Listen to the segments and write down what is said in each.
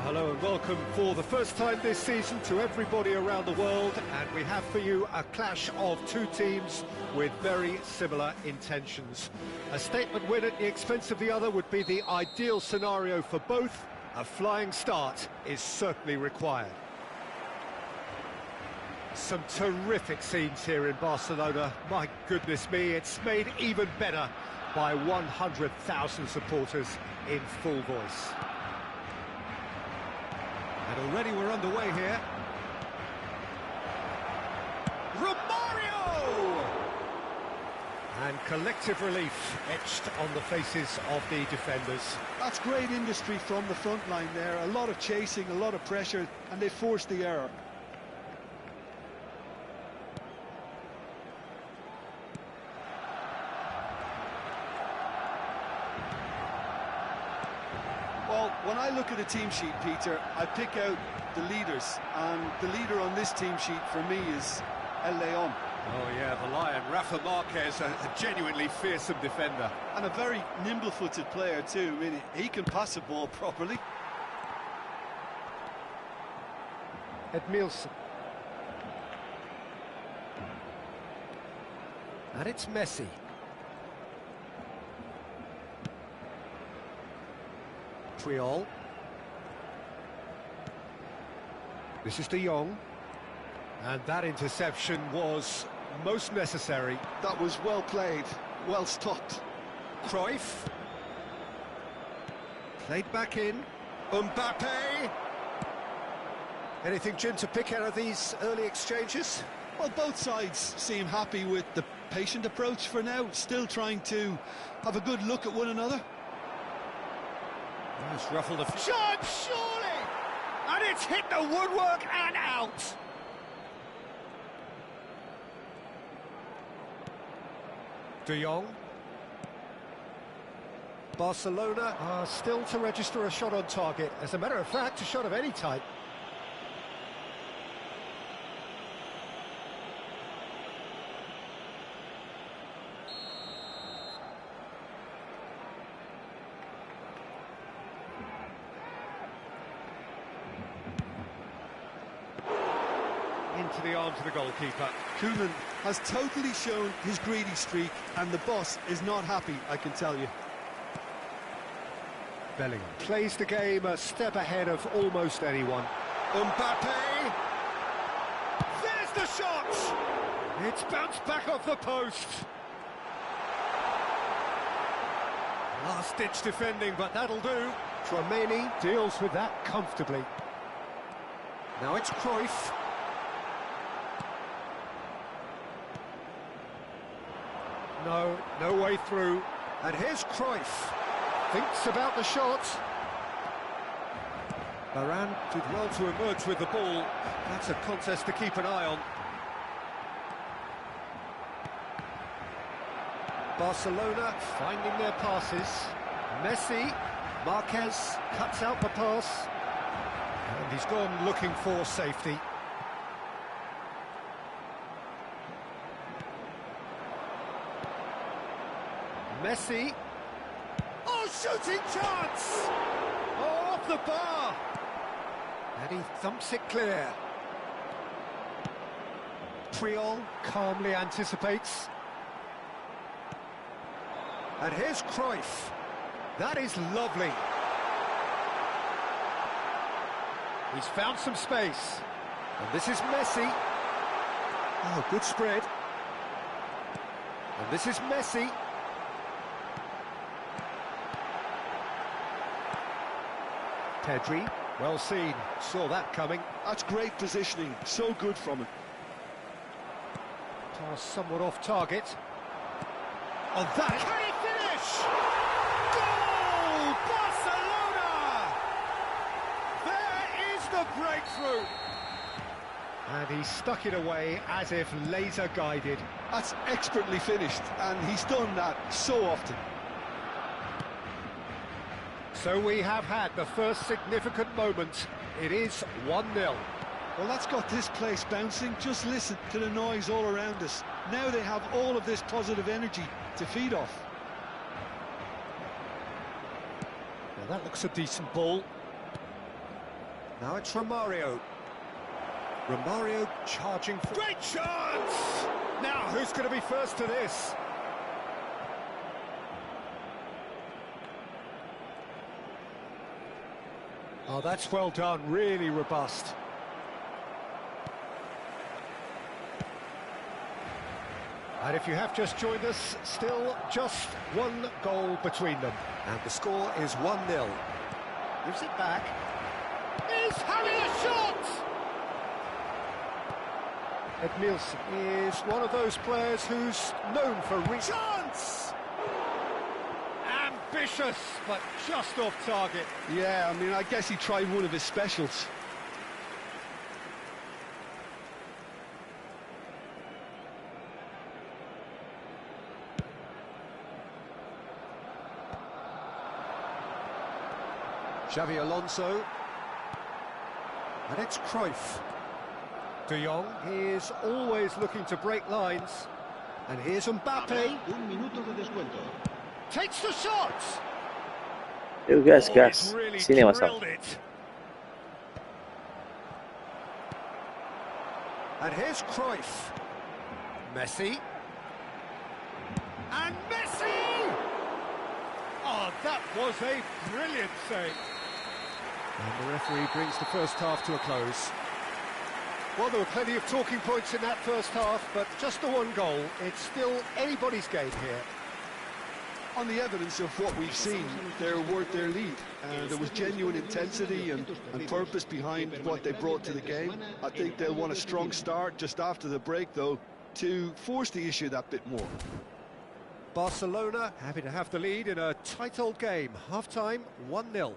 Well, hello and welcome for the first time this season to everybody around the world, and we have for you a clash of two teams with very similar intentions. A statement win at the expense of the other would be the ideal scenario for both. A flying start is certainly required. Some terrific scenes here in Barcelona. My goodness me, it's made even better by 100,000 supporters in full voice. And already we're underway here. Romario! And collective relief etched on the faces of the defenders. That's great industry from the front line there. A lot of chasing, a lot of pressure, and they forced the error. Well, when I look at a team sheet, Peter, I pick out the leaders, and the leader on this team sheet for me is El León. Oh yeah, the Lion, Rafa Marquez, a genuinely fearsome defender. And a very nimble-footed player too. I mean, he can pass the ball properly. Edmilson. And it's Messi. Triol. This is De Jong. And that interception was most necessary. That was well played, well stopped. Cruyff. Played back in. Mbappe. Anything, Jim, to pick out of these early exchanges? Well, both sides seem happy with the patient approach for now, still trying to have a good look at one another. It's ruffled a shot, surely! And it's hit the woodwork and out! De Jong. Barcelona are still to register a shot on target. As a matter of fact, a shot of any type. Into the arms of the goalkeeper. Koeman has totally shown his greedy streak, and the boss is not happy, I can tell you. Bellingham plays the game a step ahead of almost anyone. Mbappe! There's the shot! It's bounced back off the post. Last-ditch defending, but that'll do. Tchouaméni deals with that comfortably. Now it's Cruyff. No way through. And here's Cruyff. Thinks about the shot. Varane did well to emerge with the ball. That's a contest to keep an eye on. Barcelona finding their passes. Messi. Marquez cuts out the pass. And he's gone looking for safety. Messi. Oh, shooting chance! Oh, off the bar! And he thumps it clear. Triol calmly anticipates. And here's Cruyff. That is lovely. He's found some space. And this is Messi. Oh, good spread. And this is Messi. Pedri, well seen, saw that coming. That's great positioning, so good from him. Pass somewhat off target. On that, can he finish? Goal! Barcelona! There is the breakthrough! And he stuck it away as if laser guided. That's expertly finished, and he's done that so often. So we have had the first significant moment. It is 1-0. Well, that's got this place bouncing. Just listen to the noise all around us. Now they have all of this positive energy to feed off. Well, that looks a decent ball. Now it's Romario. Romario charging for... Great chance! Now, who's going to be first to this? Oh, that's well done, really robust. And if you have just joined us, still just one goal between them. And the score is 1-0. Gives it back. He's having a shot! Edmilson is one of those players who's known for chance! Ambitious, but just off target. Yeah, I mean, I guess he tried one of his specials. Xavi Alonso. And it's Cruyff. De Jong is always looking to break lines. And here's Mbappe. Takes the shot. Gas. Really Cinema drilled it. And here's Cruyff. Messi. And Messi! Oh, that was a brilliant save. And the referee brings the first half to a close. Well, there were plenty of talking points in that first half, but just the one goal. It's still anybody's game here. On the evidence of what we've seen, they're worth their lead. There was genuine intensity and purpose behind what they brought to the game. I think they'll want a strong start just after the break, though, to force the issue that bit more. Barcelona happy to have the lead in a tight old game. Half-time, 1-0.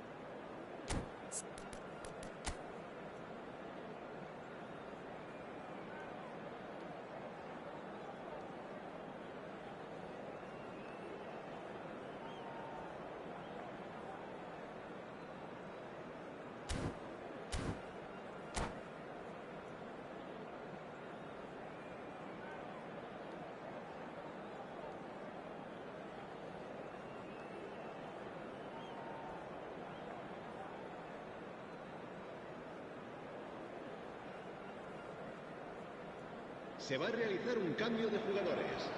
Se va a realizar un cambio de jugadores.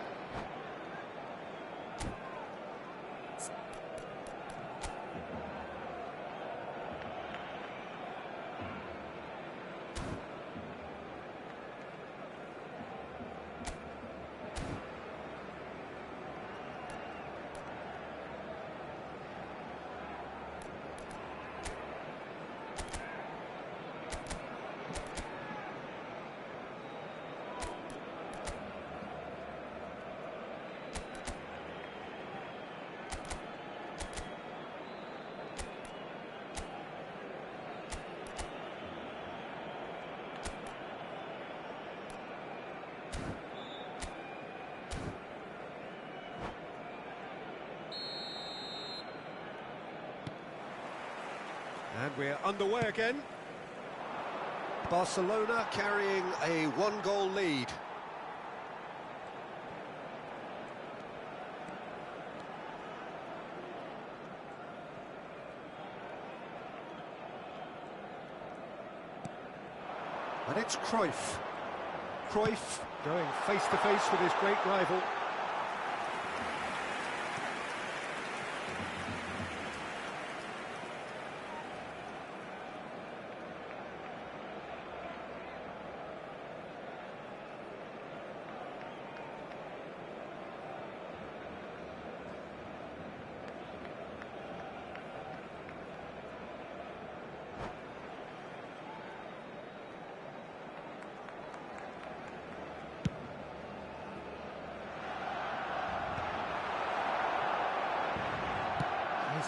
And we're underway again. Barcelona carrying a one-goal lead. And it's Cruyff. Cruyff going face-to-face with his great rival.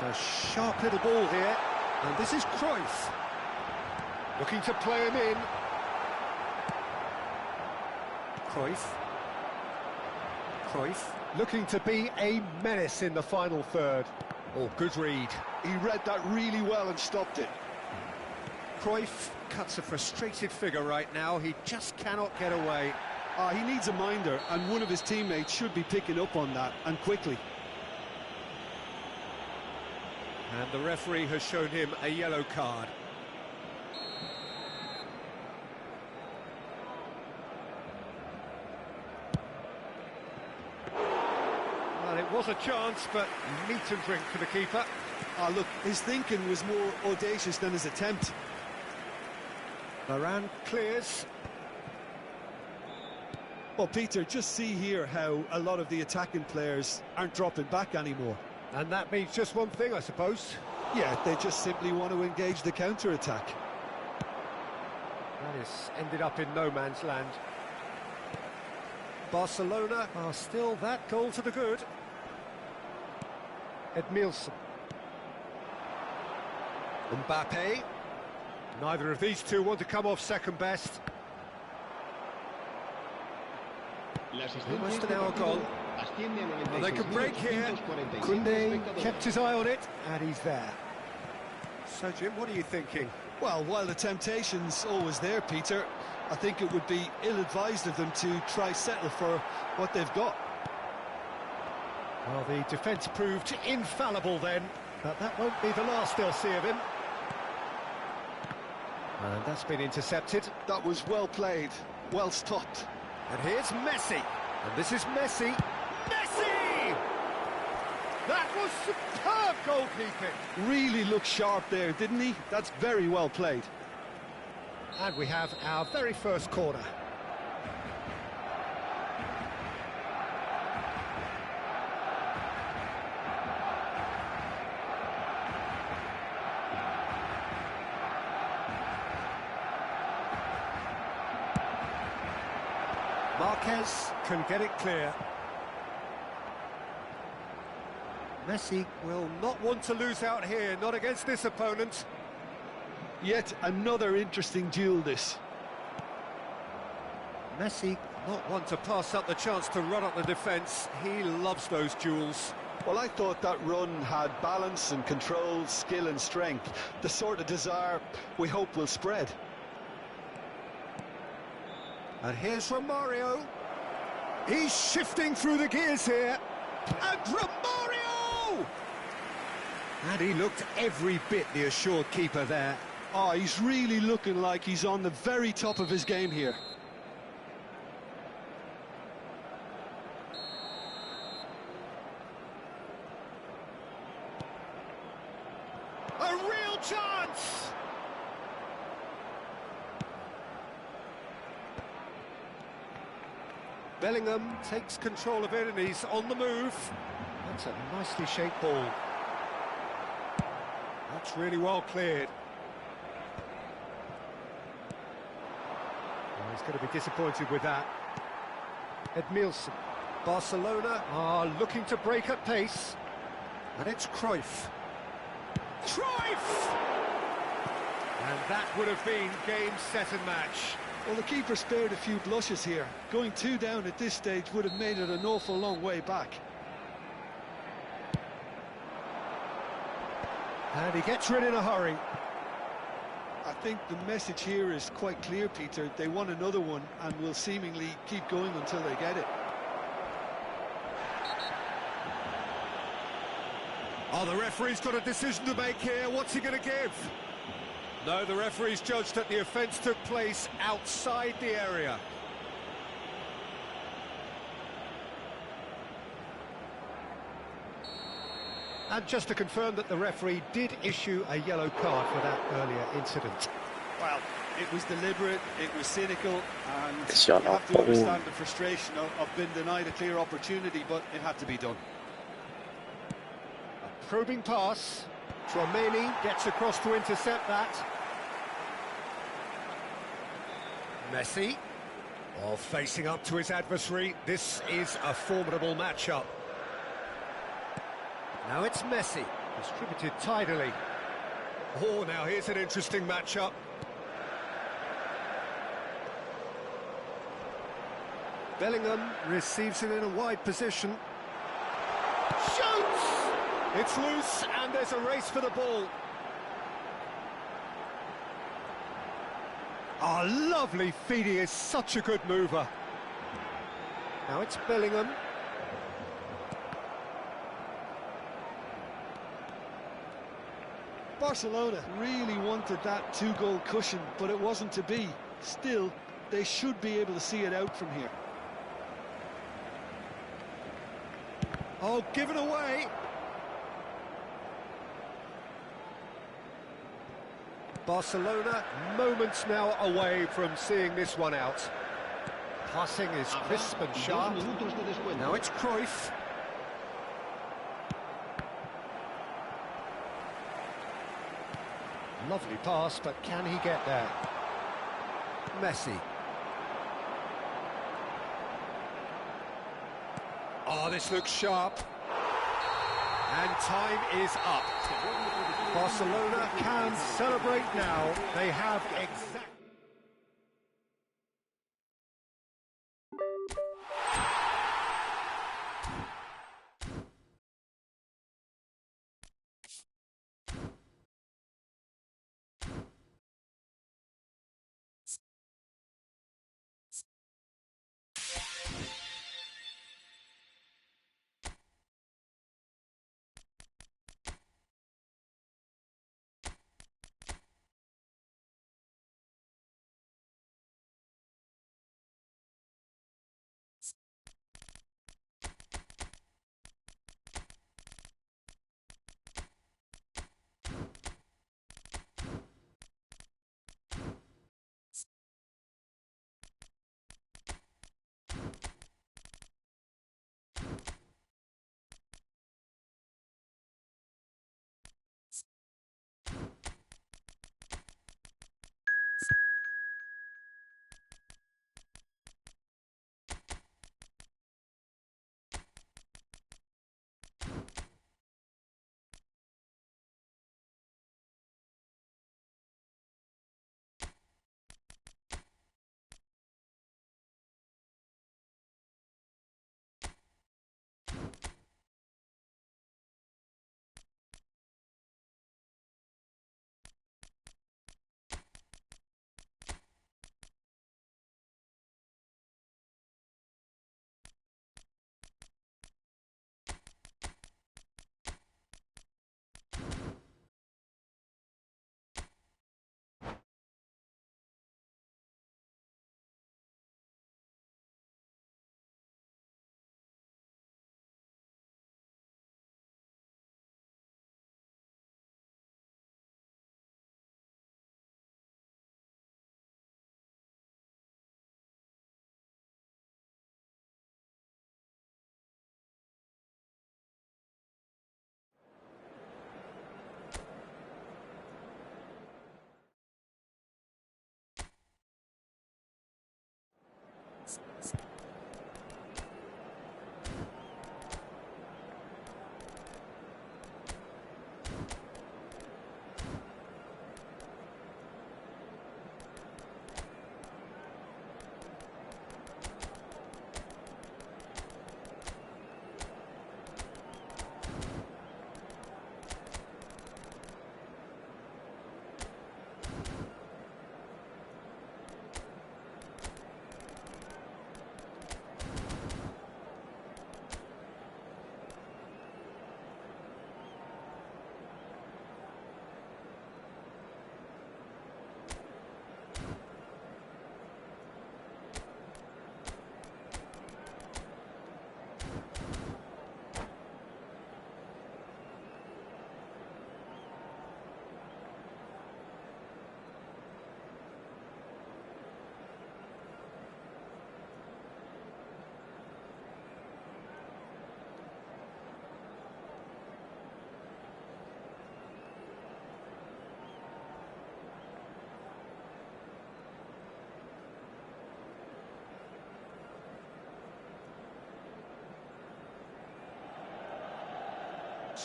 There's a sharp little ball here, and this is Cruyff. Looking to play him in. Cruyff. Cruyff looking to be a menace in the final third. Oh, good read. He read that really well and stopped it. Cruyff cuts a frustrated figure right now. He just cannot get away. He needs a minder, and one of his teammates should be picking up on that, and quickly. And the referee has shown him a yellow card. was a chance, but meat and drink for the keeper. Ah, look, his thinking was more audacious than his attempt. Varane clears. Well, Peter, just see here how a lot of the attacking players aren't dropping back anymore. And that means just one thing, I suppose. Yeah, they just simply want to engage the counter-attack. That has ended up in no man's land. Barcelona are still that goal to the good. Edmilson. Mbappe. Neither of these two want to come off second best. Almost an hour goal. Well, they could break here. Koundé kept his eye on it, and he's there. So, Jim, what are you thinking? Well, while the temptation's always there, Peter, I think it would be ill-advised of them to try settle for what they've got. Well, the defence proved infallible then, but that won't be the last they'll see of him. And that's been intercepted. That was well played, well stopped. And here's Messi. And this is Messi. Messi! That was superb goalkeeping. Really looked sharp there, didn't he? That's very well played. And we have our very first corner. Marquez can get it clear. Messi will not want to lose out here, not against this opponent. Yet another interesting duel, this. Messi not want to pass up the chance to run up the defence. He loves those duels. Well, I thought that run had balance and control, skill and strength. The sort of desire we hope will spread. And here's Romario. He's shifting through the gears here. And Romario! And he looked every bit the assured keeper there. Oh, he's really looking like he's on the very top of his game here. A real chance! Bellingham takes control of it and he's on the move. That's a nicely shaped ball. That's really well cleared. Oh, he's going to be disappointed with that. Edmilson. Barcelona are looking to break at pace. And it's Cruyff. Cruyff! And that would have been game, set and match. Well, the keeper spared a few blushes here. Going 2 down at this stage would have made it an awful long way back. And he gets rid in a hurry. I think the message here is quite clear, Peter. They want another one and will seemingly keep going until they get it. Oh, the referee's got a decision to make here. What's he going to give? No, the referee's judged that the offence took place outside the area. And just to confirm that the referee did issue a yellow card for that earlier incident. Well, it was deliberate, it was cynical, and Shut you up, have to understand the frustration of being denied a clear opportunity, but it had to be done. A probing pass. Tchouaméni gets across to intercept that. Messi, while facing up to his adversary. This is a formidable matchup. Now it's Messi, distributed tidily. Oh, now here's an interesting matchup. Bellingham receives it in a wide position. Shoots! It's loose, and there's a race for the ball. Oh, lovely feed. He is such a good mover. Now it's Bellingham. Barcelona really wanted that 2-goal cushion, but it wasn't to be. Still, they should be able to see it out from here. Oh, given away. Barcelona moments now away from seeing this one out. Passing is crisp and sharp. Now it's Cruyff. Lovely pass, but can he get there? Messi. Oh, this looks sharp. And time is up. Barcelona can celebrate now. They have exact...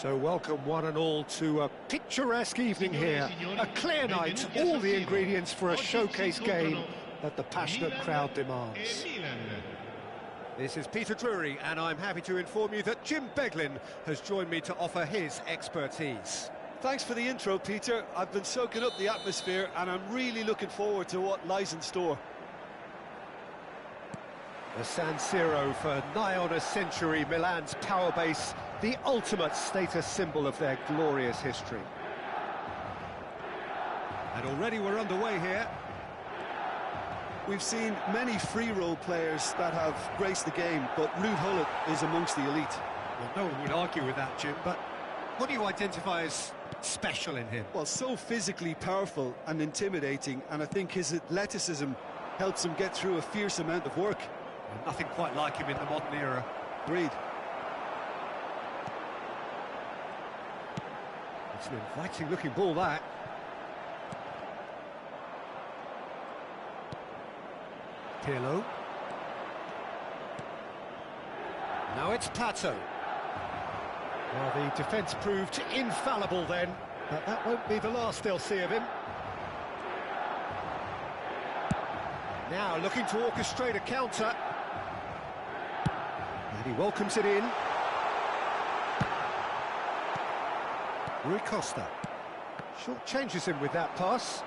So welcome one and all to a picturesque evening here, a clear night, all the ingredients for a showcase game that the passionate crowd demands. This is Peter Drury, and I'm happy to inform you that Jim Beglin has joined me to offer his expertise. Thanks for the intro, Peter. I've been soaking up the atmosphere, and I'm really looking forward to what lies in store. The San Siro for nigh on a century, Milan's power base, the ultimate status symbol of their glorious history. And already we're underway here. We've seen many free role players that have graced the game, but Ruud Gullit is amongst the elite. Well, no one would argue with that, Jim, but what do you identify as special in him? Well, so physically powerful and intimidating, and I think his athleticism helps him get through a fierce amount of work. Well, nothing quite like him in the modern era. Agreed. It's an inviting-looking ball, that. Pirlo. Now it's Pato. Well, the defence proved infallible then, but that won't be the last they'll see of him. Now looking to orchestrate a counter. And he welcomes it in. Rui Costa. Short changes him with that pass.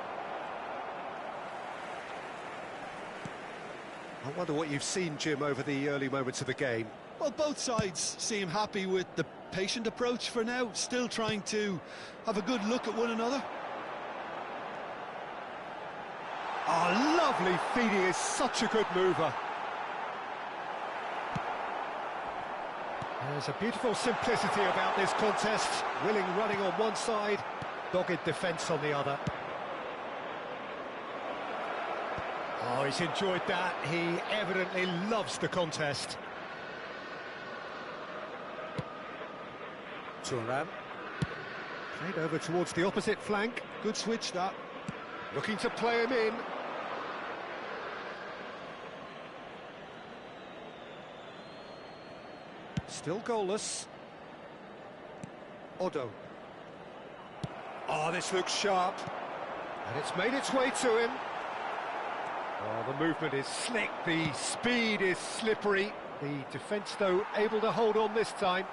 I wonder what you've seen, Jim, over the early moments of the game. Well, both sides seem happy with the patient approach for now, still trying to have a good look at one another. Oh, lovely feeding, is such a good mover. There's a beautiful simplicity about this contest. Willing running on one side, dogged defence on the other. Oh, he's enjoyed that. He evidently loves the contest. Thuram. Played over towards the opposite flank. Good switch, that. Looking to play him in. Still goalless. Odo. Oh, this looks sharp. And it's made its way to him. Oh, the movement is slick, the speed is slippery. The defence, though, able to hold on this time.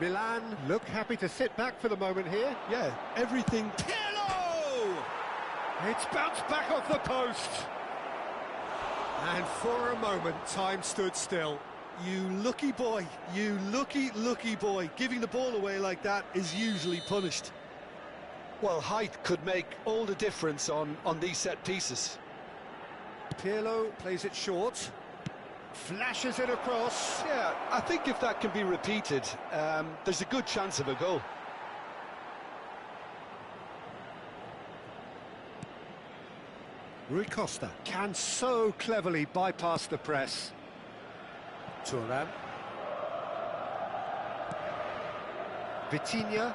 Milan look happy to sit back for the moment here. Yeah, everything. Pirlo! It's bounced back off the post. And for a moment, time stood still. You lucky boy, you lucky boy. Giving the ball away like that is usually punished. Well, height could make all the difference on these set pieces. Pirlo plays it short. Flashes it across. Yeah, I think if that can be repeated, there's a good chance of a goal. Rui Costa can so cleverly bypass the press. Thuram. Vitinha.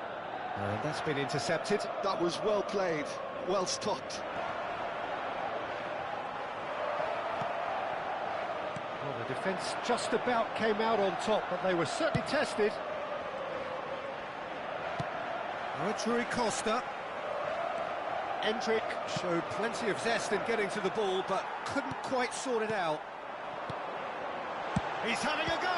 And that's been intercepted. That was well played, well stopped. Well, the defence just about came out on top, but they were certainly tested. Now it's Rui Costa. Endrick showed plenty of zest in getting to the ball, but couldn't quite sort it out. He's having a go!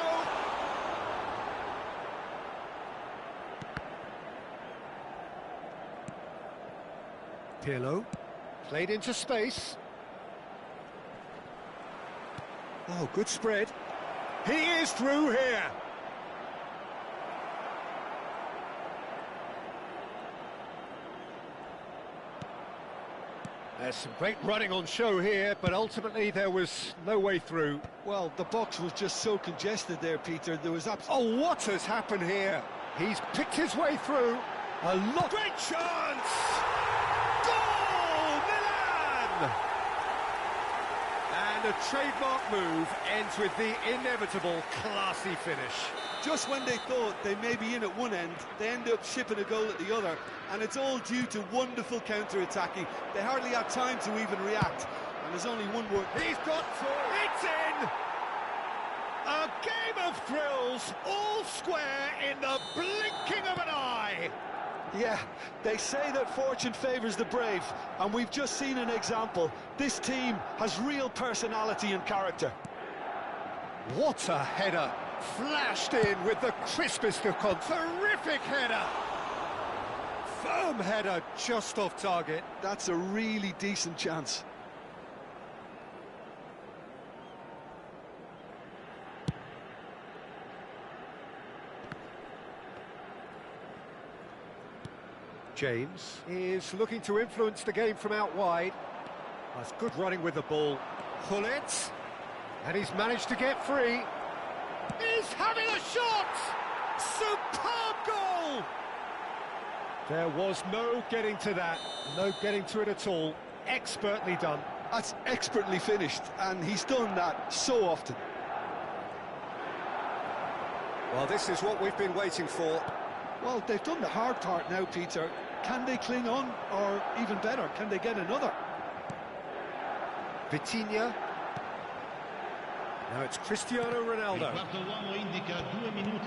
Pirlo, played into space. Oh, good spread. He is through here! There's some great running on show here, but ultimately there was no way through. Well, the box was just so congested there, Peter. There was Oh, what has happened here? He's picked his way through. A lot. Great chance! Goal, Milan! And a trademark move ends with the inevitable classy finish. Just when they thought they may be in at one end, they end up shipping a goal at the other, and it's all due to wonderful counter-attacking. They hardly had time to even react, and there's only one word. He's got through. It's in! A game of thrills, all square in the blinking of an eye. Yeah, they say that fortune favours the brave, and we've just seen an example. This team has real personality and character. What a header! Flashed in with the crispest of terrific header! Firm header just off target. That's a really decent chance. James is looking to influence the game from out wide. That's good running with the ball. Hullet, and he's managed to get free. He's having a shot! Superb goal! There was no getting to that, no getting to it at all. Expertly done. That's expertly finished, and he's done that so often. Well, this is what we've been waiting for. Well, they've done the hard part now, Peter. Can they cling on, or even better, can they get another? Vitinha. Now it's Cristiano Ronaldo.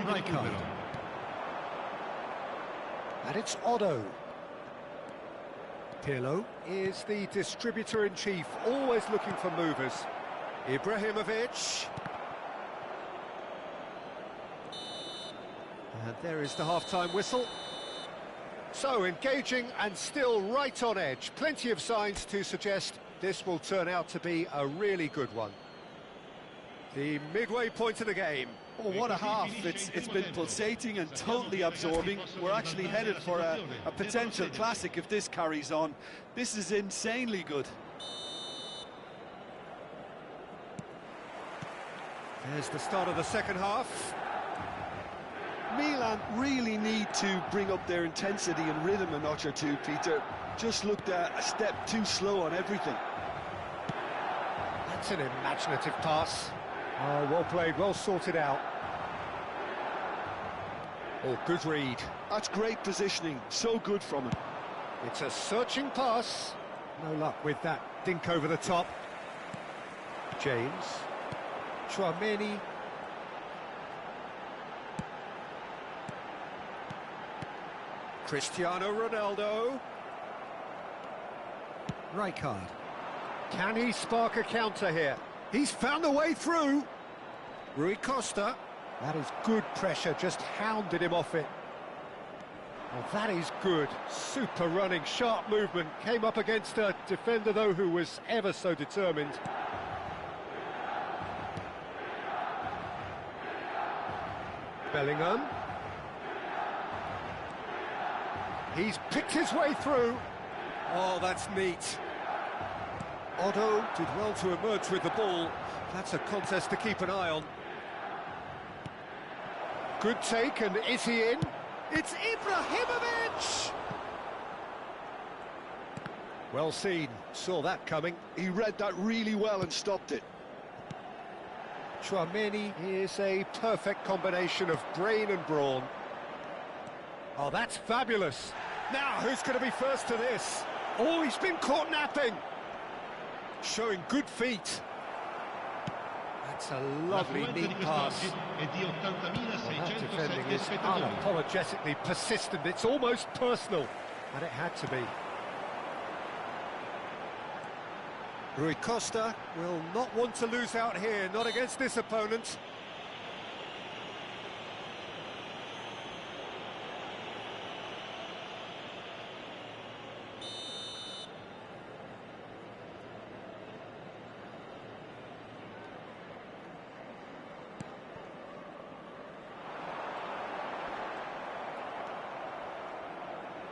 Rijkaard. And it's Otto. Pirlo is the distributor-in-chief, always looking for movers. Ibrahimovic. And there is the half-time whistle. So, engaging and still right on edge. Plenty of signs to suggest this will turn out to be a really good one. The midway point of the game. Oh, what a half. It's been pulsating and totally absorbing. We're actually headed for a potential classic if this carries on. This is insanely good. There's the start of the second half. Milan really need to bring up their intensity and rhythm a notch or two, Peter. Just looked a step too slow on everything. That's an imaginative pass. Oh, well played, well sorted out. Oh, good read. That's great positioning, so good from him. It's a searching pass. No luck with that dink over the top. James. Chouameni. Cristiano Ronaldo. Rijkaard. Can he spark a counter here? He's found a way through. Rui Costa. That is good pressure, just hounded him off it. Well, that is good. Super running, sharp movement. Came up against a defender, though, who was ever so determined. Bellingham. He's picked his way through. Oh, that's neat. Otto did well to emerge with the ball. That's a contest to keep an eye on. Good take, and is he in? It's Ibrahimovic! Well seen, saw that coming. He read that really well and stopped it. Chouameni is a perfect combination of brain and brawn. Oh, that's fabulous. Now, who's going to be first to this? Oh, he's been caught napping. Showing good feet. That's a lovely, neat pass. Well, that defending is unapologetically persistent. It's almost personal, and it had to be. Rui Costa will not want to lose out here, not against this opponent.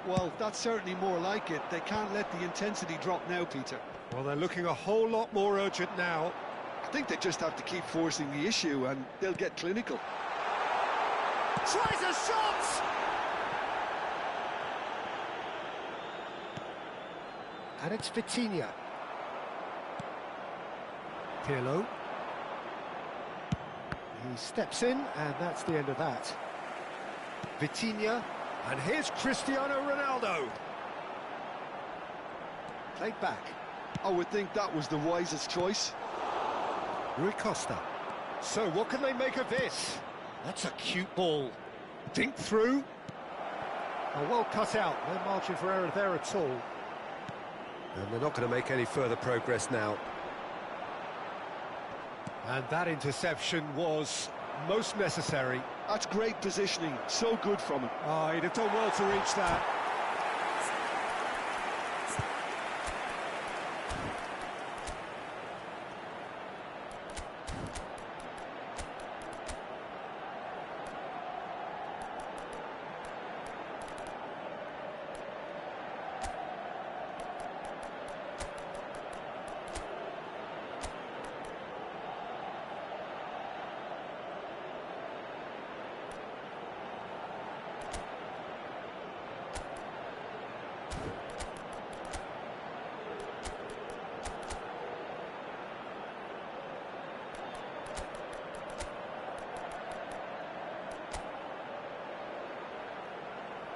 Well, that's certainly more like it. They can't let the intensity drop now, Peter. Well, they're looking a whole lot more urgent now. I think they just have to keep forcing the issue and they'll get clinical. Tries a shot! And it's Vitinha. Pirlo. He steps in, and that's the end of that. Vitinha. And here's Cristiano Ronaldo. Played back. I would think that was the wisest choice. Rui Costa. So what can they make of this? That's a cute ball. Dink through. Oh, well cut out. No margin for error there at all. And they're not going to make any further progress now. And that interception was most necessary. That's great positioning, so good from him. Oh, he'd have done well to reach that.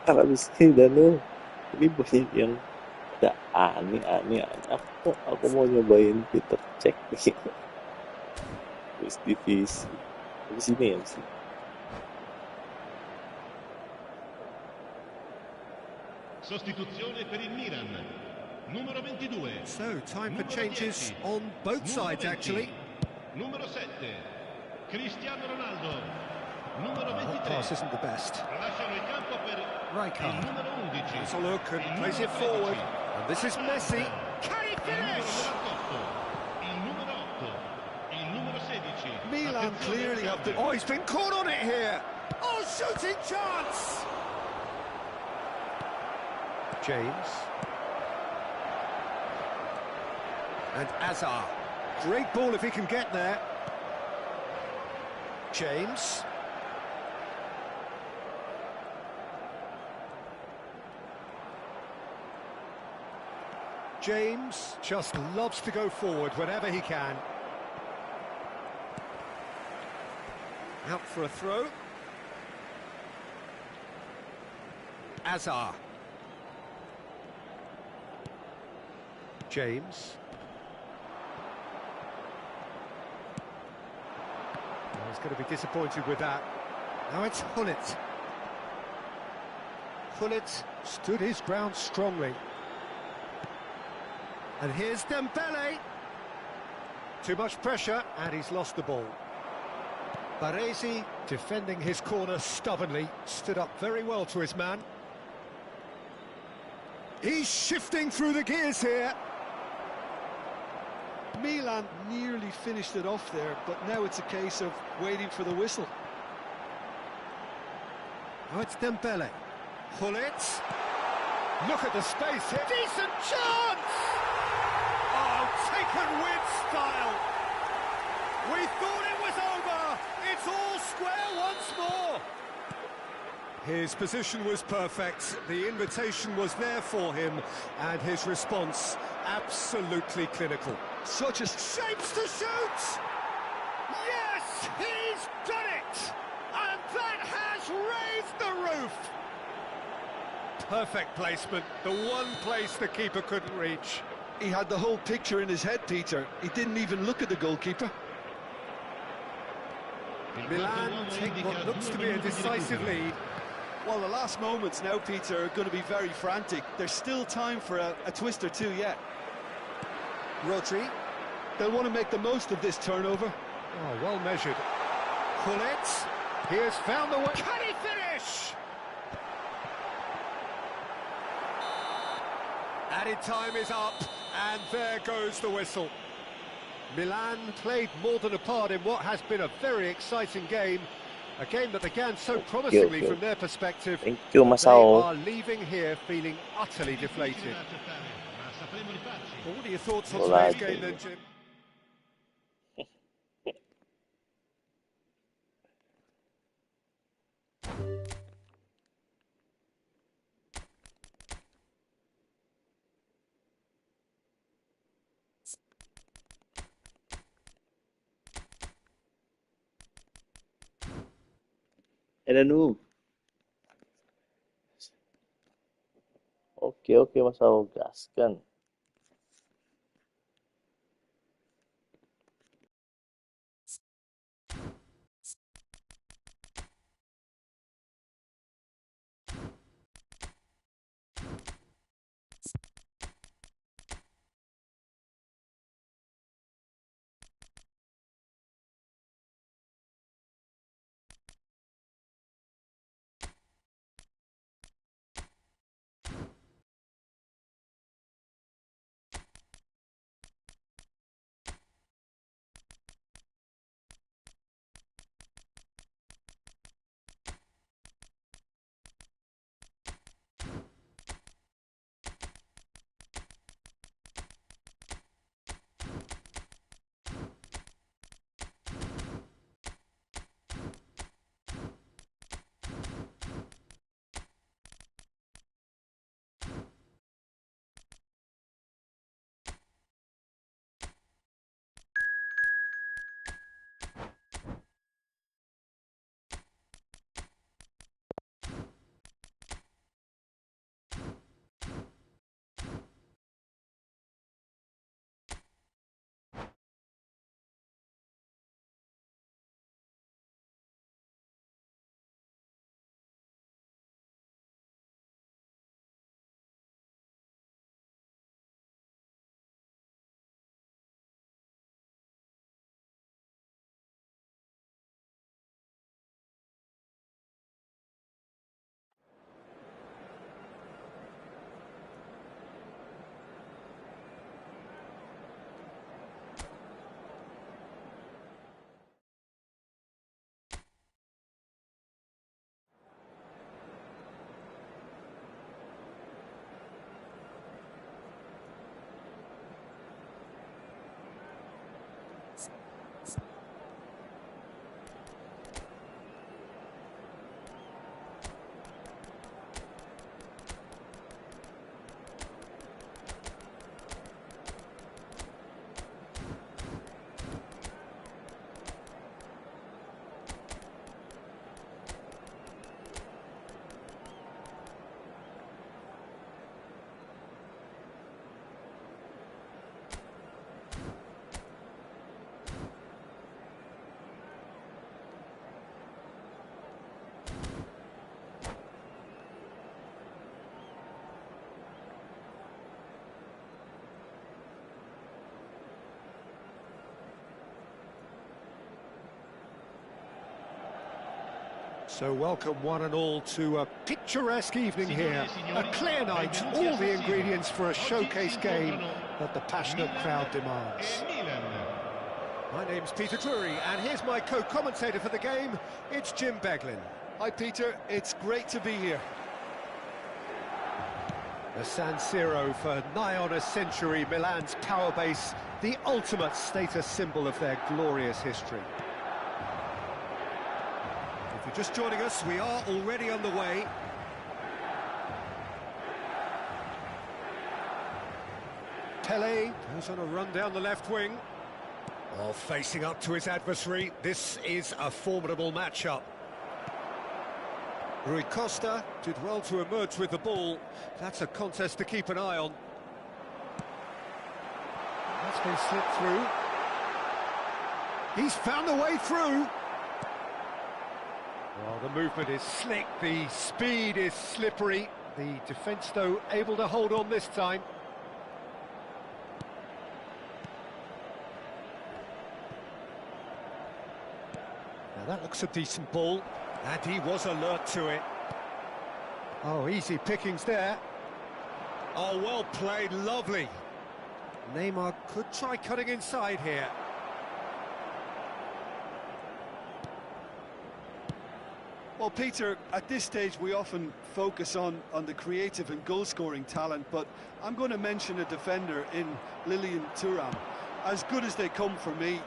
Habis ini Danu, ini banyak yang ada aneh-aneh. Aku mau nyobain Peter Cech nih. Terus divisi. Di sini ya sih. Sostituzione per il Milan. Numero 22. So, time for changes on both sides, actually. Numero 7. Cristiano Ronaldo. Numero 23. That pass isn't the best. Lasciano il campo per il numero 11. Has a look and plays it forward. And this is Messi. Can he finish? Il numero 8. Il numero 16. Milan clearly have the... Oh, he's been caught on it here. Oh, shooting chance. James. And Azar. Great ball if he can get there. James. James just loves to go forward whenever he can. Out for a throw. Azar. James. Oh, he's going to be disappointed with that. Now it's Hullet. Hullet stood his ground strongly. And here's Dembele. Too much pressure, and he's lost the ball. Baresi, defending his corner stubbornly, stood up very well to his man. He's shifting through the gears here. Milan nearly finished it off there, but now it's a case of waiting for the whistle. Now it's Dembele. Hullet. Look at the space here. Decent chance! Oh, taken with style. We thought it was over. It's all square once more. His position was perfect. The invitation was there for him, and his response absolutely clinical. Such a... Shapes to shoot! Yes, he's done it! And that has raised the roof! Perfect placement, the one place the keeper couldn't reach. He had the whole picture in his head, Peter. He didn't even look at the goalkeeper. Milan take what looks to be a decisive lead. Well, the last moments now, Peter, are going to be very frantic. There's still time for a twist or two yet. Rodri. They'll want to make the most of this turnover. Oh, well measured. Hullet. He has found the way. Can he finish? Added time is up, and there goes the whistle. Milan played more than a part in what has been a very exciting game. A game that began so promisingly from their perspective. Thank you, They Masao. are leaving here feeling utterly deflated. Well, what are your thoughts on today's game then, Jim? Danu. Oke, Masao, gaskan. So welcome one and all to a picturesque evening here. A clear night, all the ingredients for a showcase game that the passionate crowd demands. My name's Peter Drury, and here's my co-commentator for the game, it's Jim Beglin. Hi Peter, it's great to be here. The San Siro for nigh on a century, Milan's power base, the ultimate status symbol of their glorious history. If you're just joining us, we are already on the way. Pele goes on a run down the left wing. While facing up to his adversary, this is a formidable matchup. Rui Costa did well to emerge with the ball. That's a contest to keep an eye on. That's been slipped through. He's found a way through. Well, the movement is slick, the speed is slippery. The defence, though, able to hold on this time. Now that looks a decent ball, and he was alert to it. Oh, easy pickings there. Oh, well played, lovely. Neymar could try cutting inside here. Well, Peter, at this stage we often focus on the creative and goal-scoring talent, but I'm going to mention a defender in Lilian Thuram. As good as they come for me,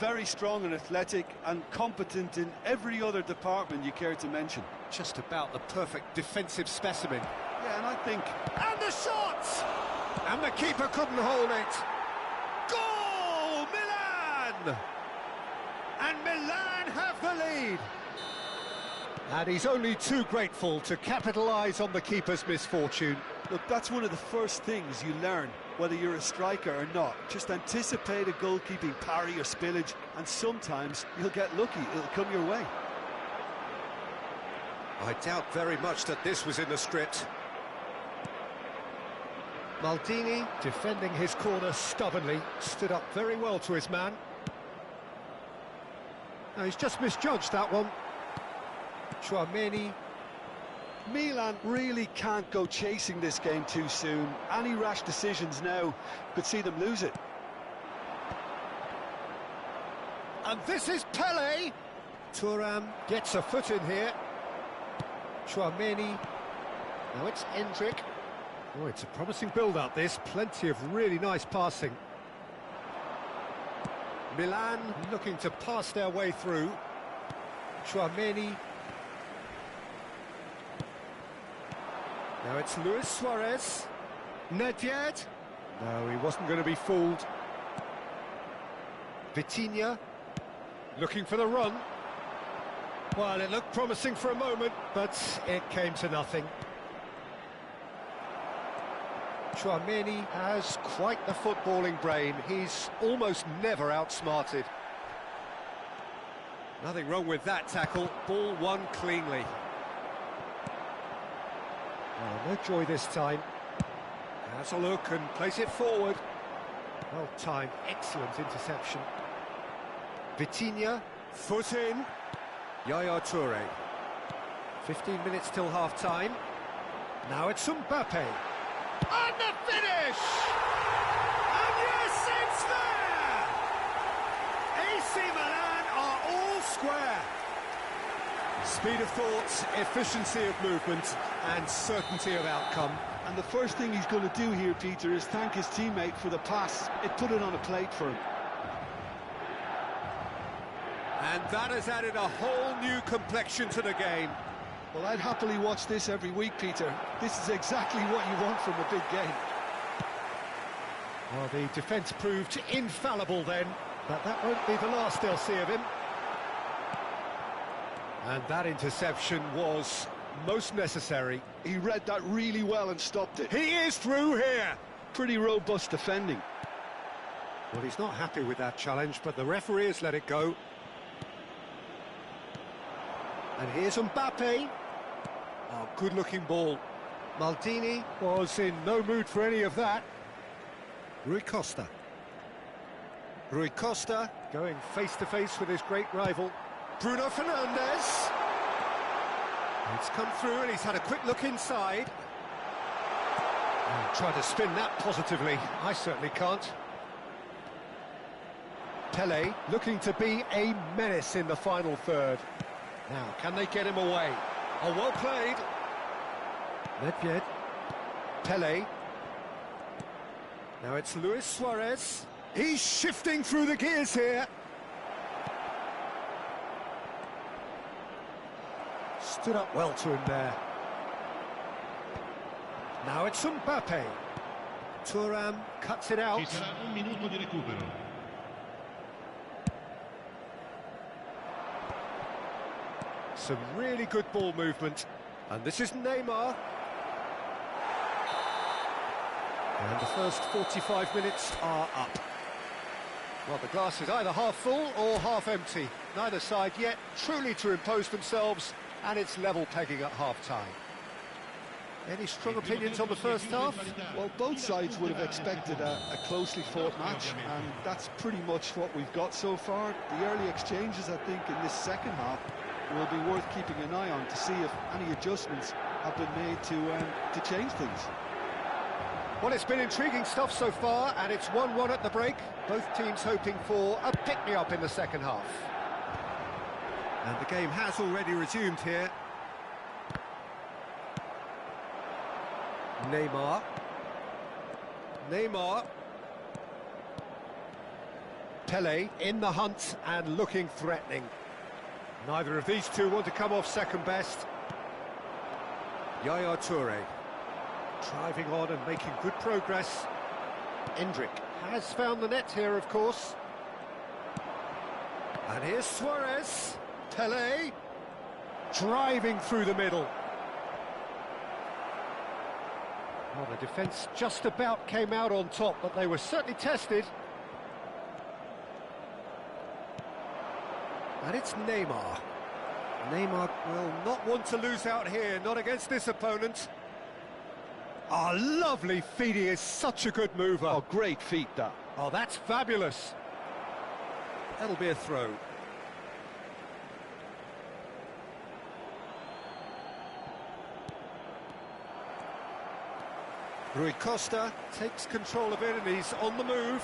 very strong and athletic and competent in every other department you care to mention. Just about the perfect defensive specimen. Yeah, and I think... And the shot! And the keeper couldn't hold it. Goal! Milan! And Milan have the lead. And he's only too grateful to capitalise on the keeper's misfortune. Look, that's one of the first things you learn, whether you're a striker or not. Just anticipate a goalkeeping parry or spillage, and sometimes you'll get lucky, it'll come your way. I doubt very much that this was in the script. Maldini, defending his corner stubbornly, stood up very well to his man. No, he's just misjudged that one. Chouameni. Milan really can't go chasing this game too soon. Any rash decisions now could see them lose it. And this is Pele. Thuram gets a foot in here. Chouameni. Now it's Endrick. Oh, it's a promising build-up, this. Plenty of really nice passing. Milan looking to pass their way through. Chouameni. Now it's Luis Suarez. Nedved. No, he wasn't going to be fooled. Vitinha. Looking for the run. Well, it looked promising for a moment, but it came to nothing. Chouameni has quite the footballing brain. He's almost never outsmarted. Nothing wrong with that tackle. Ball won cleanly. Oh, no joy this time. Has a look and plays it forward. Well timed, excellent interception. Vitinha, foot in. Yaya Toure. 15 minutes till half-time. Now it's Mbappe. And the finish! And yes, it's there! AC Milan are all square. Speed of thought, efficiency of movement, and certainty of outcome. And the first thing he's going to do here, Peter, is thank his teammate for the pass. It put it on a plate for him. And that has added a whole new complexion to the game. Well, I'd happily watch this every week, Peter. This is exactly what you want from a big game. Well, the defence proved infallible then, but that won't be the last they'll see of him. And that interception was most necessary. He read that really well and stopped it. He is through here! Pretty robust defending. Well, he's not happy with that challenge, but the referee has let it go. And here's Mbappe. Oh, good-looking ball. Maldini was in no mood for any of that. Rui Costa. Rui Costa going face-to-face with his great rival. Bruno Fernandes. It's come through and he's had a quick look inside. Try to spin that positively. I certainly can't. Pele looking to be a menace in the final third. Now, can they get him away? Oh, well played. Nedved. Pele. Now it's Luis Suarez. He's shifting through the gears here. Stood up well to him there. Now it's Mbappe. Thuram cuts it out. Ci sarà un minuto di recupero. Some really good ball movement. And this is Neymar. And the first 45 minutes are up. Well, the glass is either half full or half empty. Neither side yet truly to impose themselves, and it's level pegging at half-time. Any strong opinions on the first half? Well, both sides would have expected a closely fought match, and that's pretty much what we've got so far. The early exchanges, I think, in this second half will be worth keeping an eye on to see if any adjustments have been made to change things. Well, it's been intriguing stuff so far, and it's 1-1 at the break. Both teams hoping for a pick-me-up in the second half. And the game has already resumed here. Neymar. Neymar. Pele in the hunt and looking threatening. Neither of these two want to come off second best. Yaya Toure. Driving on and making good progress. Endrick has found the net here, of course. And here's Suarez. Pele. Driving through the middle. Well, the defence just about came out on top, but they were certainly tested. And it's Neymar. Neymar will not want to lose out here, not against this opponent. Oh, lovely feet, he is such a good mover. Oh, great feet, that. Oh, that's fabulous. That'll be a throw. Rui Costa takes control of it and he's on the move.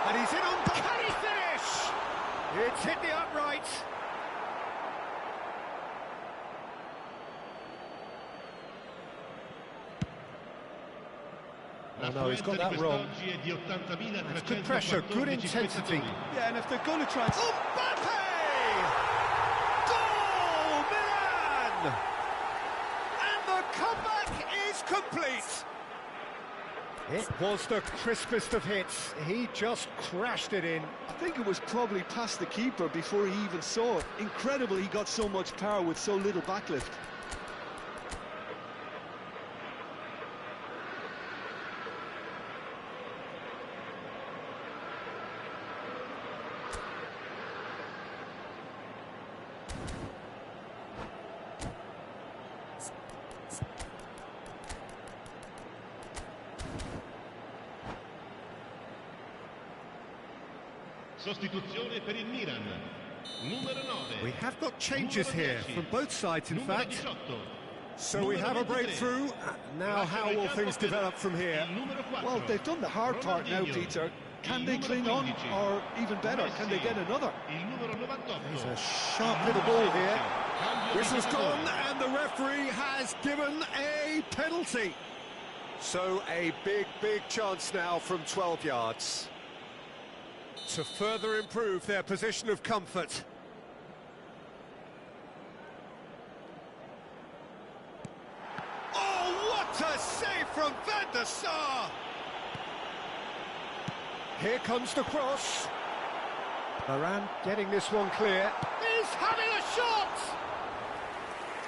And he's in on... Can he finish? It's hit the upright. Oh no, he's got that wrong. That's good pressure, good intensity. Yeah, and if they're going to try and... Mbappe! Goal, Milan! And the comeback is complete. It was the crispest of hits. He just crashed it in. I think it was probably past the keeper before he even saw it. Incredible he got so much power with so little backlift. Sostituzione per il Milan. Numero 9. We have got changes here from both sides, in fact. So we have a breakthrough. Now how will things develop from here? Well, they've done the hard part now, Peter. Can they cling on, or even better, can they get another? There's a sharp little ball here. Whistle's gone, and the referee has given a penalty. So a big chance now from 12 yards to further improve their position of comfort. Oh, what a save from Van der Sar! Here comes the cross. Varane getting this one clear. He's having a shot!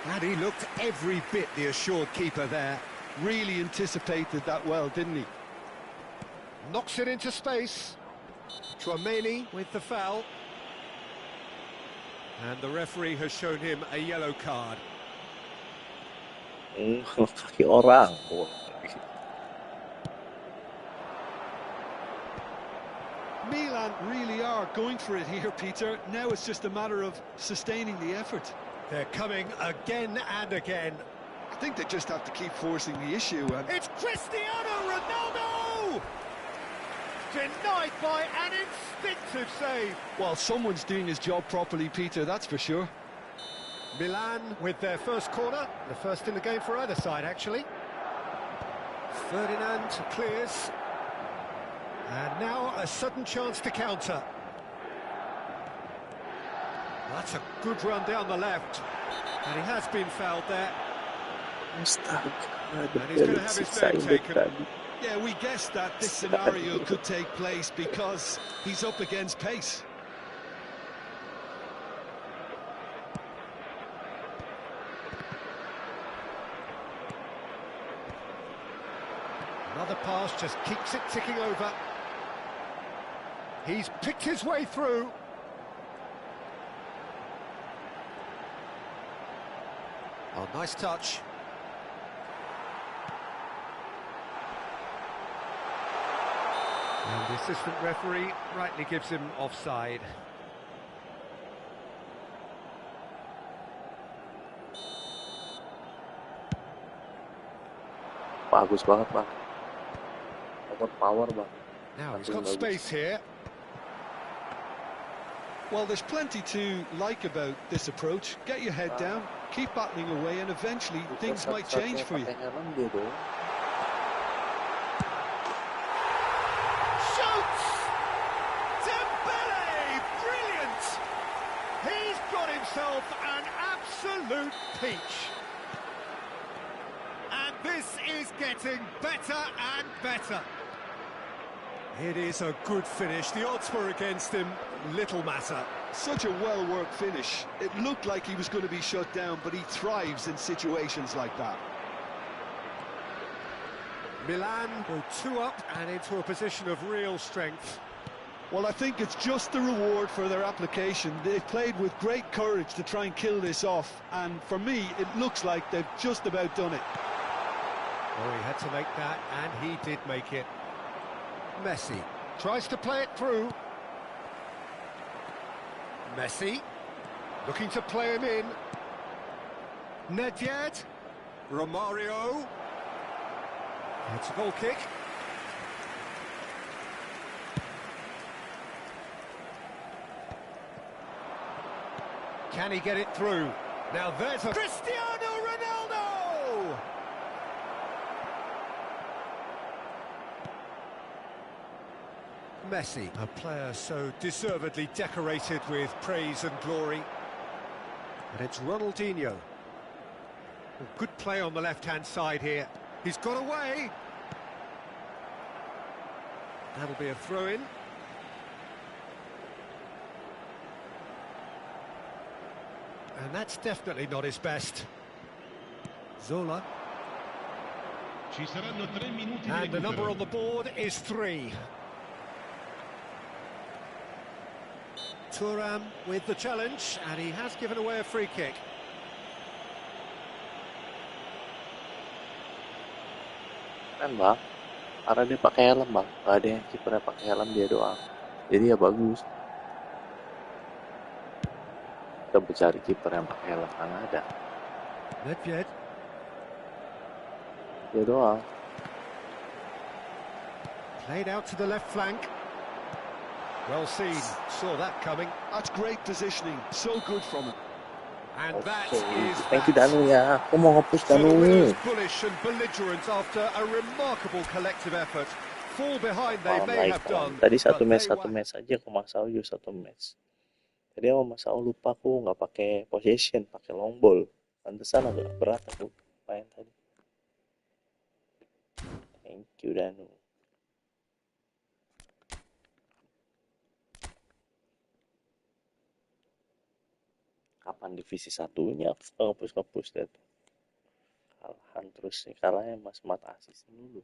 And he looked every bit the assured keeper there. Really anticipated that well, didn't he? Knocks it into space. Chouameni with the foul. And the referee has shown him a yellow card. Kaki orang. Milan really are going for it here, Peter. Now it's just a matter of sustaining the effort. They're coming again and again. I think they just have to keep forcing the issue. It's Cristiano Ronaldo! Denied by an instinctive save. Well, someone's doing his job properly, Peter, that's for sure. Milan with their first corner, the first in the game for either side, actually. Ferdinand clears. And now a sudden chance to counter. That's a good run down the left. And he has been fouled there. And he's going to have his name taken. Yeah, we guessed that this scenario could take place because he's up against pace. Another pass just keeps it ticking over. He's picked his way through. Oh, nice touch. And the assistant referee rightly gives him offside. Bagus banget, Bang. Power, Bang. Now he's got space here. Well, there's plenty to like about this approach. Get your head down, keep battling away, and eventually things might change for you. Shoots! Dembele! Brilliant! He's got himself an absolute peach. And this is getting better and better. It is a good finish. The odds were against him. Little matter. Such a well-worked finish. It looked like he was going to be shut down, but he thrives in situations like that. Milan go 2 up and into a position of real strength. Well, I think it's just the reward for their application. They've played with great courage to try and kill this off, and for me, it looks like they've just about done it. Oh, he had to make that, and he did make it. Messi tries to play it through. Messi looking to play him in. Nedved. Romario. It's a goal kick. Can he get it through? Now there's a Cristiano Ronaldo! Messi, a player so deservedly decorated with praise and glory. And it's Ronaldinho. A good play on the left-hand side here. He's got away. That'll be a throw-in. And that's definitely not his best. Zola. And the number on the board is 3. Thuram with the challenge, and he has given away a free kick. Kan, Bang. Karena dia pakai helm, Bang. Gak ada yang kipernya pakai helm, dia doang. Jadi ya bagus. Kita mencari kiper yang pakai helm, kan ada. Nedved. Dia doang. Played out to the left flank. Well seen, saw that coming. That's great positioning, so good from him. And that Okay, is thank you that. Danu ya. Aku mau nge-push So the Danu. winners bullish and belligerent after a remarkable collective effort. Fall behind they Malam may naik have malam. done, Tadi satu but they match aja aku Masao satu match. Tadi sama Masao lupa aku nggak pakai possession, pakai long ball. Pantesan agak berat aku main tadi. Thank you Danu. Kapan divisi 1 ini aku suka nge-push deh. Kalahan terus nih, kalahnya Mas Mat Asis dulu.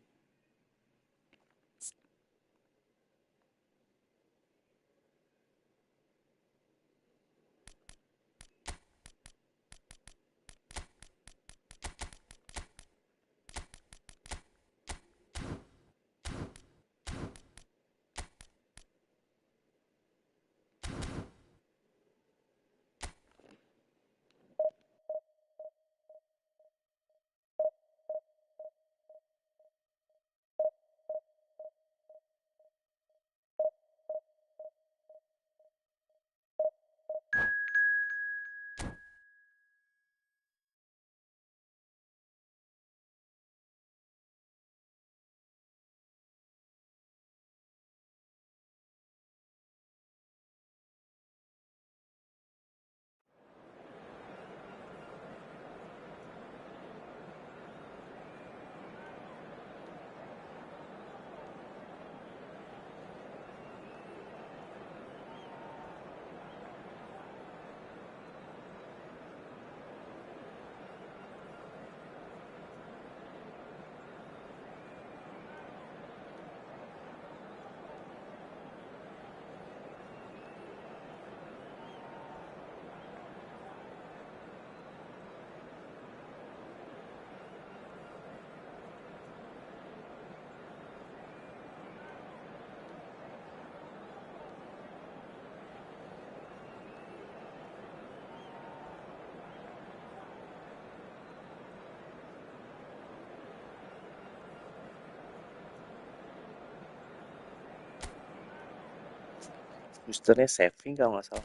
Boosternya saving kalau nggak salah.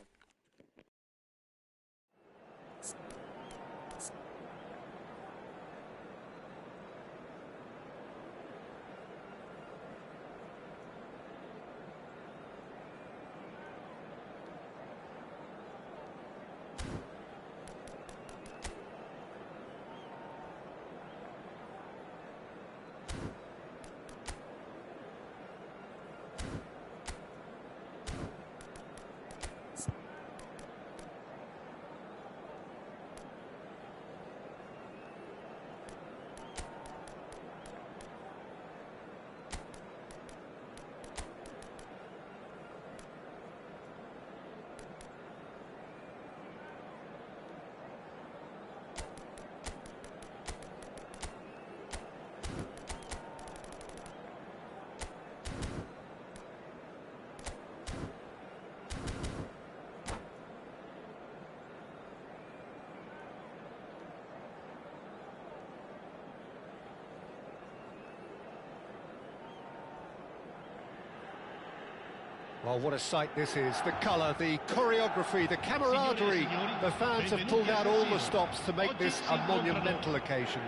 Well, what a sight this is. The colour, the choreography, the camaraderie. The fans have pulled out all the stops to make this a monumental occasion.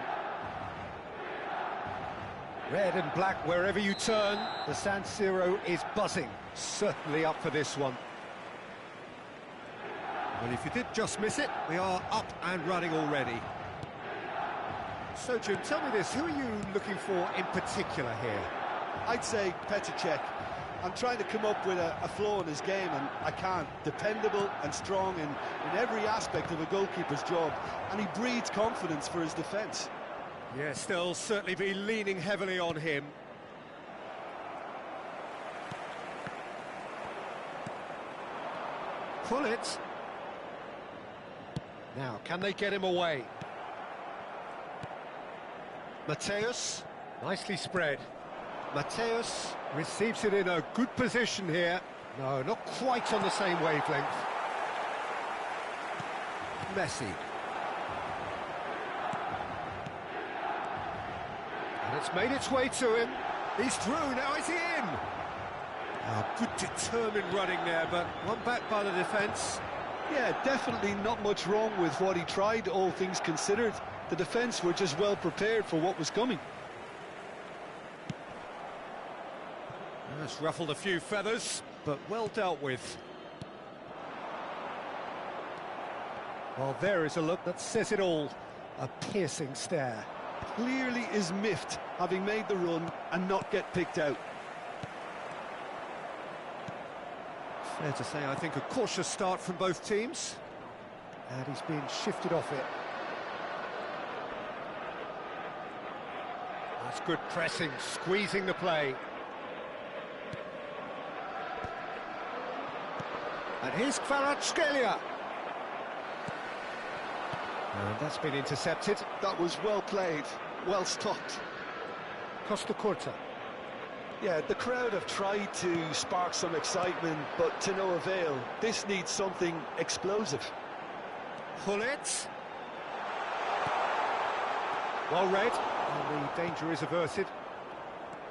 Red and black wherever you turn, the San Siro is buzzing. Certainly up for this one. Well, if you did just miss it, we are up and running already. So, Jim, tell me this, who are you looking for in particular here? I'd say Cech. I'm trying to come up with a flaw in his game, and I can't. Dependable and strong in every aspect of a goalkeeper's job, and he breeds confidence for his defence. Yes, they'll certainly be leaning heavily on him. Pull it. Now, can they get him away? Mateus, nicely spread. Mateus receives it in a good position here. No, not quite on the same wavelength. Messi. And it's made its way to him. He's through, now is he in? Good determined running there, but one back by the defence. Yeah, definitely not much wrong with what he tried, all things considered. The defence were just well prepared for what was coming. That's ruffled a few feathers, but well dealt with. Well, there is a look that says it all. A piercing stare. Clearly is miffed, having made the run and not get picked out. Fair to say, I think, a cautious start from both teams. And he's been shifted off it. That's good pressing, squeezing the play. And here's Kvaratskhelia. And that's been intercepted. That was well played, well stopped. Costa Curta. Yeah, the crowd have tried to spark some excitement, but to no avail. This needs something explosive. Hullet. Well read, and the danger is averted.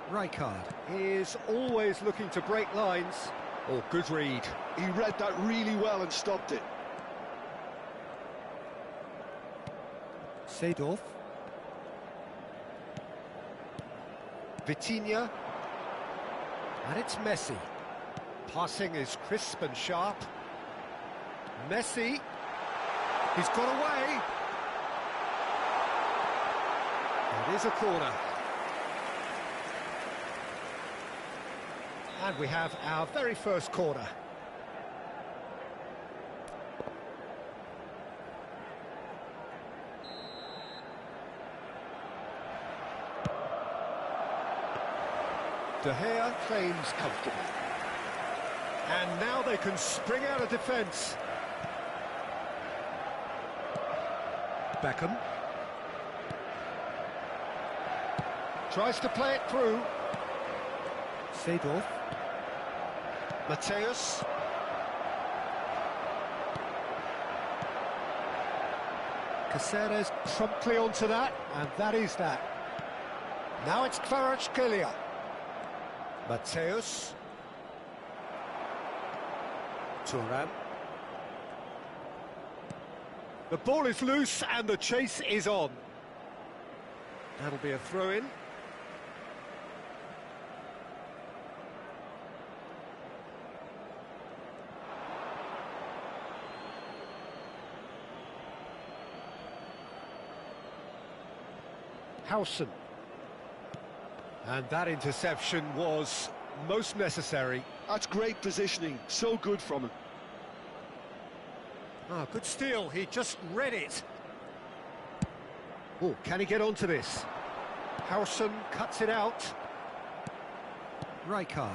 Rijkaard is always looking to break lines. Oh, good read. He read that really well and stopped it. Seedorf. Vitinha. And it's Messi. Passing is crisp and sharp. Messi. He's got away. It is a corner. And we have our very first corner. De Gea claims comfortable. And now they can spring out of defence. Beckham. Tries to play it through. Seedorf. Mateus. Caceres promptly onto that, and that is that. Now it's Kvaratskhelia. Mateus. Thuram. The ball is loose and the chase is on. That'll be a throw-in. Howson. And that interception was most necessary. That's great positioning, so good from him. Oh, good steal, he just read it. Oh, can he get onto this? Howson cuts it out. Rijkaard.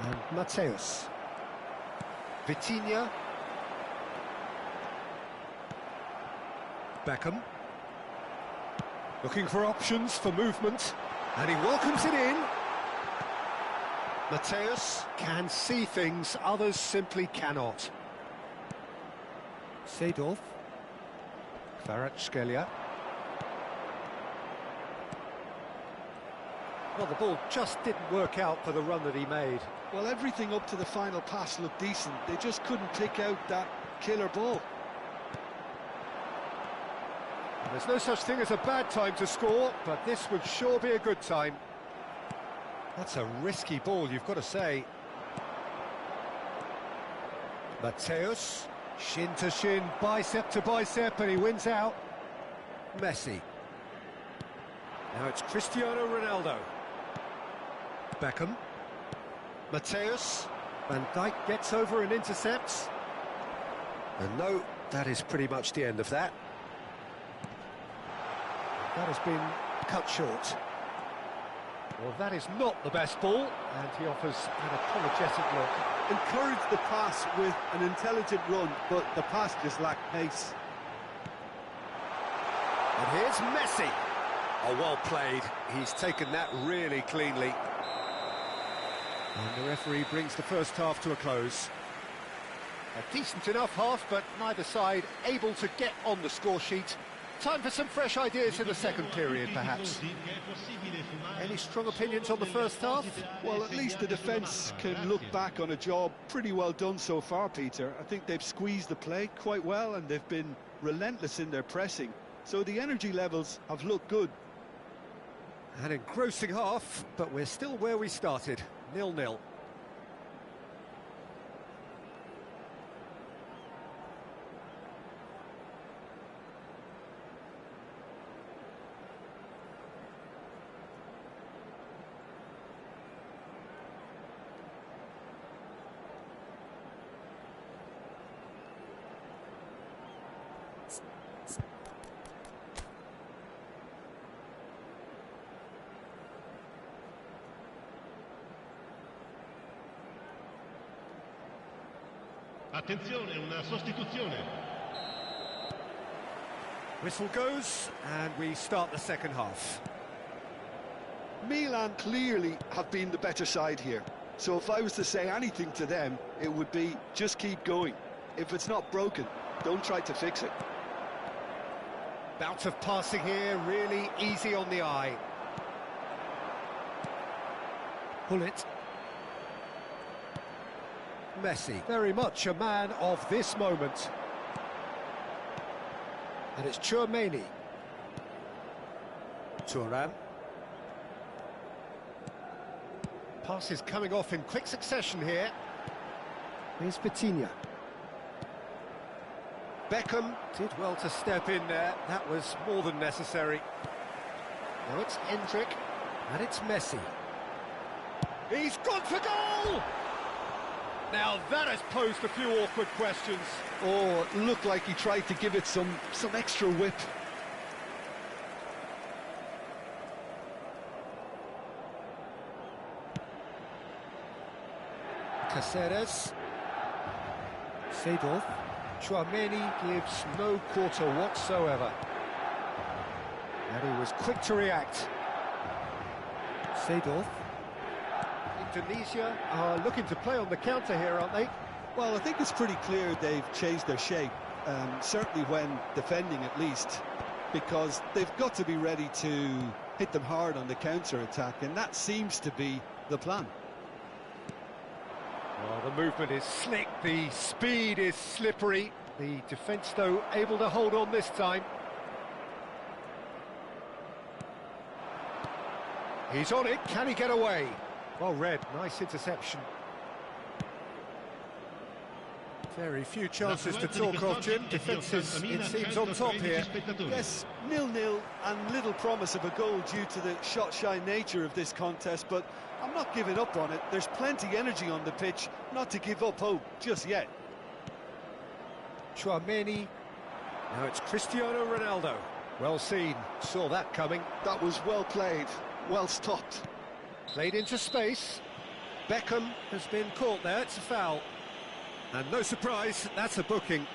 And Mateus. Vitinha. Beckham. Looking for options for movement. And he welcomes it in. Mateus can see things others simply cannot. Seedorf. Kvaratskhelia. Well, the ball just didn't work out for the run that he made. Well, everything up to the final pass looked decent. They just couldn't pick out that killer ball. There's no such thing as a bad time to score, but this would sure be a good time. That's a risky ball, you've got to say. Mateus, shin to shin, bicep to bicep, and he wins out. Messi. Now it's Cristiano Ronaldo. Beckham. Mateus. Van Dijk gets over and intercepts. And no, that is pretty much the end of that. That has been cut short. Well, that is not the best ball, and he offers an apologetic look. Encouraged the pass with an intelligent run, but the pass just lacked pace. And here's Messi. Oh, well played. He's taken that really cleanly. And the referee brings the first half to a close. A decent enough half, but neither side able to get on the score sheet. Time for some fresh ideas in the second period, perhaps. Any strong opinions on the first half? Well, at least the defence can look back on a job pretty well done so far, Peter. I think they've squeezed the play quite well and they've been relentless in their pressing. So the energy levels have looked good. An engrossing half, but we're still where we started, 0-0. Attenzione, una sostituzione. Whistle goes, and we start the second half. Milan clearly have been the better side here. So if I was to say anything to them, it would be just keep going. If it's not broken, don't try to fix it. Bout of passing here, really easy on the eye. Pull it. Messi, very much a man of this moment. And it's Tchouaméni. Thuram. Passes coming off in quick succession here. Here's Vitinha. Beckham did well to step in there. That was more than necessary. Now it's Hendrick, and it's Messi. He's gone for goal! Now that has posed a few awkward questions. Oh, it looked like he tried to give it some extra whip. Caceres. Seedorf. Tchouaméni gives no quarter whatsoever. And he was quick to react. Seedorf. Indonesia are looking to play on the counter here, aren't they? Well, I think it's pretty clear they've changed their shape, certainly when defending at least, because they've got to be ready to hit them hard on the counter-attack, and that seems to be the plan. Well, the movement is slick, the speed is slippery. The defence, though, able to hold on this time. He's on it, can he get away? Well read, nice interception. Very few chances to talk of, Jim. Defence is, it seems, on top here. Yes, 0-0 and little promise of a goal due to the shot-shy nature of this contest, but I'm not giving up on it. There's plenty energy on the pitch, not to give up hope just yet. Tchouaméni. Now it's Cristiano Ronaldo. Well seen, saw that coming. That was well played, well stopped. Played into space. Beckham has been caught there, it's a foul. And no surprise, that's a booking.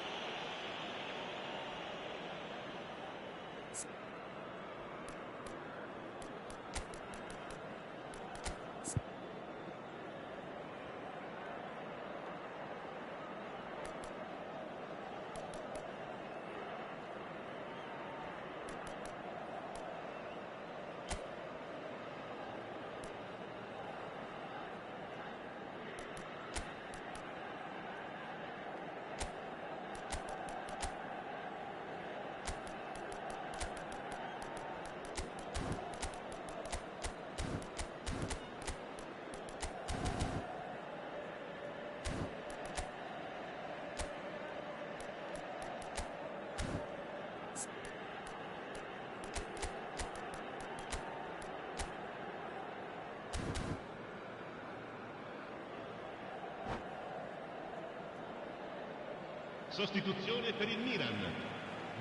Sostituzione per il Milan.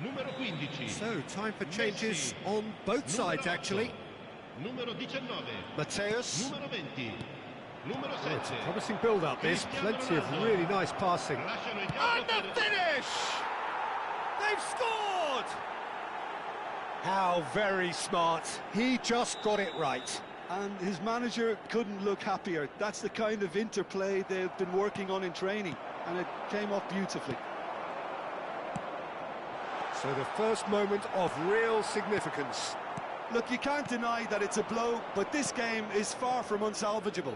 Numero 15. So, time for changes on both sides, actually. Numero 19. Mateus. Numero 20. Numero 7. It's a promising build-up, this. Plenty of really nice passing. And the finish! They've scored! How very smart. He just got it right. And his manager couldn't look happier. That's the kind of interplay they've been working on in training, and it came off beautifully. So the first moment of real significance. Look, you can't deny that it's a blow, but this game is far from unsalvageable.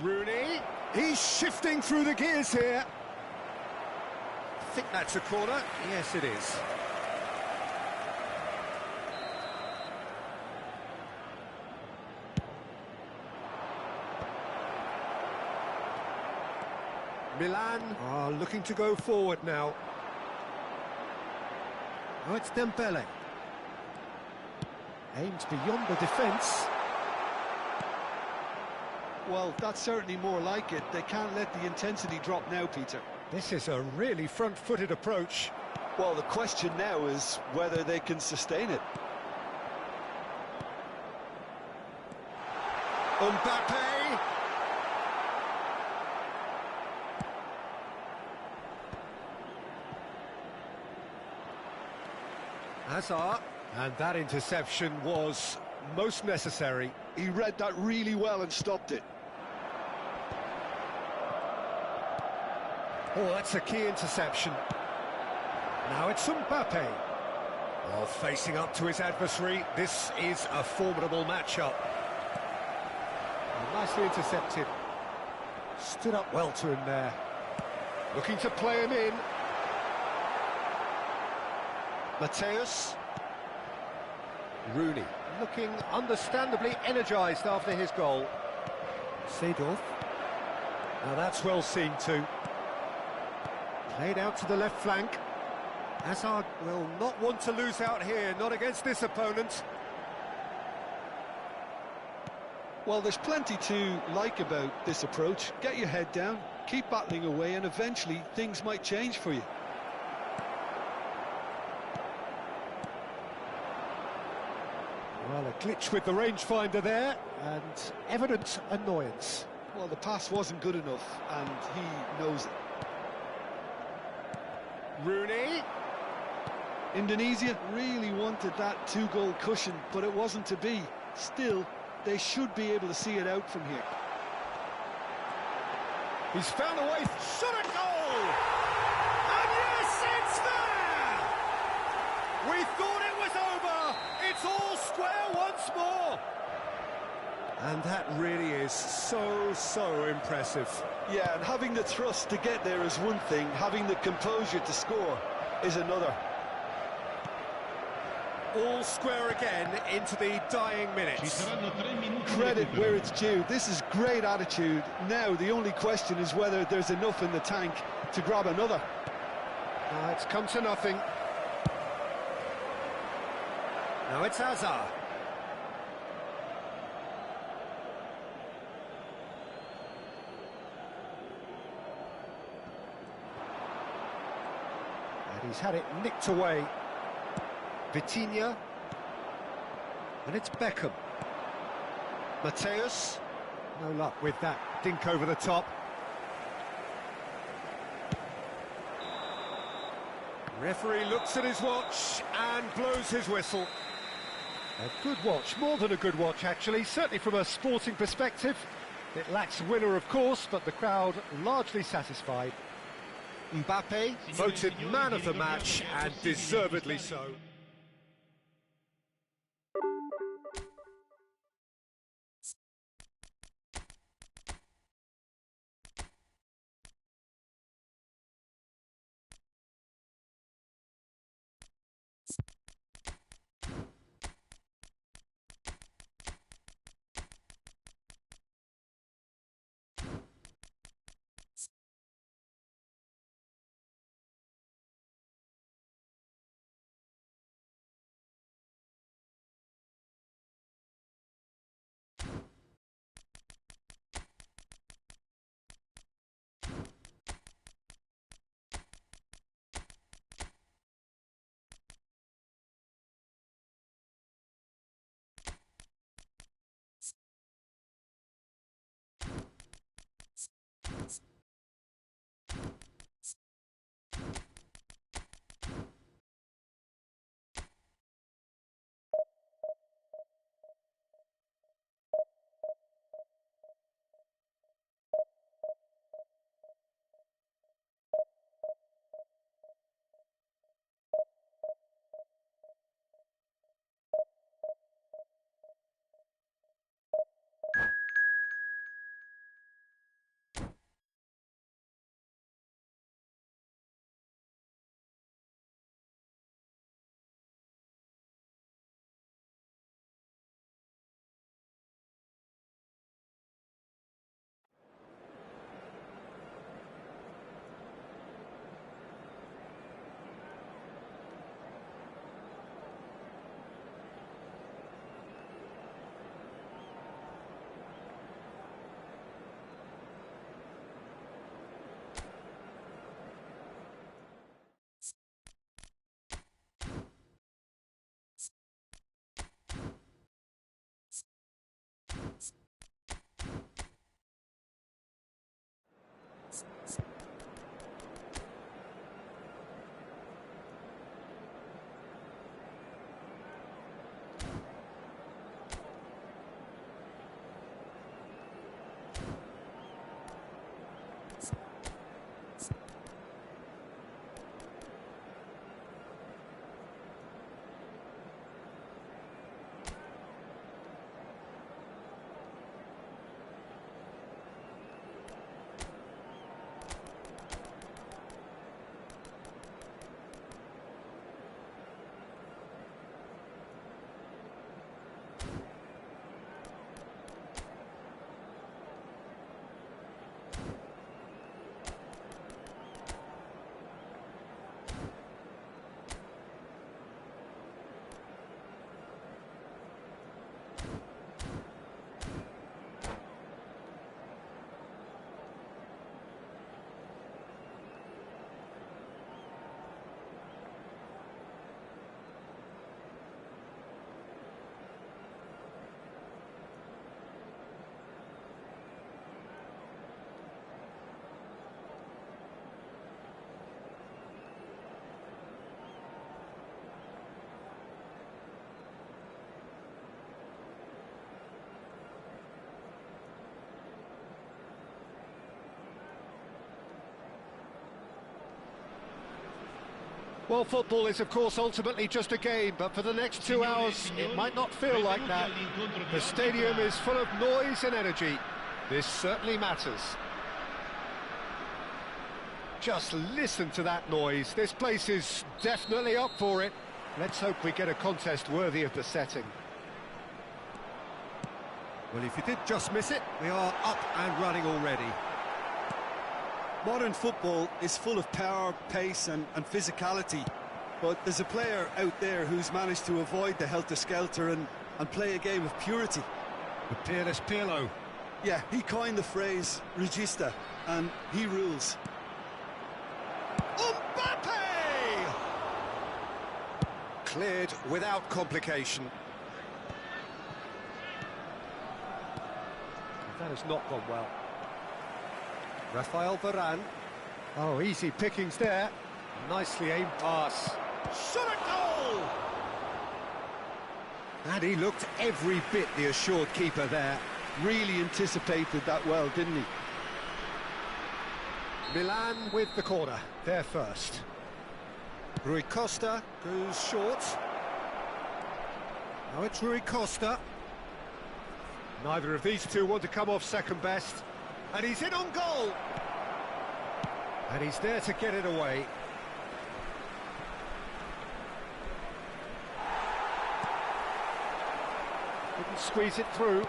Rooney, he's shifting through the gears here. I think that's a corner. Yes, it is. Milan are looking to go forward now. Oh, it's Dembele. Aimed beyond the defence. Well, that's certainly more like it. They can't let the intensity drop now, Peter. This is a really front-footed approach. Well, the question now is whether they can sustain it. Mbappe! Hazard, and that interception was most necessary. He read that really well and stopped it. Oh, that's a key interception. Now it's Mbappe. Oh, facing up to his adversary, this is a formidable matchup. Oh, nicely intercepted. Stood up well to him there. Looking to play him in. Mateus. Rooney, looking understandably energised after his goal. Seedorf. Now that's well seen too. Played out to the left flank. Hazard will not want to lose out here, not against this opponent. Well, there's plenty to like about this approach. Get your head down, keep battling away, and eventually things might change for you. Well, a glitch with the rangefinder there, and evident annoyance. Well, the pass wasn't good enough, and he knows it. Rooney. Indonesia really wanted that two-goal cushion, but it wasn't to be. Still, they should be able to see it out from here. He's found a way, shot a goal! And yes, it's there! We thought it was over! It's all square once more! And that really is so impressive. Yeah, and having the thrust to get there is one thing, having the composure to score is another. All square again into the dying minutes. Credit where it's due. This is great attitude. Now the only question is whether there's enough in the tank to grab another. It's come to nothing. Now it's Hazard. And he's had it nicked away. Vitinha. And it's Beckham. Mateus. No luck with that dink over the top. Referee looks at his watch and blows his whistle. A good watch, more than a good watch actually, certainly from a sporting perspective. It lacks winner of course, but the crowd largely satisfied. Mbappe voted man of the match and deservedly so. Well, football is, of course, ultimately just a game, but for the next 2 hours, it might not feel like that. The stadium is full of noise and energy. This certainly matters. Just listen to that noise. This place is definitely up for it. Let's hope we get a contest worthy of the setting. Well, if you did just miss it, we are up and running already. Modern football is full of power, pace and physicality, but there's a player out there who's managed to avoid the helter-skelter and play a game of purity. The peerless Pirlo. Yeah, he coined the phrase regista, and he rules. Mbappe! Cleared without complication. That has not gone well. Rafael Varane. Oh, easy pickings there. Nicely aimed pass. Shot a goal! And he looked every bit the assured keeper there. Really anticipated that well, didn't he? Milan with the corner, there first. Rui Costa goes short. Now it's Rui Costa. Neither of these two want to come off second best. And he's in on goal. And he's there to get it away. Couldn't squeeze it through.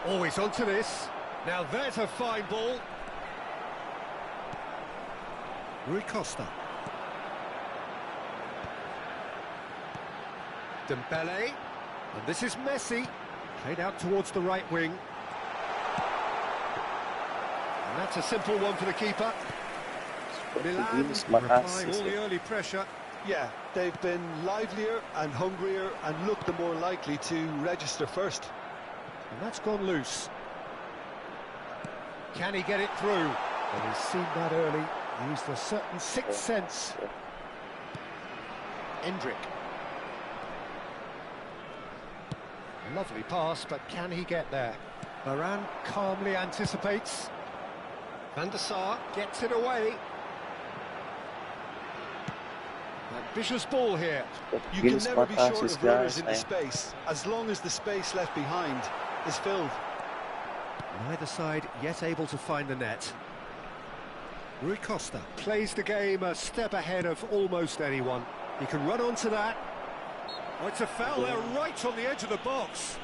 Always onto this. Now there's a fine ball. Rui Costa. Dembele. And this is Messi. Played out towards the right wing. And that's a simple one for the keeper. Milan applying all the early pressure. Yeah, they've been livelier and hungrier and looked the more likely to register first. And that's gone loose. Can he get it through? Well, he's seen that early. Used a certain sixth sense. Endrick. Lovely pass, but can he get there? Varane calmly anticipates. Van der Sar gets it away. Ambitious ball here. You can never be short of runners in the space, as long as the space left behind is filled. Neither side yet able to find the net. Rui Costa plays the game a step ahead of almost anyone. He can run onto that. Oh, it's a foul there right on the edge of the box.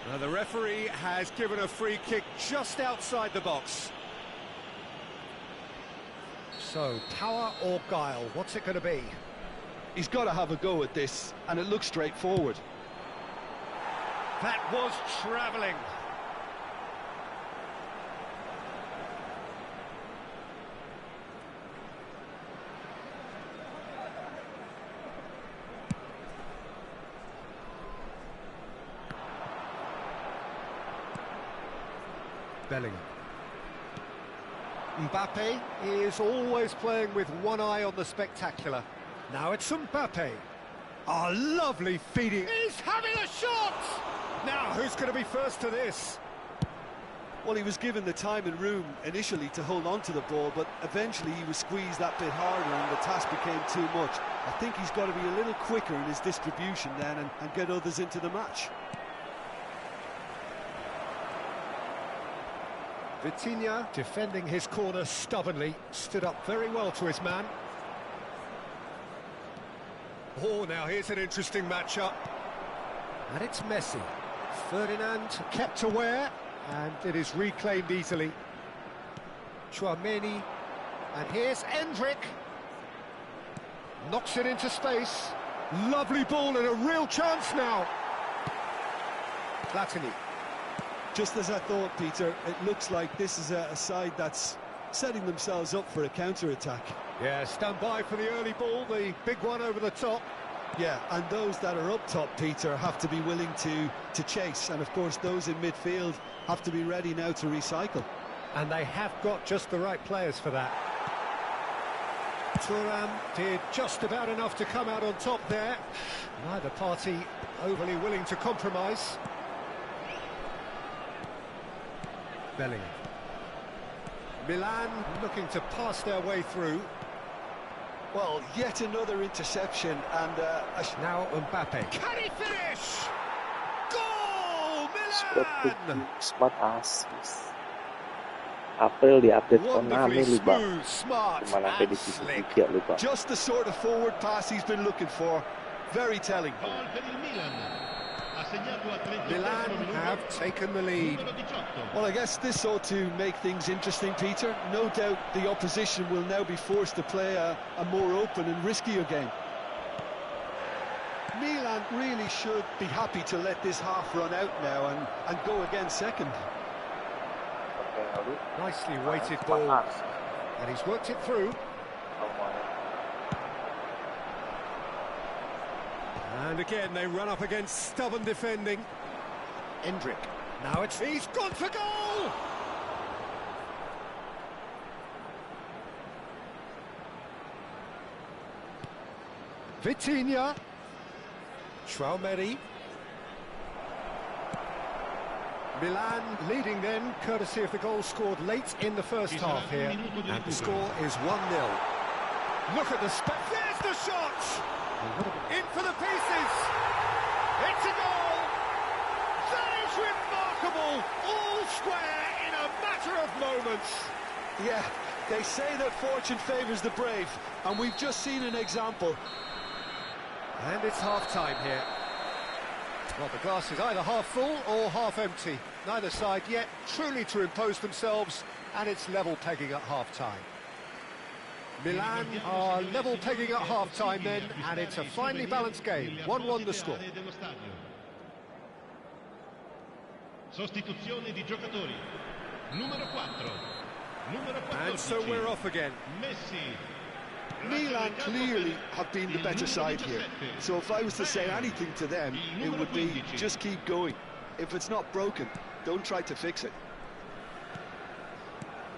Now the referee has given a free kick just outside the box. So, power or guile, what's it going to be? He's got to have a go at this, and it looks straightforward. That was travelling. Bellingham. Mbappe is always playing with one eye on the spectacular. Now it's Mbappe. Oh, lovely feeding. He's having a shot! Now, who's going to be first to this? Well, he was given the time and room initially to hold on to the ball, but eventually he was squeezed that bit harder and the task became too much. I think he's got to be a little quicker in his distribution then and get others into the match. Vitinha, defending his corner stubbornly, stood up very well to his man. Oh, now here's an interesting matchup. And it's Messi. Ferdinand kept aware, and it is reclaimed easily. Chouameni, and here's Endrick. Knocks it into space. Lovely ball and a real chance now. Platini. Just as I thought, Peter, it looks like this is a side that's setting themselves up for a counter-attack. Yeah, stand by for the early ball, the big one over the top. Yeah, and those that are up top, Peter, have to be willing to chase. And, of course, those in midfield have to be ready now to recycle. And they have got just the right players for that. Thuram did just about enough to come out on top there. Neither party overly willing to compromise. Bellingham. Milan looking to pass their way through. Well, yet another interception, and Now Mbappe. Can he finish? Goal! Squad Milan! smart assist. April di-update Wonderfully Konami lupa. smooth, smart, Cuma sampai di and sisi slick. 3 lupa. just the sort of forward pass he's been looking for. Very telling. Gol per il Milan. Ha segnato al 38esimo Milan minuto. have taken the lead. Numero 18. Well, I guess this ought to make things interesting, Peter. No doubt the opposition will now be forced to play a more open and riskier game. Milan really should be happy to let this half run out now and go again second. Oke, lalu Nicely weighted smart ball, assist. and he's worked it through. And again, they run up against stubborn defending. Endrick. Now he's gone for goal! Vitinha. Traumeri. Milan leading then, courtesy of the goal scored late in the first half here. And the score is 1-0. Look at the there's the shot! In for the pieces! It's a goal! That is remarkable! All square in a matter of moments. Yeah, they say that fortune favours the brave, and we've just seen an example. And it's half-time here. Well, the glass is either half full or half empty. Neither side yet truly to impose themselves, and it's level pegging at half-time. Milan are level pegging at half-time then, and it's a finely balanced game. 1-1 the score. Sostituzione di giocatori. Numero 4. Numero 14. And so we're off again. Messi. Milan clearly have been the better side here. So if I was to say anything to them, it would be just keep going. If it's not broken, don't try to fix it.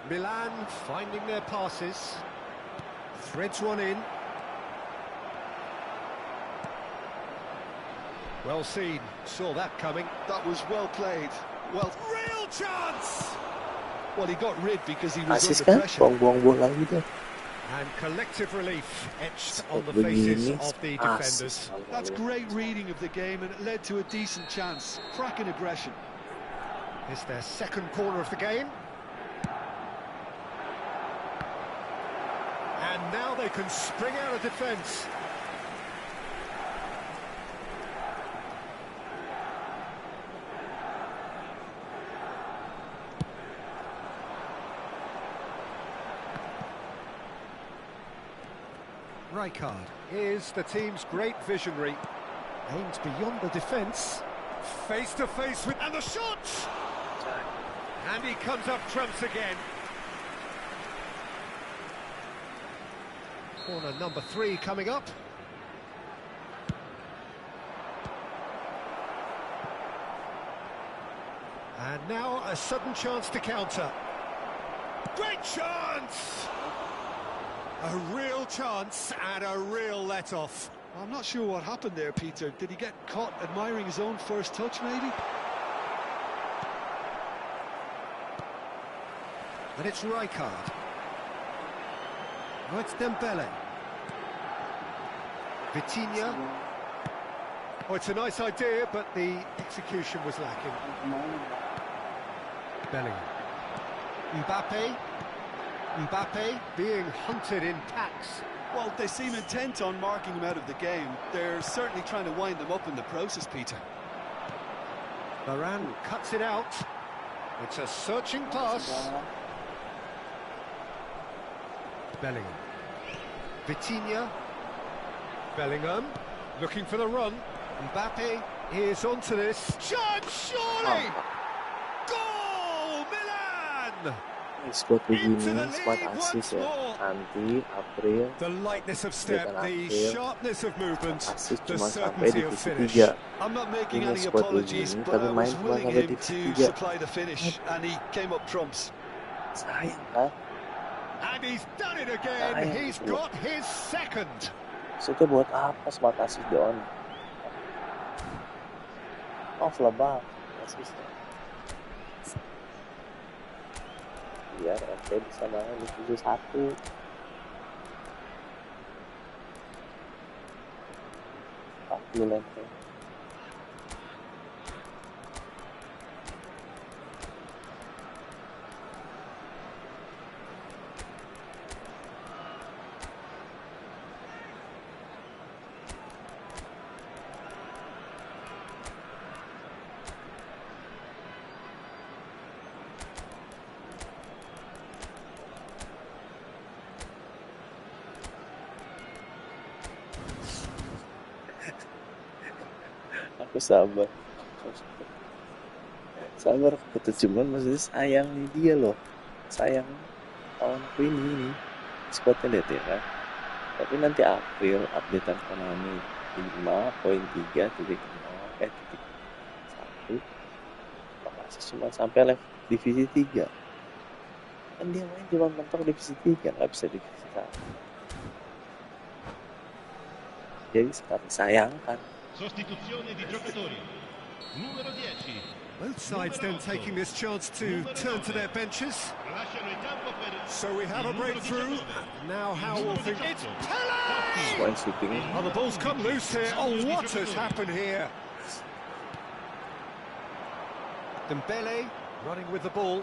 Milan finding their passes. Threads one in. Well seen, saw that coming. That was well played. Well, Real chance! well, he got rid because he was Assist under kan? pressure. Buang-buang bola gitu. And collective relief etched on the Begini, faces of the defenders. assist. That's great reading of the game, and it led to a decent chance. Cracking aggression. It's their second corner of the game. And now they can spring out of defence. Rijkaard is the team's great visionary. Aims beyond the defence. Face to face with... And the shot! And he comes up trumps again. Corner number 3 coming up. And now a sudden chance to counter. Great chance! A real chance and a real let-off. I'm not sure what happened there, Peter. Did he get caught admiring his own first touch, maybe? And it's Rijkaard. Oh, it's Dembele. Vitinha. Oh, it's a nice idea, but the execution was lacking. Bellingham. Mbappe. Mbappe being hunted in packs. Well, they seem intent on marking him out of the game. They're certainly trying to wind them up in the process, Peter. Varane cuts it out. It's a searching pass. Bellingham. Vitinha. Bellingham looking for the run. Mbappe is onto this. Chance, surely! Goal, Milan! Squad begini, squad assist ya. Nanti April The lightness of step, the sharpness of movement, assist the cuma sampai certainty di of divisi finish. 3. I'm not making Ini any squad apologies, begini, but tapi I main was cuma willing sampai him divisi to 3. supply the finish, and he came up trumps. Sayang kan? And he's done it again. He's got his second. Sudah buat apa smart assist doang? Off lah bang, assist. Biar MP bisa bangun di 7-1. bulan. Aku sabar aku tuh, cuman maksudnya sayang nih dia loh, sayang kawan aku ini squadnya lihat ya kan. Tapi nanti April updatean Konami 5.3.0 masih cuma sampai level divisi 3 kan, dia main cuma mentok divisi 3, nggak bisa divisi 1. Jadi sekarang sayangkan. Sostituzione di giocatori. Numero 10. Both sides then taking this chance to turn to their benches. Lasciano il campo per So we have a breakthrough. Now how will think it's One Pele! shooting. Oh, the ball's come loose here. Oh, what has happened here? Dembele running with the ball.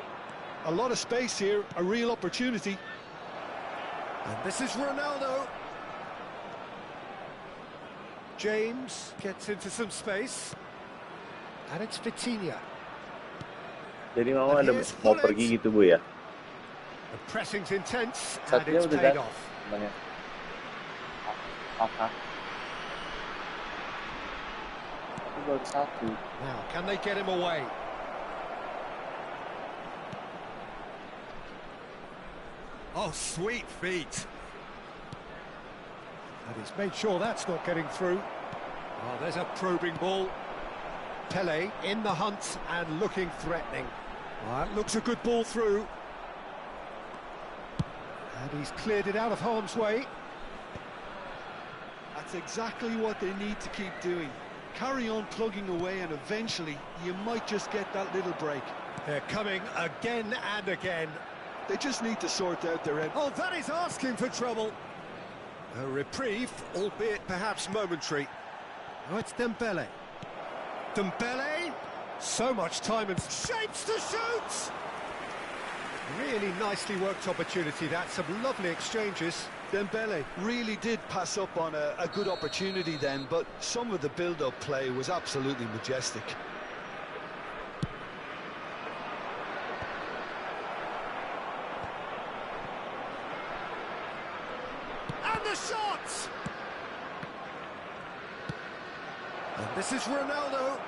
A lot of space here, a real opportunity. And this is Ronaldo. James gets into some space. And it's Vitinha. Jadi mama mau pergi gitu Bu ya? The pressing's intense and Satria it's udah paid datang. off. Namanya. Tapi baru satu. Now, can they get him away? Oh, sweet feet. And he's made sure that's not getting through. Oh, there's a probing ball. Pele in the hunt and looking threatening. That looks a good ball through. And he's cleared it out of harm's way. That's exactly what they need to keep doing. Carry on plugging away and eventually you might just get that little break. They're coming again and again. They just need to sort out their end. Oh, that is asking for trouble. A reprieve, albeit perhaps momentary. Oh, it's Dembele. Dembele, so much time and shapes to shoot! Really nicely worked opportunity, that's some lovely exchanges. Dembele really did pass up on a good opportunity then, but some of the build-up play was absolutely majestic. And the shot! And this is Ronaldo.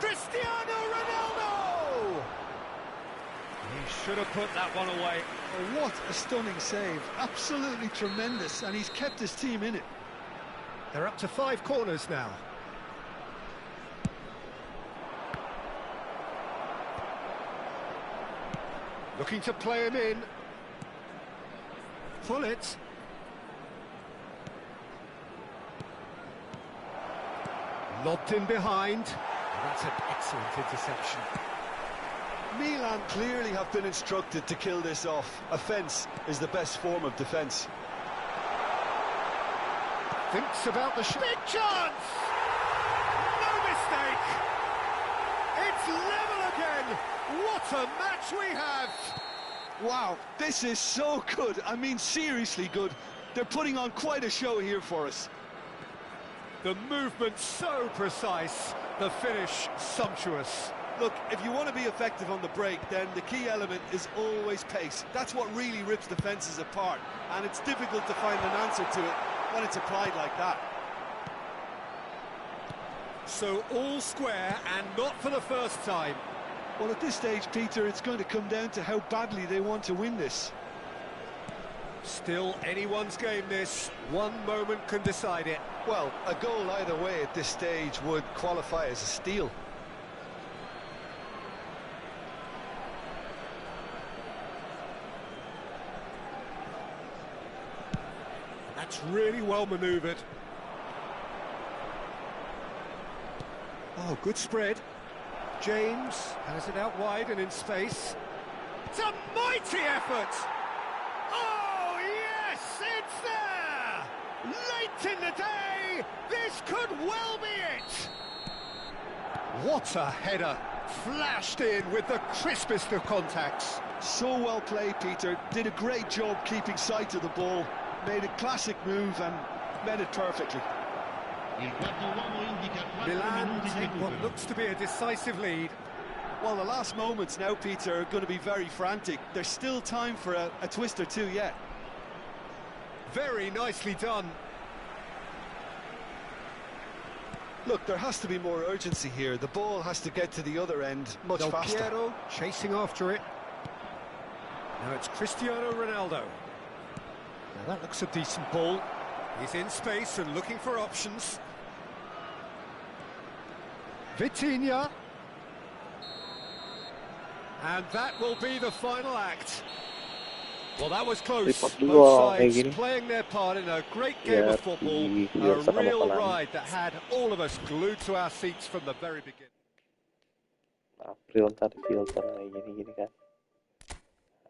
Cristiano Ronaldo! He should have put that one away. Oh, what a stunning save. Absolutely tremendous, and he's kept his team in it. They're up to 5 corners now. Looking to play him in. Pull it. Lobbed in behind. That's an excellent interception. Milan clearly have been instructed to kill this off. Offence is the best form of defence. Thinks about the big chance! No mistake! It's level again! What a match we have! Wow, this is so good. I mean, seriously good. They're putting on quite a show here for us. The movement so precise, the finish sumptuous. Look, if you want to be effective on the break, then the key element is always pace. That's what really rips defences apart, and it's difficult to find an answer to it when it's applied like that. So all square, and not for the first time. Well, at this stage, Peter, it's going to come down to how badly they want to win this. Still anyone's game this, one moment can decide it. Well, a goal either way at this stage would qualify as a steal. That's really well manoeuvred. Oh, good spread. James has it out wide and in space. It's a mighty effort! Oh, yes, it's there! Late in the day, this This could well be it! What a header! Flashed in with the crispest of contacts. So well played, Peter. Did a great job keeping sight of the ball. Made a classic move and met it perfectly. Il quarto uomo indica 4 Milan minuti di take what recupero. looks to be a decisive lead. Well, the last moments now, Peter, are going to be very frantic. There's still time for a twist or two yet. Very nicely done. Look, there has to be more urgency here. The ball has to get to the other end much Del faster. Piero chasing after it. Now it's Cristiano Ronaldo. Now that looks a decent ball. He's in space and looking for options. Vitinha. And that will be the final act. Well, that was close. Lipat dulu Both orang kayak sides gini. playing their part in a great game Biar of football. biar A sama real pelan. ride that had all of us glued to our seats from the very beginning. April ntar filter kayak gini-gini kan.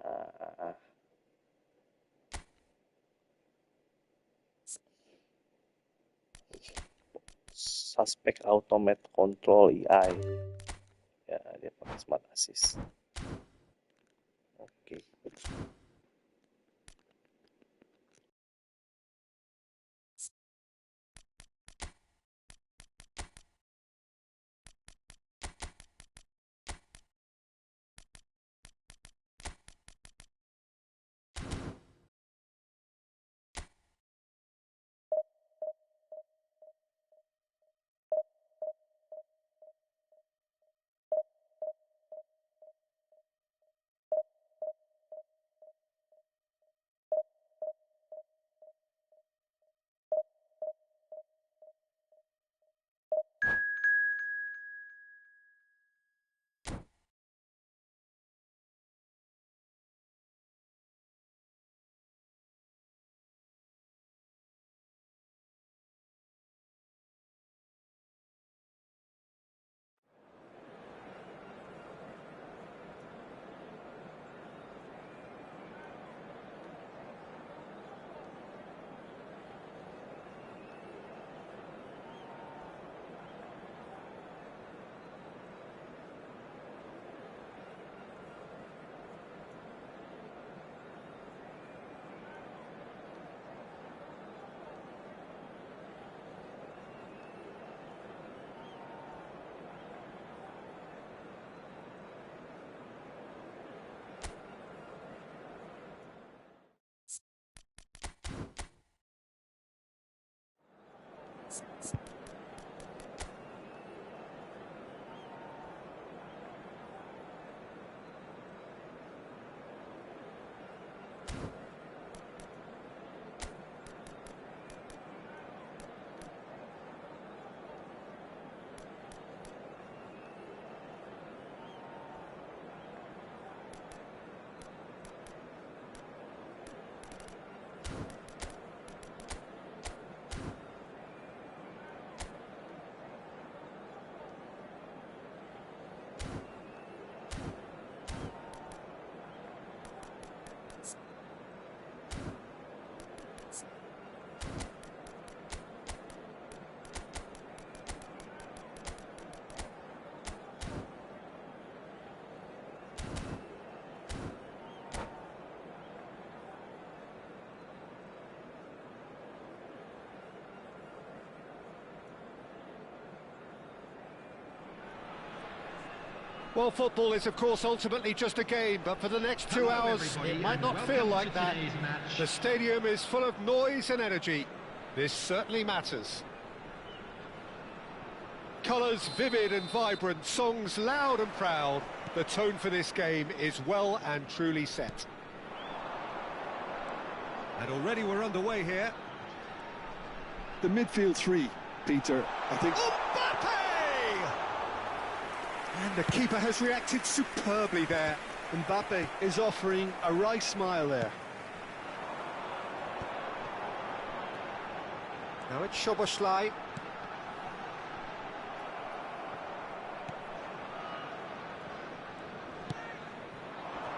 Ah. Suspect automate control AI. Ya, dia pakai smart assist. Oke. Well, football is, of course, ultimately just a game, but for the next 2 hours, it might not feel like that. The stadium is full of noise and energy. This certainly matters. Colours vivid and vibrant, songs loud and proud. The tone for this game is well and truly set. And already we're underway here. The midfield three, Peter, I think... Mbappe! And the keeper has reacted superbly there. Mbappe is offering a wry smile there. Now it's Szoboszlai.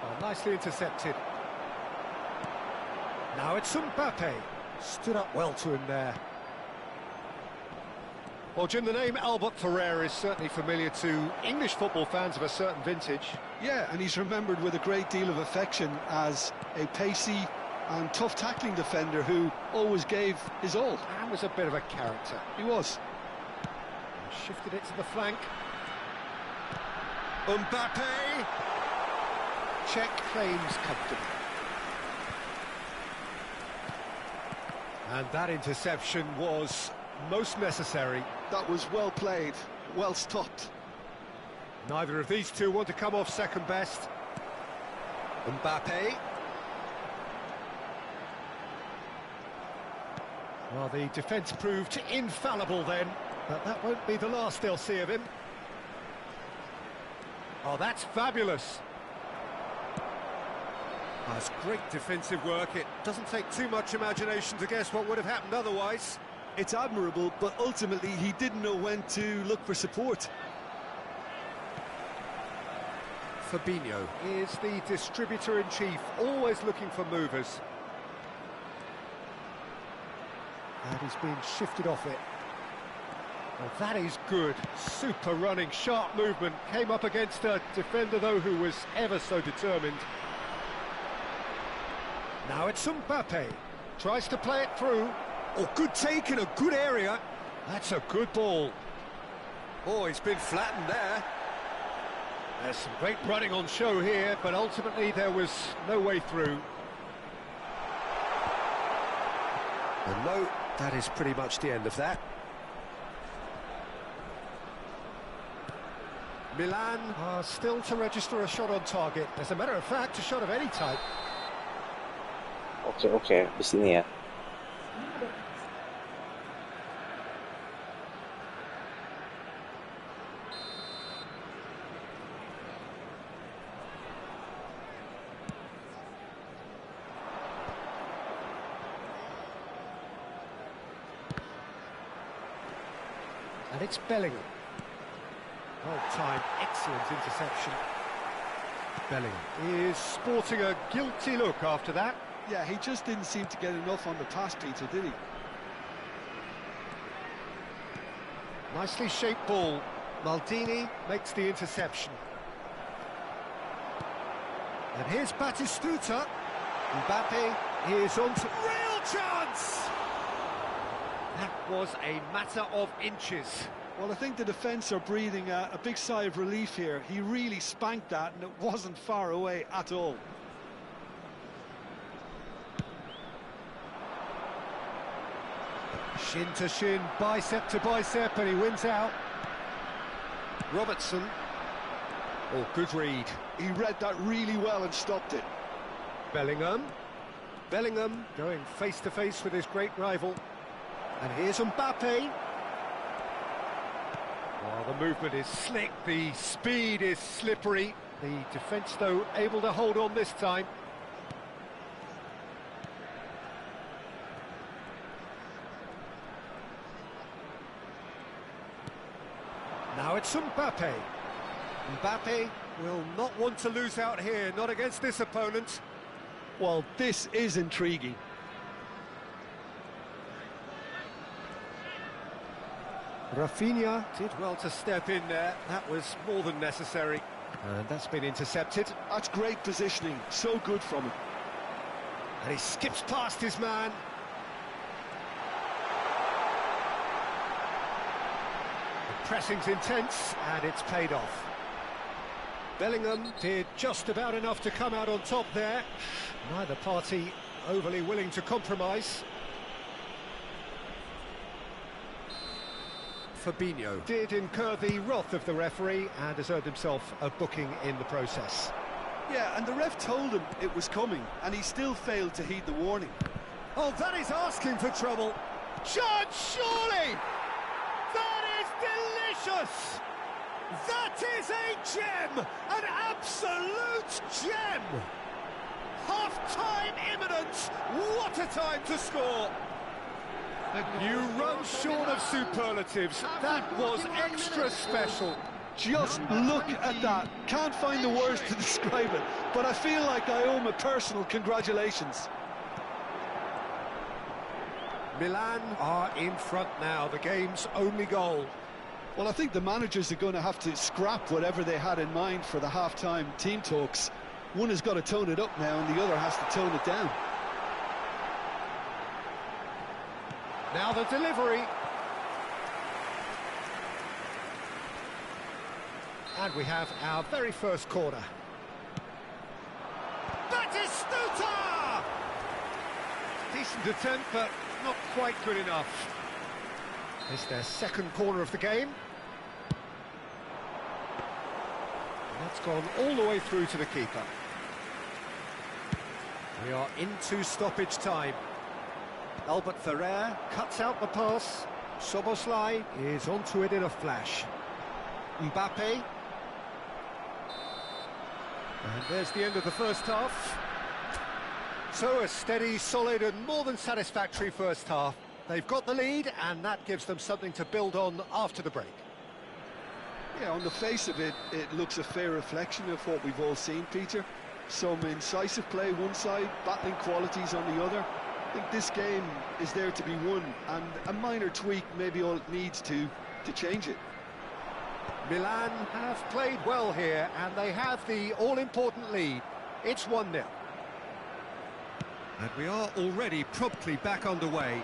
Oh, nicely intercepted. Now it's Mbappe. Stood up well to him there. Well, Jim, the name Albert Ferrer is certainly familiar to English football fans of a certain vintage. Yeah, and he's remembered with a great deal of affection as a pacey and tough tackling defender who always gave his all. And was a bit of a character. He was. Shifted it to the flank. Mbappe. Cech claims comfortably. And that interception was most necessary. That was well played, well stopped. Neither of these two want to come off second best. Mbappe. Well, the defence proved infallible then, but that won't be the last they'll see of him. Oh, that's fabulous. That's great defensive work. It doesn't take too much imagination to guess what would have happened otherwise. It's admirable, but ultimately he didn't know when to look for support. Fabinho is the distributor-in-chief, always looking for movers. And he's been shifted off it. Well, that is good. Super running, sharp movement. Came up against a defender, though, who was ever so determined. Now it's Mbappe. Tries to play it through. Oh, good take in a good area. That's a good ball. Oh, he's been flattened there. There's some great running on show here, but ultimately there was no way through. And no, that is pretty much the end of that. Milan are still to register a shot on target. As a matter of fact, a shot of any type. Oke, di sini ya. And it's Bellingham. Well-timed, excellent interception. Bellingham is sporting a guilty look after that. Yeah, he just didn't seem to get enough on the pass, Peter, did he? Nicely shaped ball. Maldini makes the interception. And here's Batistuta. Mbappe is on to... Real chance! That was a matter of inches. Well, I think the defence are breathing a big sigh of relief here. He really spanked that, and it wasn't far away at all. Shin to shin, bicep to bicep, and he wins out. Robertson. Oh, good read. He read that really well and stopped it. Bellingham. Bellingham going face-to-face with his great rival. And here's Mbappe. Oh, the movement is slick, the speed is slippery. The defence, though, able to hold on this time. Now it's Mbappe. Mbappe will not want to lose out here, not against this opponent. Well, this is intriguing. Rafinha did well to step in there. That was more than necessary. And that's been intercepted. That's great positioning. So good from him. And he skips past his man. The pressing's intense, and it's paid off. Bellingham did just about enough to come out on top there. Neither party overly willing to compromise. Fabinho did incur the wrath of the referee and has earned himself a booking in the process. Yeah, and the ref told him it was coming, and he still failed to heed the warning. Oh, that is asking for trouble. Judge, surely! That is delicious! That is a gem! An absolute gem! Half-time imminent! What a time to score! You run short of superlatives. That was extra special. Just look at that. Can't find the words to describe it, but I feel like I owe him a personal congratulations. Milan are in front now, the game's only goal. Well, I think the managers are going to have to scrap whatever they had in mind for the half-time team talks. One has got to tone it up now and the other has to tone it down. Now the delivery. And we have our very first corner. Batistuta! Decent attempt, but not quite good enough. It's their second corner of the game. And that's gone all the way through to the keeper. We are into stoppage time. Albert Ferrer cuts out the pass. Szoboszlai is onto it in a flash. Mbappe. And there's the end of the first half. So a steady, solid and more than satisfactory first half. They've got the lead and that gives them something to build on after the break. Yeah, on the face of it, it looks a fair reflection of what we've all seen, Peter. Some incisive play one side, battling qualities on the other. I think this game is there to be won, and a minor tweak maybe all it needs to change it. Milan have played well here, and they have the all-important lead. It's 1-0. And we are already promptly back underway.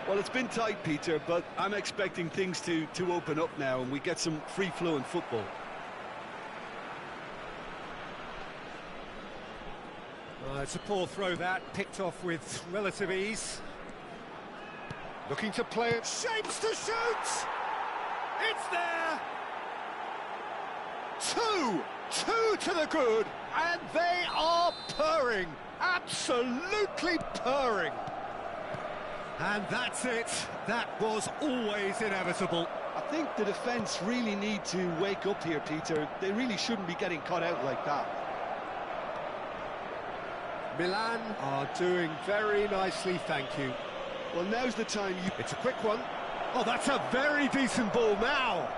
Well, it's been tight, Peter, but I'm expecting things to open up now, and we get some free-flowing football. It's a poor throw that, picked off with relative ease. Looking to play it, shapes to shoot! It's there! Two to the good, and they are purring, absolutely purring. And that's it, that was always inevitable. I think the defence really need to wake up here, Peter. They really shouldn't be getting caught out like that. Milan are doing very nicely, thank you. Well, now's the time you... It's a quick one. Oh, that's a very decent ball now.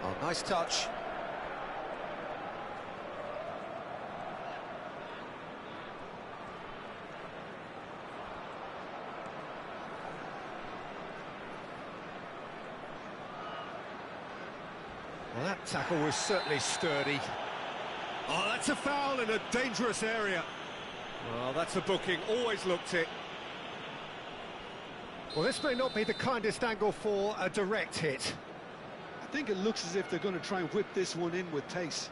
Oh, nice touch. Well, that tackle was certainly sturdy. Oh, that's a foul in a dangerous area. Well, that's a booking, always looked it. Well, this may not be the kindest angle for a direct hit. I think it looks as if they're going to try and whip this one in with pace.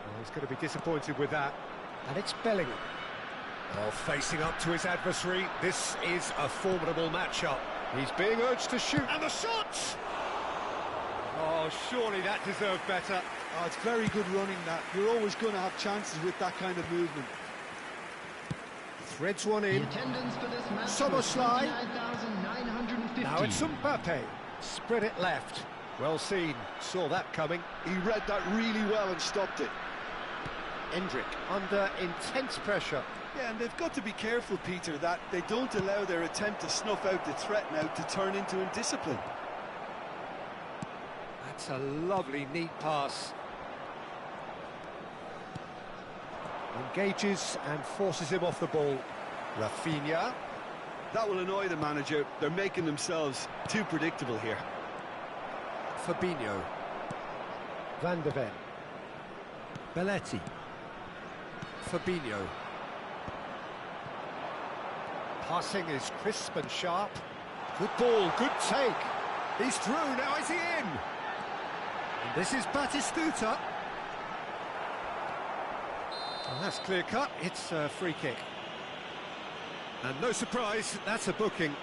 Well, he's going to be disappointed with that. And it's Bellingham. Oh, facing up to his adversary, this is a formidable matchup. He's being urged to shoot, and the shot! Oh, surely that deserved better. Oh, it's very good running, that. You're always going to have chances with that kind of movement. Threads one in. Szoboszlai. Now it's Mbappe. Spread it left. Well seen. Saw that coming. He read that really well and stopped it. Endrick under intense pressure. Yeah, and they've got to be careful, Peter, that they don't allow their attempt to snuff out the threat now to turn into indiscipline. That's a lovely, neat pass. Engages and forces him off the ball. Rafinha. That will annoy the manager. They're making themselves too predictable here. Fabinho. Van de Ven. Belletti. Fabinho. Passing is crisp and sharp. Good ball, good take. He's through, now is he in? And this is Batistuta. Well, that's clear cut, it's a free kick. And no surprise, that's a booking.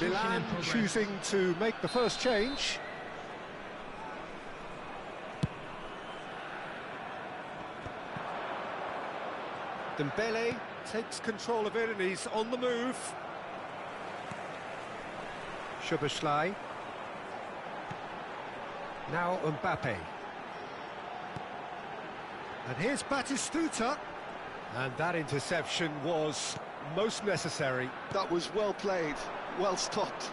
Milan choosing to make the first change. Dembele takes control of it and he's on the move. Szoboszlai. Now Mbappe. And here's Batistuta. And that interception was most necessary. That was well played, well stopped.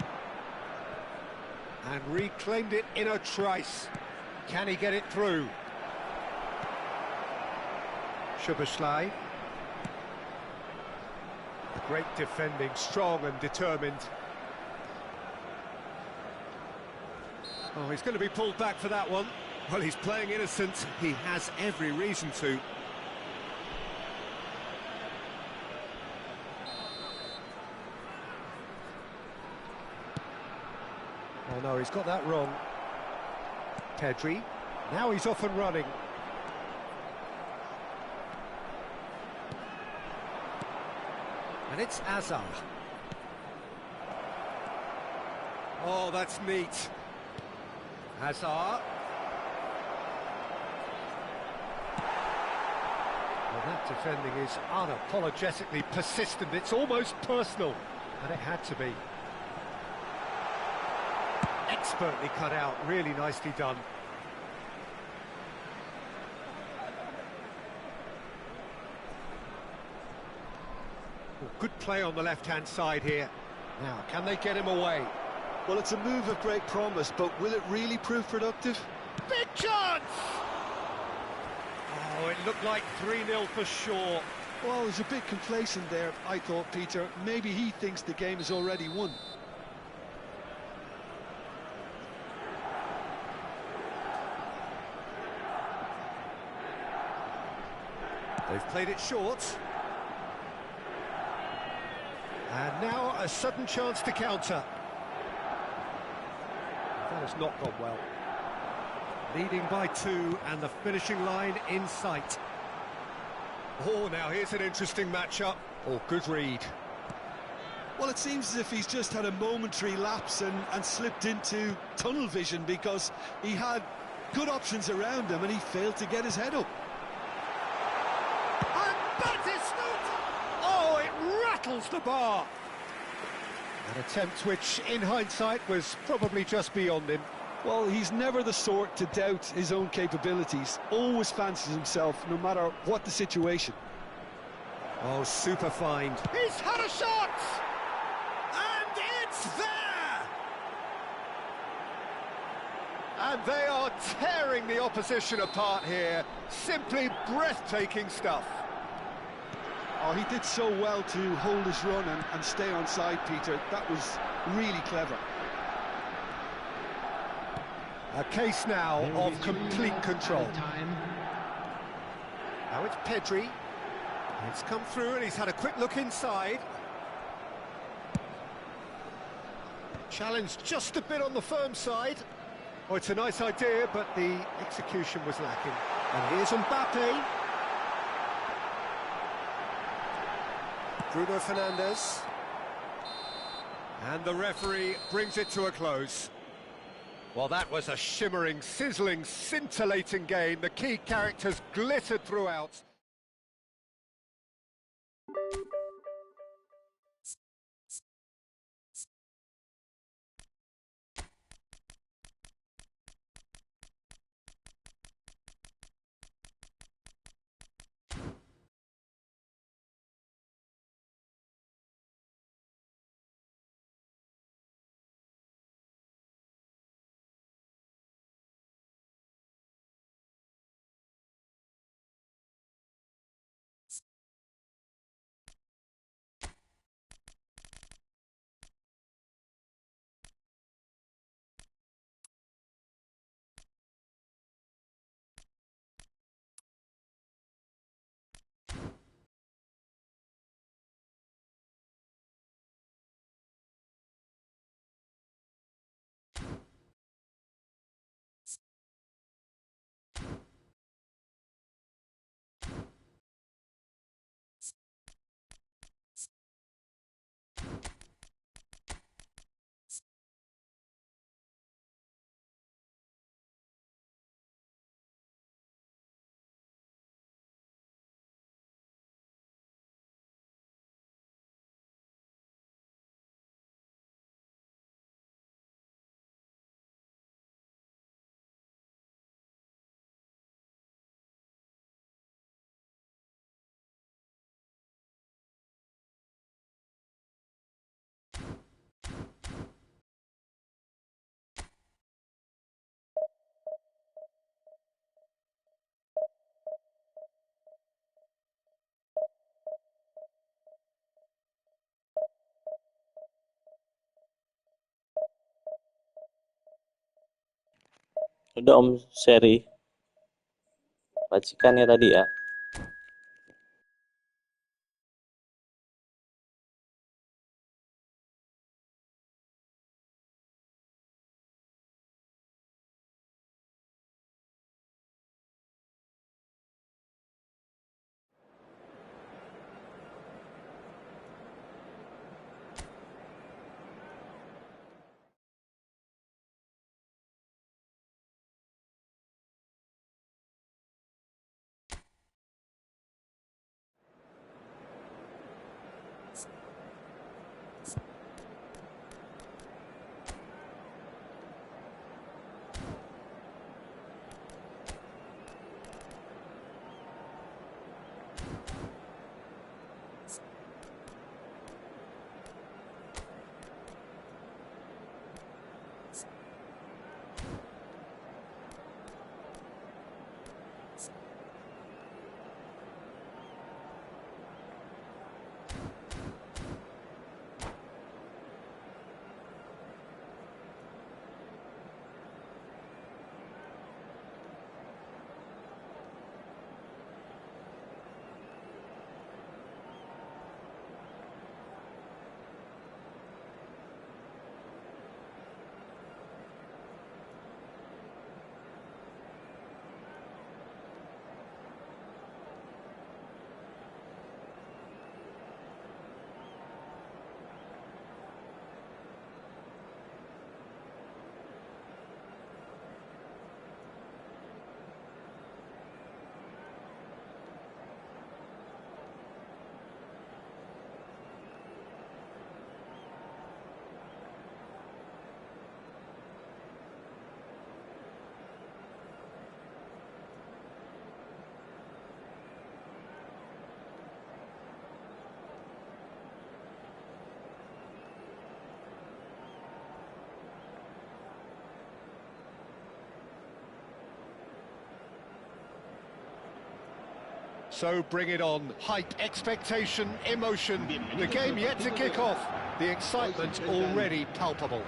And reclaimed it in a trice. Can he get it through? Szoboszlai. Great defending, strong and determined. Oh, he's going to be pulled back for that one. Well, he's playing innocent. He has every reason to. Oh no, he's got that wrong. Pedri. Now he's off and running. And it's Hazard. Oh, that's neat. Hazard. Well, that defending is unapologetically persistent. It's almost personal, and it had to be. Expertly cut out, really nicely done. Well, good play on the left-hand side here. Now, can they get him away? Well, it's a move of great promise, but will it really prove productive? Big chance! Oh, it looked like 3-0 for sure. Well, he was a bit complacent there, I thought, Peter. Maybe he thinks the game is already won. They've played it short. And now a sudden chance to counter. That has not gone well. Leading by 2 and the finishing line in sight. Oh, now here's an interesting matchup. Oh, good read. Well, it seems as if he's just had a momentary lapse and slipped into tunnel vision because he had good options around him and he failed to get his head up. And Batistuta! Oh, it rattles the bar. An attempt which, in hindsight, was probably just beyond him. Well, he's never the sort to doubt his own capabilities. Always fancies himself, no matter what the situation. Oh, super find. He's had a shot! And it's there! And they are tearing the opposition apart here. Simply breathtaking stuff. Oh, he did so well to hold his run and stay on side, Peter. That was really clever. A case now of complete control. Now it's Pedri. It's come through and he's had a quick look inside. Challenged just a bit on the firm side. Oh, it's a nice idea, but the execution was lacking. And here's Mbappe. Bruno Fernandes. And the referee brings it to a close. Well, that was a shimmering, sizzling, scintillating game. The key characters glittered throughout. Udah Om Seri. Racikannya tadi ya. So bring it on. Hype, expectation, emotion. The game yet to kick off. The excitement already palpable.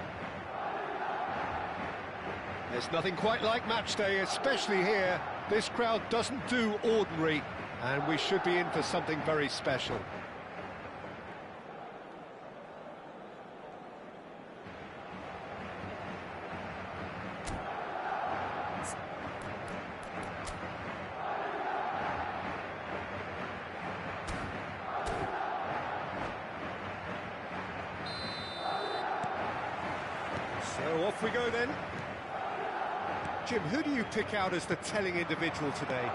There's nothing quite like match day, especially here. This crowd doesn't do ordinary, and we should be in for something very special. So off we go then. Jim, who do you pick out as the telling individual today?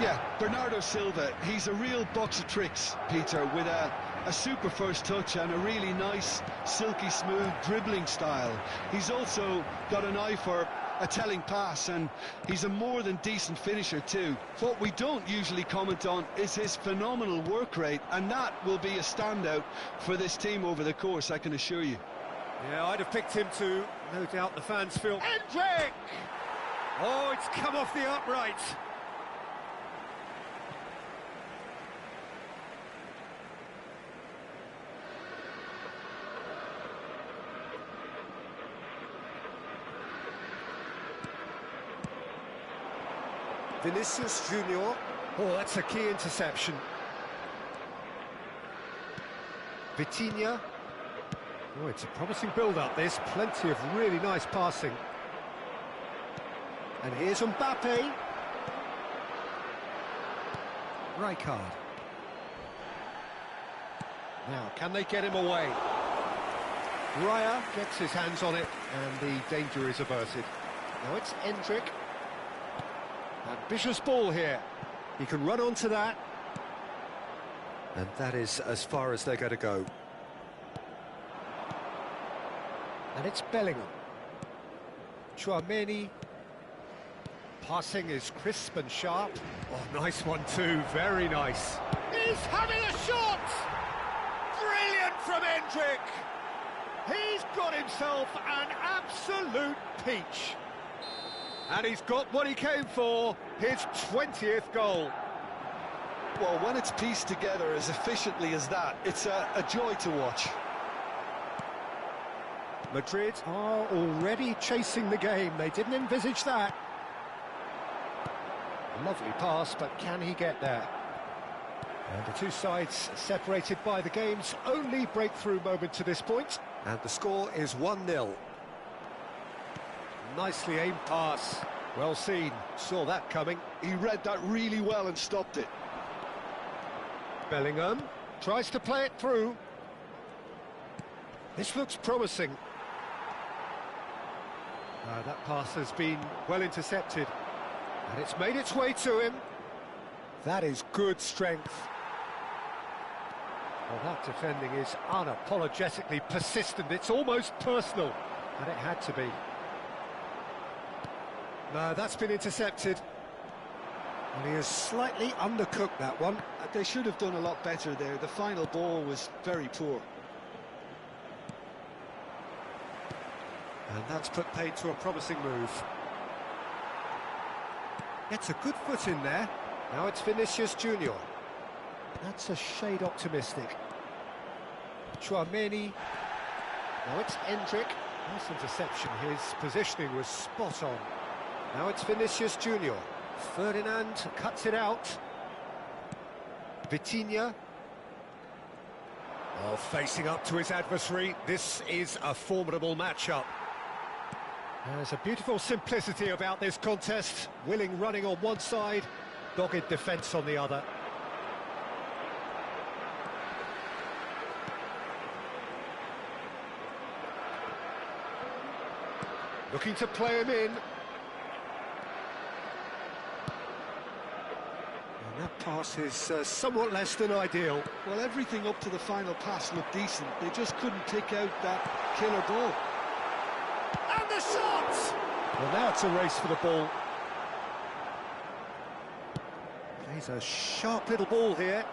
Yeah, Bernardo Silva. He's a real box of tricks, Peter, with a super first touch and a really nice, silky smooth dribbling style. He's also got an eye for a telling pass, and he's a more than decent finisher too. What we don't usually comment on is his phenomenal work rate, and that will be a standout for this team over the course, I can assure you. Yeah, I'd have picked him too. No doubt the fans feel... Endrick! Oh, it's come off the upright. Vinicius Junior. Oh, that's a key interception. Vitinha. Oh, it's a promising build-up, this. Plenty of really nice passing. And here's Mbappe. Rijkaard. Now, can they get him away? Raya gets his hands on it, and the danger is averted. Now it's Endrick. Ambitious ball here. He can run onto that. And that is as far as they're going to go. And it's Bellingham. Chouameni. Passing is crisp and sharp. Oh, nice one too, very nice. He's having a shot! Brilliant from Endrick! He's got himself an absolute peach. And he's got what he came for, his 20th goal. Well, when it's pieced together as efficiently as that, it's a joy to watch. Madrid are already chasing the game. They didn't envisage that. Lovely pass, but can he get there? And the two sides separated by the game's only breakthrough moment to this point. And the score is 1-0. Nicely aimed pass. Well seen. Saw that coming. He read that really well and stopped it. Bellingham tries to play it through. This looks promising. That pass has been well intercepted. And it's made its way to him. That is good strength. Well, that defending is unapologetically persistent. It's almost personal. And it had to be. No, that's been intercepted. And he has slightly undercooked that one. They should have done a lot better there. The final ball was very poor. And that's put paid to a promising move. Gets a good foot in there. Now it's Vinicius Junior. That's a shade optimistic. Chouameni. Now it's Endrick. Nice interception. His positioning was spot on. Now it's Vinicius Junior. Ferdinand cuts it out. Vitinha. Oh, facing up to his adversary. This is a formidable matchup. There's a beautiful simplicity about this contest. Willing running on one side, dogged defence on the other. Looking to play him in. And that pass is somewhat less than ideal. Well, everything up to the final pass looked decent. They just couldn't pick out that killer ball. And the shot! Well, now it's a race for the ball. Plays a sharp little ball here.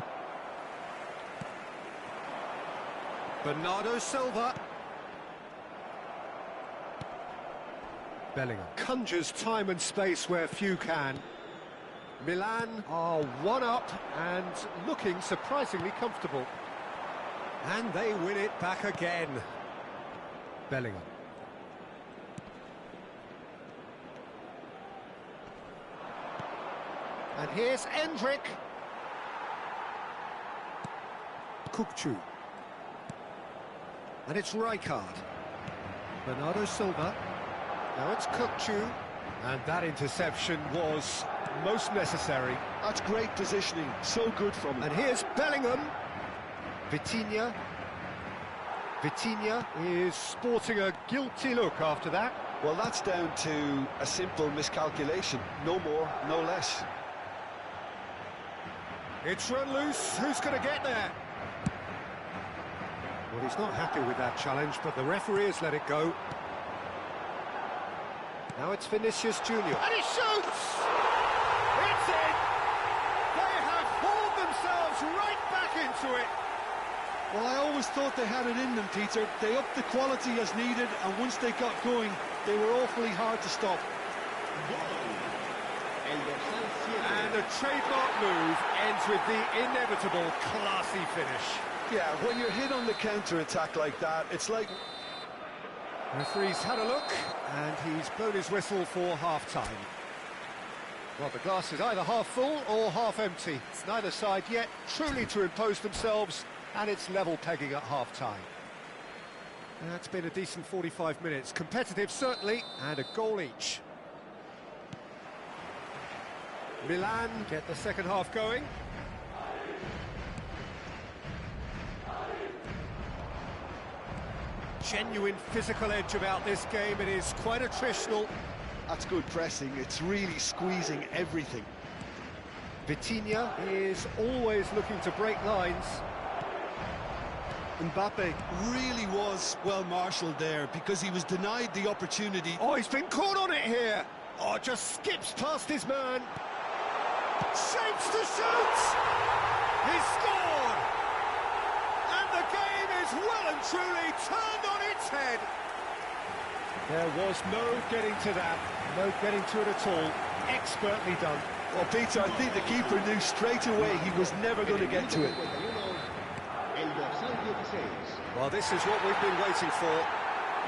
Bernardo Silva. Bellingham conjures time and space where few can. Milan are one up and looking surprisingly comfortable. And they win it back again. Bellingham. And here's Endrick. Kukçu. And it's Rijkaard. Bernardo Silva. Now it's Kukçu. And that interception was most necessary. That's great positioning. So good from him. And here's Bellingham. Vitinha. Vitinha is sporting a guilty look after that. Well, that's down to a simple miscalculation. No more, no less. It's run loose. Who's going to get there? Well, he's not happy with that challenge, but the referee has let it go. Now it's Vinicius Junior. And he shoots! It's in! They have hauled themselves right back into it. Well, I always thought they had it in them, Peter. They upped the quality as needed, and once they got going, they were awfully hard to stop. And a trademark move ends with the inevitable classy finish. Yeah, when you're hit on the counter-attack like that, it's like... The referee's had a look, and he's blown his whistle for half-time. Well, the glass is either half full or half empty. It's neither side yet truly to impose themselves, and it's level pegging at half-time. That's been a decent 45 minutes. Competitive, certainly, and a goal each. Milan get the second half going. Genuine physical edge about this game. It is quite attritional. That's good pressing. It's really squeezing everything. Vitinha is always looking to break lines. Mbappe really was well marshalled there because he was denied the opportunity. Oh, he's been caught on it here. Oh, just skips past his man. Shapes to shoot! He's scored! And the game is well and truly turned on its head. There was no getting to that, no getting to it at all. Expertly done. Well, Peter, I think the keeper knew straight away he was never going to get to it. Well, this is what we've been waiting for.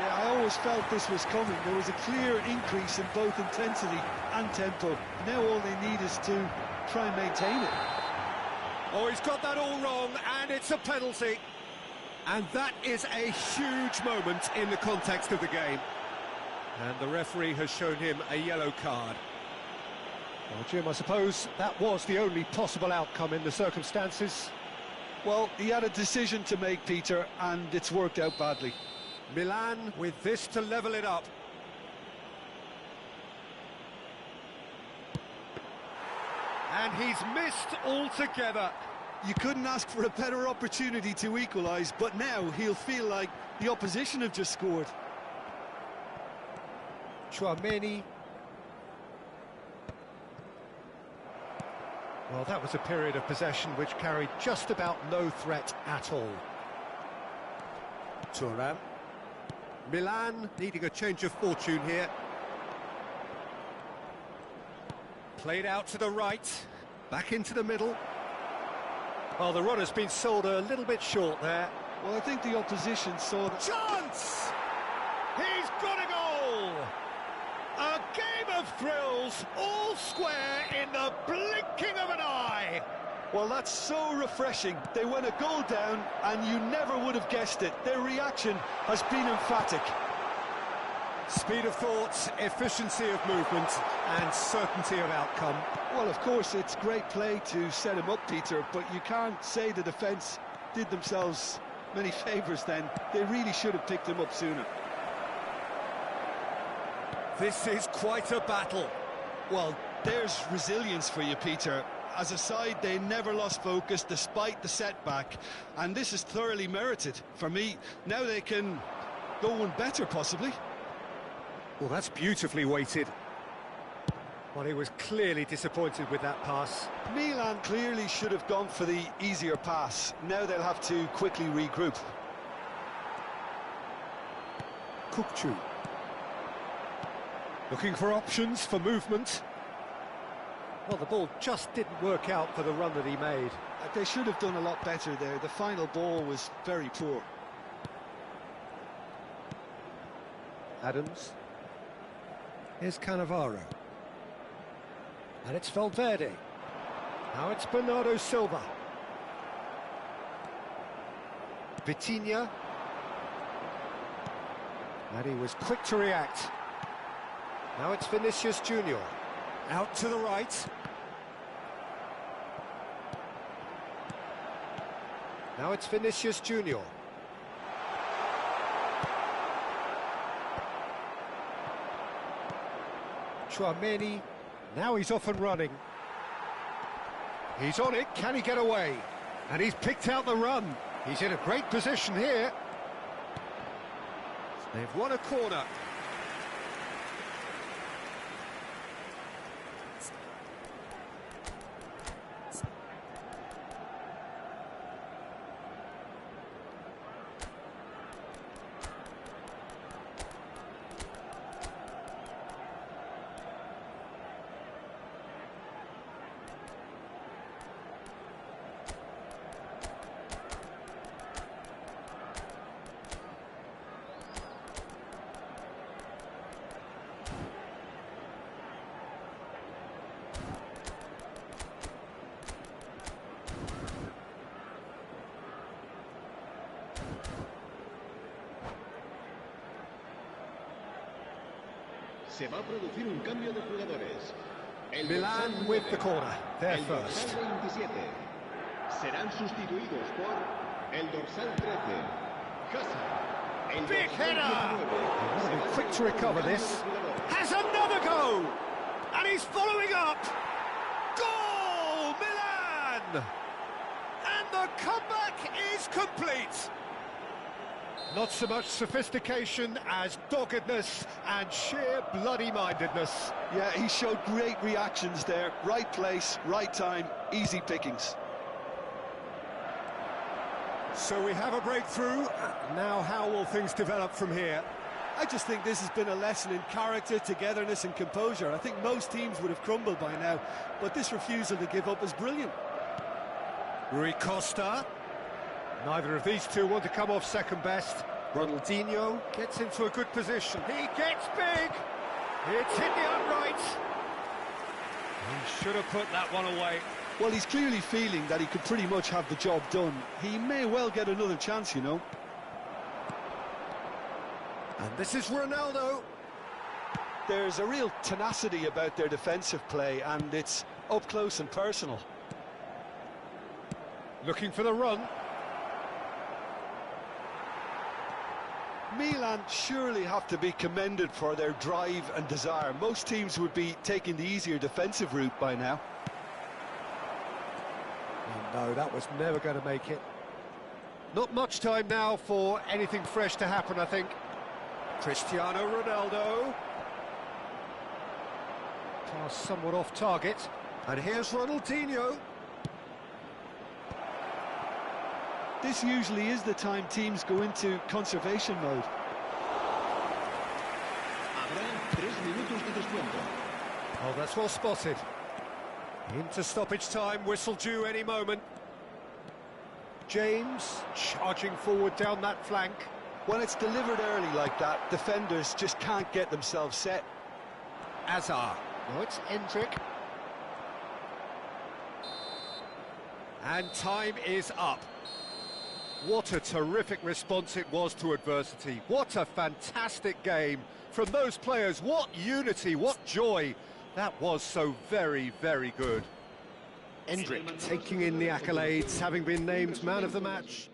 Yeah, I players felt this was coming. There was a clear increase in both intensity and tempo. Now all they need is to try and maintain it. Oh, he's got that all wrong, and it's a penalty. And that is a huge moment in the context of the game. And the referee has shown him a yellow card. Well, Jim, I suppose that was the only possible outcome in the circumstances. Well, he had a decision to make, Peter, and it's worked out badly. Milan with this to level it up. And he's missed altogether. You couldn't ask for a better opportunity to equalise, but now he'll feel like the opposition have just scored. Chouameni. Well, that was a period of possession which carried just about no threat at all. Thuram. Milan needing a change of fortune here. Played out to the right, back into the middle. Well, the run has been sold a little bit short there. Well, I think the opposition saw the chance! He's got a goal! A game of thrills, all square in the blinking of an eye! Well, that's so refreshing. They went a goal down, and you never would have guessed it. Their reaction has been emphatic. Speed of thought, efficiency of movement, and certainty of outcome. Well, of course, it's great play to set him up, Peter, but you can't say the defence did themselves many favours then. They really should have picked him up sooner. This is quite a battle. Well, there's resilience for you, Peter. As a side, they never lost focus despite the setback, and this is thoroughly merited. For me, now they can go one better, possibly. Well, that's beautifully weighted. Well, he was clearly disappointed with that pass. Milan clearly should have gone for the easier pass. Now they'll have to quickly regroup. Kukçu. Looking for options for movement. Well, the ball just didn't work out for the run that he made. They should have done a lot better there. The final ball was very poor. Adams. Here's Cannavaro. And it's Valverde. Now it's Bernardo Silva. Vitinha. And he was quick to react. Now it's Vinicius Junior. Out to the right. Now it's Vinicius Junior. Chouameni. Now he's off and running. He's on it. Can he get away? And he's picked out the run. He's in a great position here. They've won a corner. Se va a producir un cambio de jugadores. Milan with the corner, they're first. El dorsal 27 serán sustituidos por el dorsal 13. Casa. El Big dorsal header! 19. He'll be quick to recover this. Has another go! And he's following up! Goal, Milan! And the comeback is complete! Not so much sophistication as doggedness and sheer bloody-mindedness. Yeah, he showed great reactions there. Right place, right time, easy pickings. So we have a breakthrough. Now how will things develop from here? I just think this has been a lesson in character, togetherness and composure. I think most teams would have crumbled by now, but this refusal to give up is brilliant. Rui Costa. Neither of these two want to come off second best. Ronaldinho gets into a good position. He gets big. It's hit the upright. He should have put that one away. Well, he's clearly feeling that he could pretty much have the job done. He may well get another chance, you know. And this is Ronaldo. There's a real tenacity about their defensive play, and it's up close and personal. Looking for the run. Milan surely have to be commended for their drive and desire. Most teams would be taking the easier defensive route by now. Oh, no, that was never going to make it. Not much time now for anything fresh to happen, I think. Cristiano Ronaldo. Pass somewhat off target. And here's Ronaldinho. This usually is the time teams go into conservation mode. Oh, that's well spotted. Into stoppage time, whistle due any moment. James charging forward down that flank. When it's delivered early like that, defenders just can't get themselves set. Azar. No, it's Endrick. And time is up. What a terrific response it was to adversity. What a fantastic game from those players. What unity, what joy. That was so very, very good. Endrick taking in the accolades, having been named man of the match.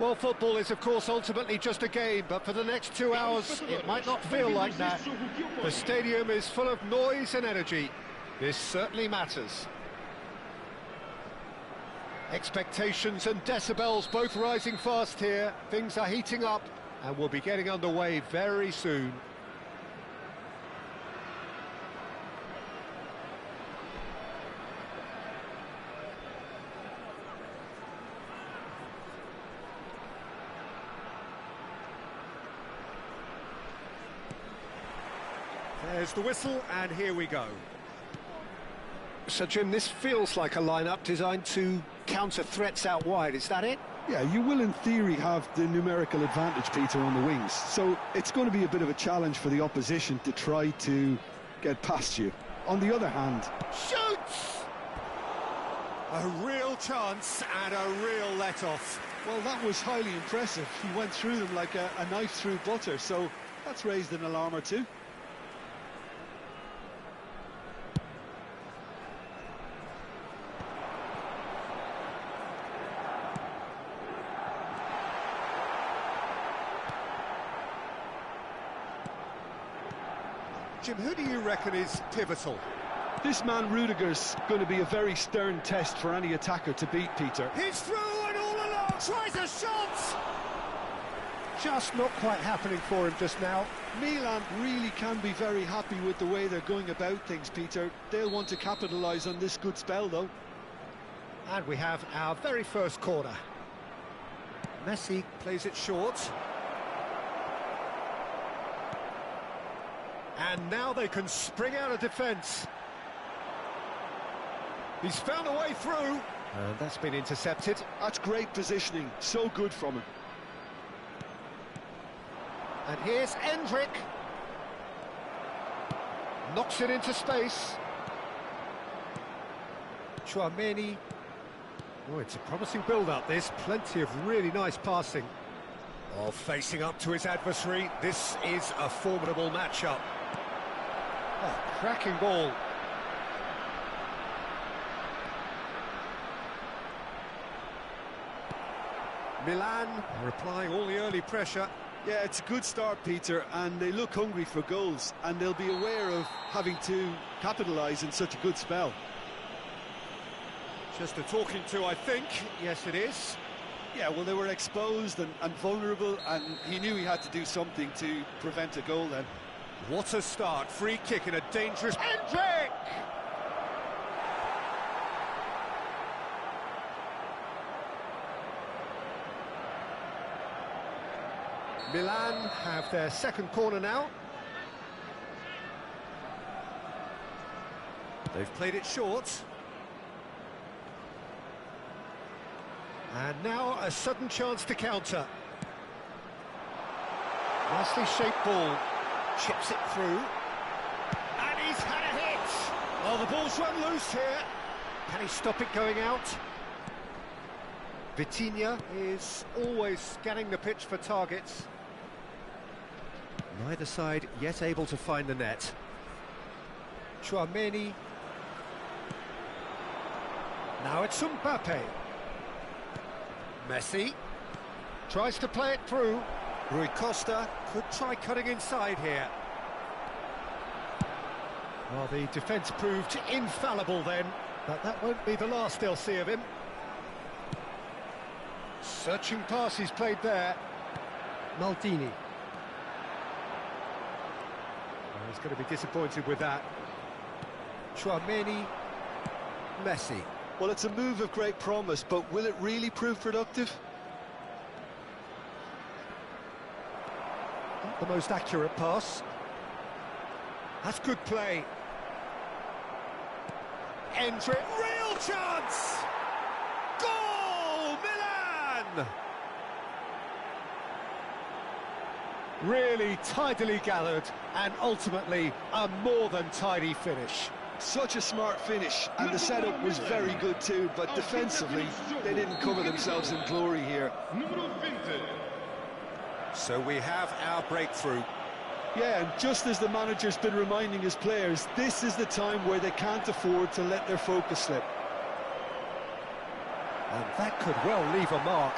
Well, football is, of course, ultimately just a game, but for the next 2 hours, it might not feel like that. The stadium is full of noise and energy. This certainly matters. Expectations and decibels both rising fast here. Things are heating up, and we'll be getting underway very soon. There's the whistle, and here we go. So, Jim, this feels like a lineup designed to counter threats out wide, is that it? Yeah, you will in theory have the numerical advantage, Peter, on the wings. So it's going to be a bit of a challenge for the opposition to try to get past you. On the other hand... Shoots! A real chance and a real let-off. Well, that was highly impressive. He went through them like a knife through butter, so that's raised an alarm or two. Jim, who do you reckon is pivotal? This man Rudiger's going to be a very stern test for any attacker to beat, Peter. He's through and all along, tries a shot! Just not quite happening for him just now. Milan really can be very happy with the way they're going about things, Peter. They'll want to capitalise on this good spell, though. And we have our very first corner. Messi plays it short. And now they can spring out of defence. He's found a way through. And that's been intercepted. That's great positioning. So good from him. And here's Endrick. Knocks it into space. Tchouaméni. Oh, it's a promising build-up, this. Plenty of really nice passing. Oh, facing up to his adversary. This is a formidable matchup. Oh, cracking ball. Milan are applying all the early pressure. Yeah, it's a good start, Peter, and they look hungry for goals, and they'll be aware of having to capitalise in such a good spell. Just a talking to, I think. Yes, it is. Yeah, well, they were exposed and vulnerable, and he knew he had to do something to prevent a goal then. What a start. Free kick in a dangerous... Endrick! Milan have their second corner now. They've played it short. And now a sudden chance to counter. Nicely shaped ball. Chips it through. And he's had a hit! Oh, the ball's run loose here. Can he stop it going out? Vitinha is always scanning the pitch for targets. Neither side yet able to find the net. Tchouaméni. Now it's Mbappe. Messi tries to play it through. Rui Costa could try cutting inside here. Well, the defence proved infallible then, but that won't be the last they'll see of him. Searching pass he's played there. Maldini. Well, he's going to be disappointed with that. Tchouaméni. Messi. Well, it's a move of great promise, but will it really prove productive? Not the most accurate pass. That's good play. Entry, real chance! Goal, Milan! Really tidily gathered, and ultimately a more than tidy finish. Such a smart finish, and the setup was very good too, but defensively they didn't cover themselves in glory here. So we have our breakthrough. Yeah, and just as the manager's been reminding his players, this is the time where they can't afford to let their focus slip. And that could well leave a mark.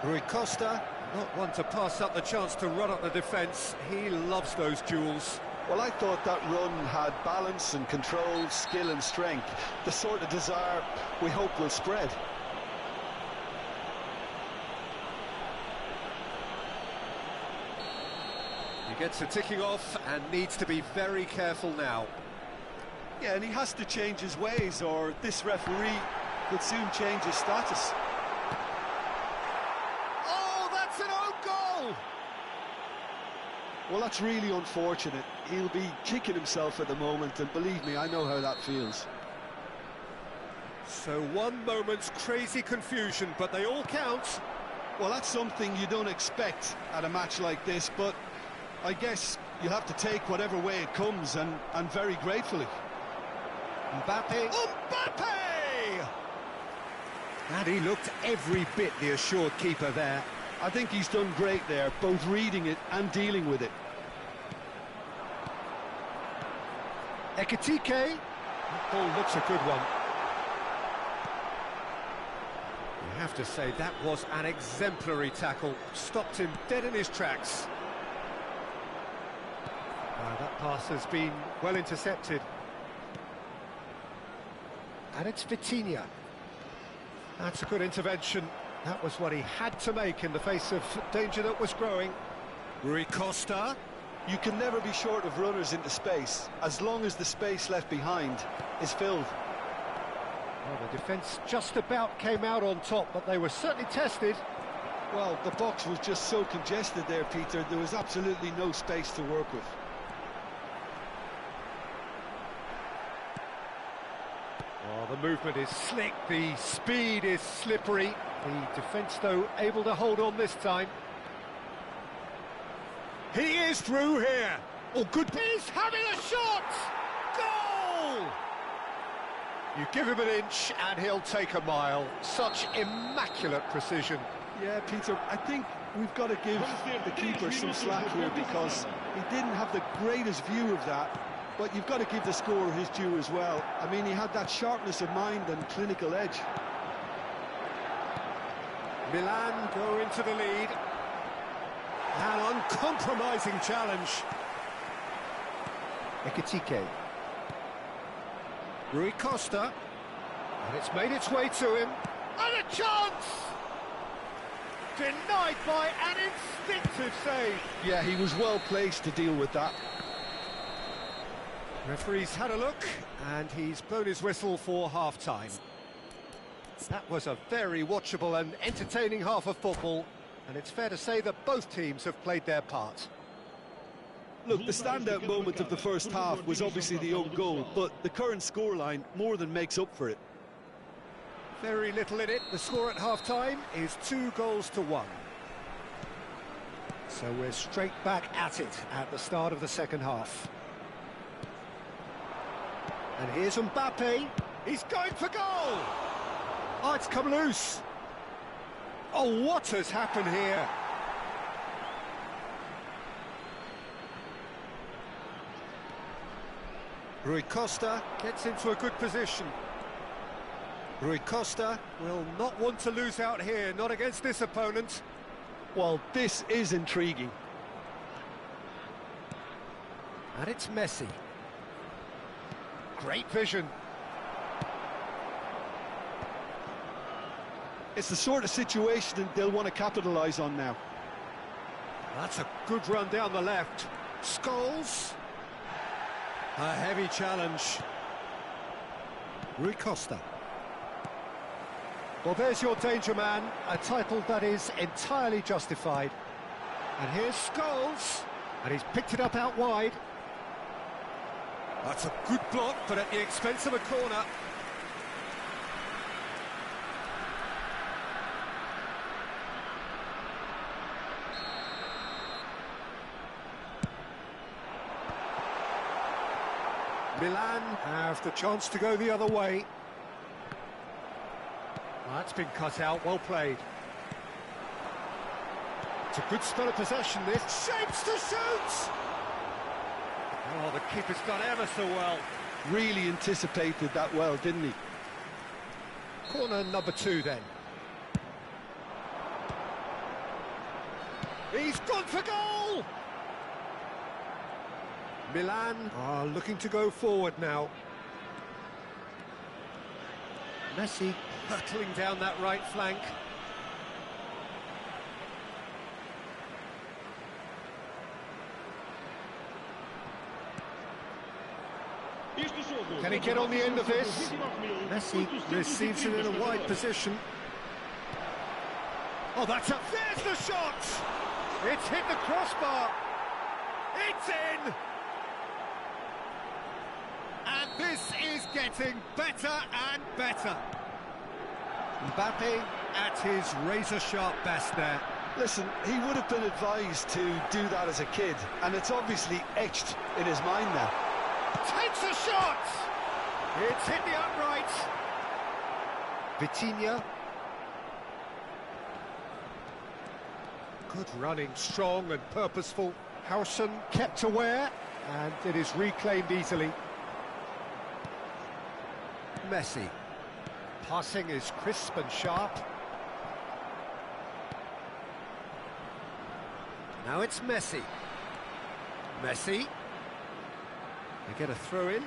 Rui Costa, not one to pass up the chance to run up the defence. He loves those duels. Well, I thought that run had balance and control, skill and strength. The sort of desire we hope will spread. He gets a ticking off and needs to be very careful now. Yeah, and he has to change his ways, or this referee could soon change his status. Oh, that's an own goal! Well, that's really unfortunate. He'll be kicking himself at the moment, and believe me, I know how that feels. So one moment's crazy confusion, but they all count. Well, that's something you don't expect at a match like this, but I guess you have to take whatever way it comes, and very gratefully. Mbappe! And he looked every bit the assured keeper there. I think he's done great there, both reading it and dealing with it. Ekitike. That ball looks a good one. You have to say that was an exemplary tackle. Stopped him dead in his tracks. That pass has been well intercepted. And it's Vitinha. That's a good intervention. That was what he had to make in the face of danger that was growing. Rui Costa. You can never be short of runners into space, as long as the space left behind is filled. Well, the defence just about came out on top, but they were certainly tested. Well, the box was just so congested there, Peter. There was absolutely no space to work with. Well, the movement is slick, the speed is slippery. The defence, though, able to hold on this time. He is through here. Oh, good. He's having a shot! Goal! You give him an inch and he'll take a mile. Such immaculate precision. Yeah, Peter, I think we've got to give the keeper some slack here, because he didn't have the greatest view of that. But you've got to give the scorer his due as well. I mean, he had that sharpness of mind and clinical edge. Milan go into the lead. An uncompromising challenge. Ekitike. Rui Costa. And it's made its way to him. And a chance! Denied by an instinctive save. Yeah, he was well placed to deal with that. Referee's had a look, and he's blown his whistle for half-time. That was a very watchable and entertaining half of football, and it's fair to say that both teams have played their part. Look, the standout moment of the first half was obviously the own goal, but the current scoreline more than makes up for it. Very little in it. The score at half-time is 2-1. So we're straight back at it at the start of the second half. And here's Mbappe. He's going for goal! Oh, it's come loose. Oh, what has happened here? Rui Costa gets into a good position. Rui Costa will not want to lose out here, not against this opponent. Well, this is intriguing. And it's Messi. Great vision. It's the sort of situation that they'll want to capitalise on now. That's a good run down the left. Scholes. A heavy challenge. Rui Costa. Well, there's your danger man, a title that is entirely justified. And here's Scholes, and he's picked it up out wide. That's a good block, but at the expense of a corner. Milan have the chance to go the other way. Well, that's been cut out, well played. It's a good spell of possession, this. Shapes to shoot! Oh, the keeper's done ever so well. Really anticipated that well, didn't he? Corner number 2 then. He's gone for goal! Milan are looking to go forward now. Messi hurtling down that right flank. Can he get on the end of this? Messi receives it in a wide position. Oh, that's up. There's the shot! It's hit the crossbar. It's in! And this is getting better and better. Mbappe at his razor-sharp best there. Listen, he would have been advised to do that as a kid, and it's obviously etched in his mind now. Takes a shot! It's hit the upright. Vitinha. Good running, strong and purposeful. Howson kept aware, and it is reclaimed easily. Messi. Passing is crisp and sharp. Now it's Messi. Messi. They get a throw in.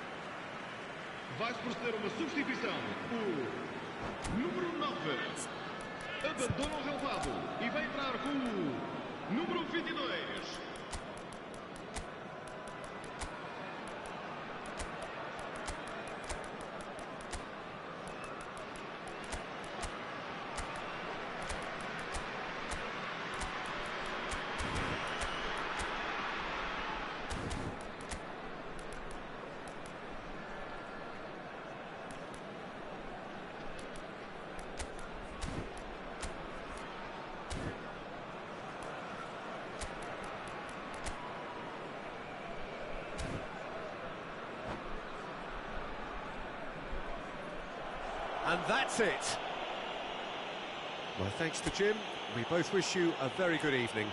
Vai proceder uma substituição. O número 9 abandona o relvado e vai entrar com o número 22. And that's it. My thanks to Jim. We both wish you a very good evening.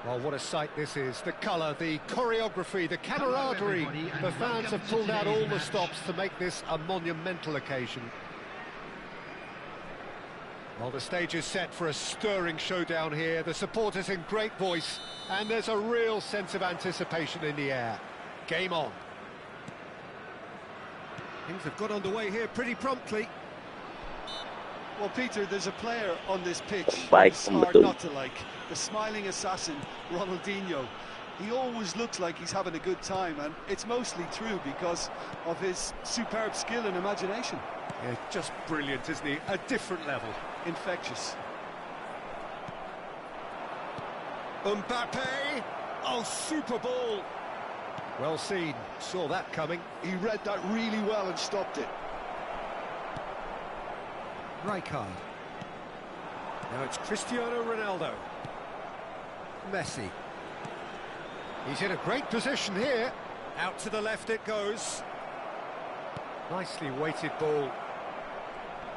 Well, what a sight this is. The colour, the choreography, the camaraderie. The fans have pulled out all the stops to make this a monumental occasion. Well, the stage is set for a stirring showdown here. The supporters in great voice, and there's a real sense of anticipation in the air. Game on. Things have got underway here pretty promptly. Well, Peter, there's a player on this pitch Baik, it's hard betul. not to like. The smiling assassin, Ronaldinho. He always looks like he's having a good time, and it's mostly true because of his superb skill and imagination. Yeah, just brilliant, isn't he? A different level. Infectious. Mbappe! Oh, super ball! Well seen, saw that coming. He read that really well and stopped it. Rijkaard. Now it's Cristiano Ronaldo. Messi. He's in a great position here. Out to the left it goes. Nicely weighted ball.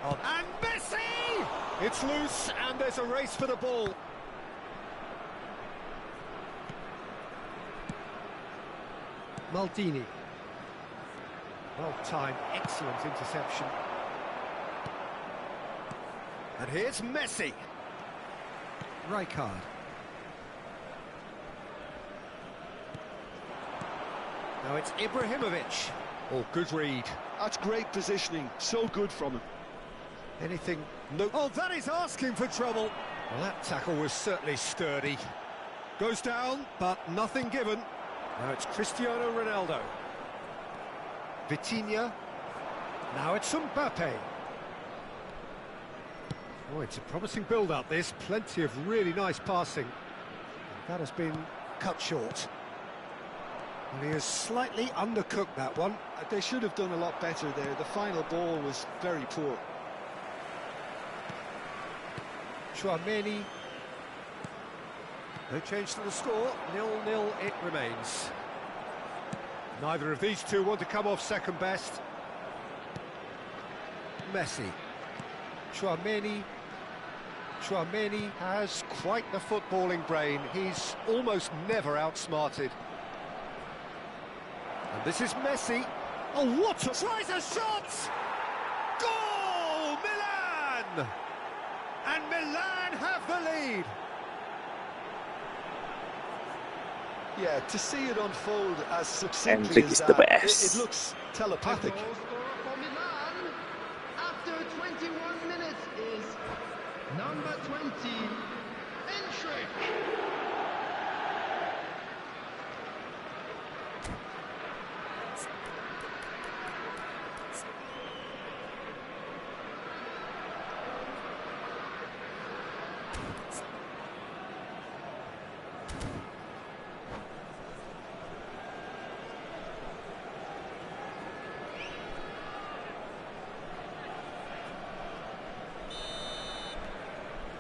Oh, and Messi! It's loose, and there's a race for the ball. Maldini. Well timed, excellent interception. And here's Messi. Rijkaard. Now it's Ibrahimovic. Oh, good read. That's great positioning. So good from him. Anything? No. Oh, that is asking for trouble. Well, that tackle was certainly sturdy. Goes down, but nothing given. Now it's Cristiano Ronaldo. Vitinha. Now it's Mbappe. Oh, it's a promising build-up, this. Plenty of really nice passing. That has been cut short. And he has slightly undercooked that one. They should have done a lot better there. The final ball was very poor. Chouameni. No change to the score. 0-0 it remains. Neither of these two want to come off second best. Messi. Chouameni. Chouameni has quite the footballing brain. He's almost never outsmarted. And this is Messi. Oh, what a... Tries a shot! Goal! Milan! And Milan have the lead. Yeah, to see it unfold as succinctly Hendrik as is the that, best. it looks telepathic. Goal scorer for Milan after 21 minutes is number 20, Endrick.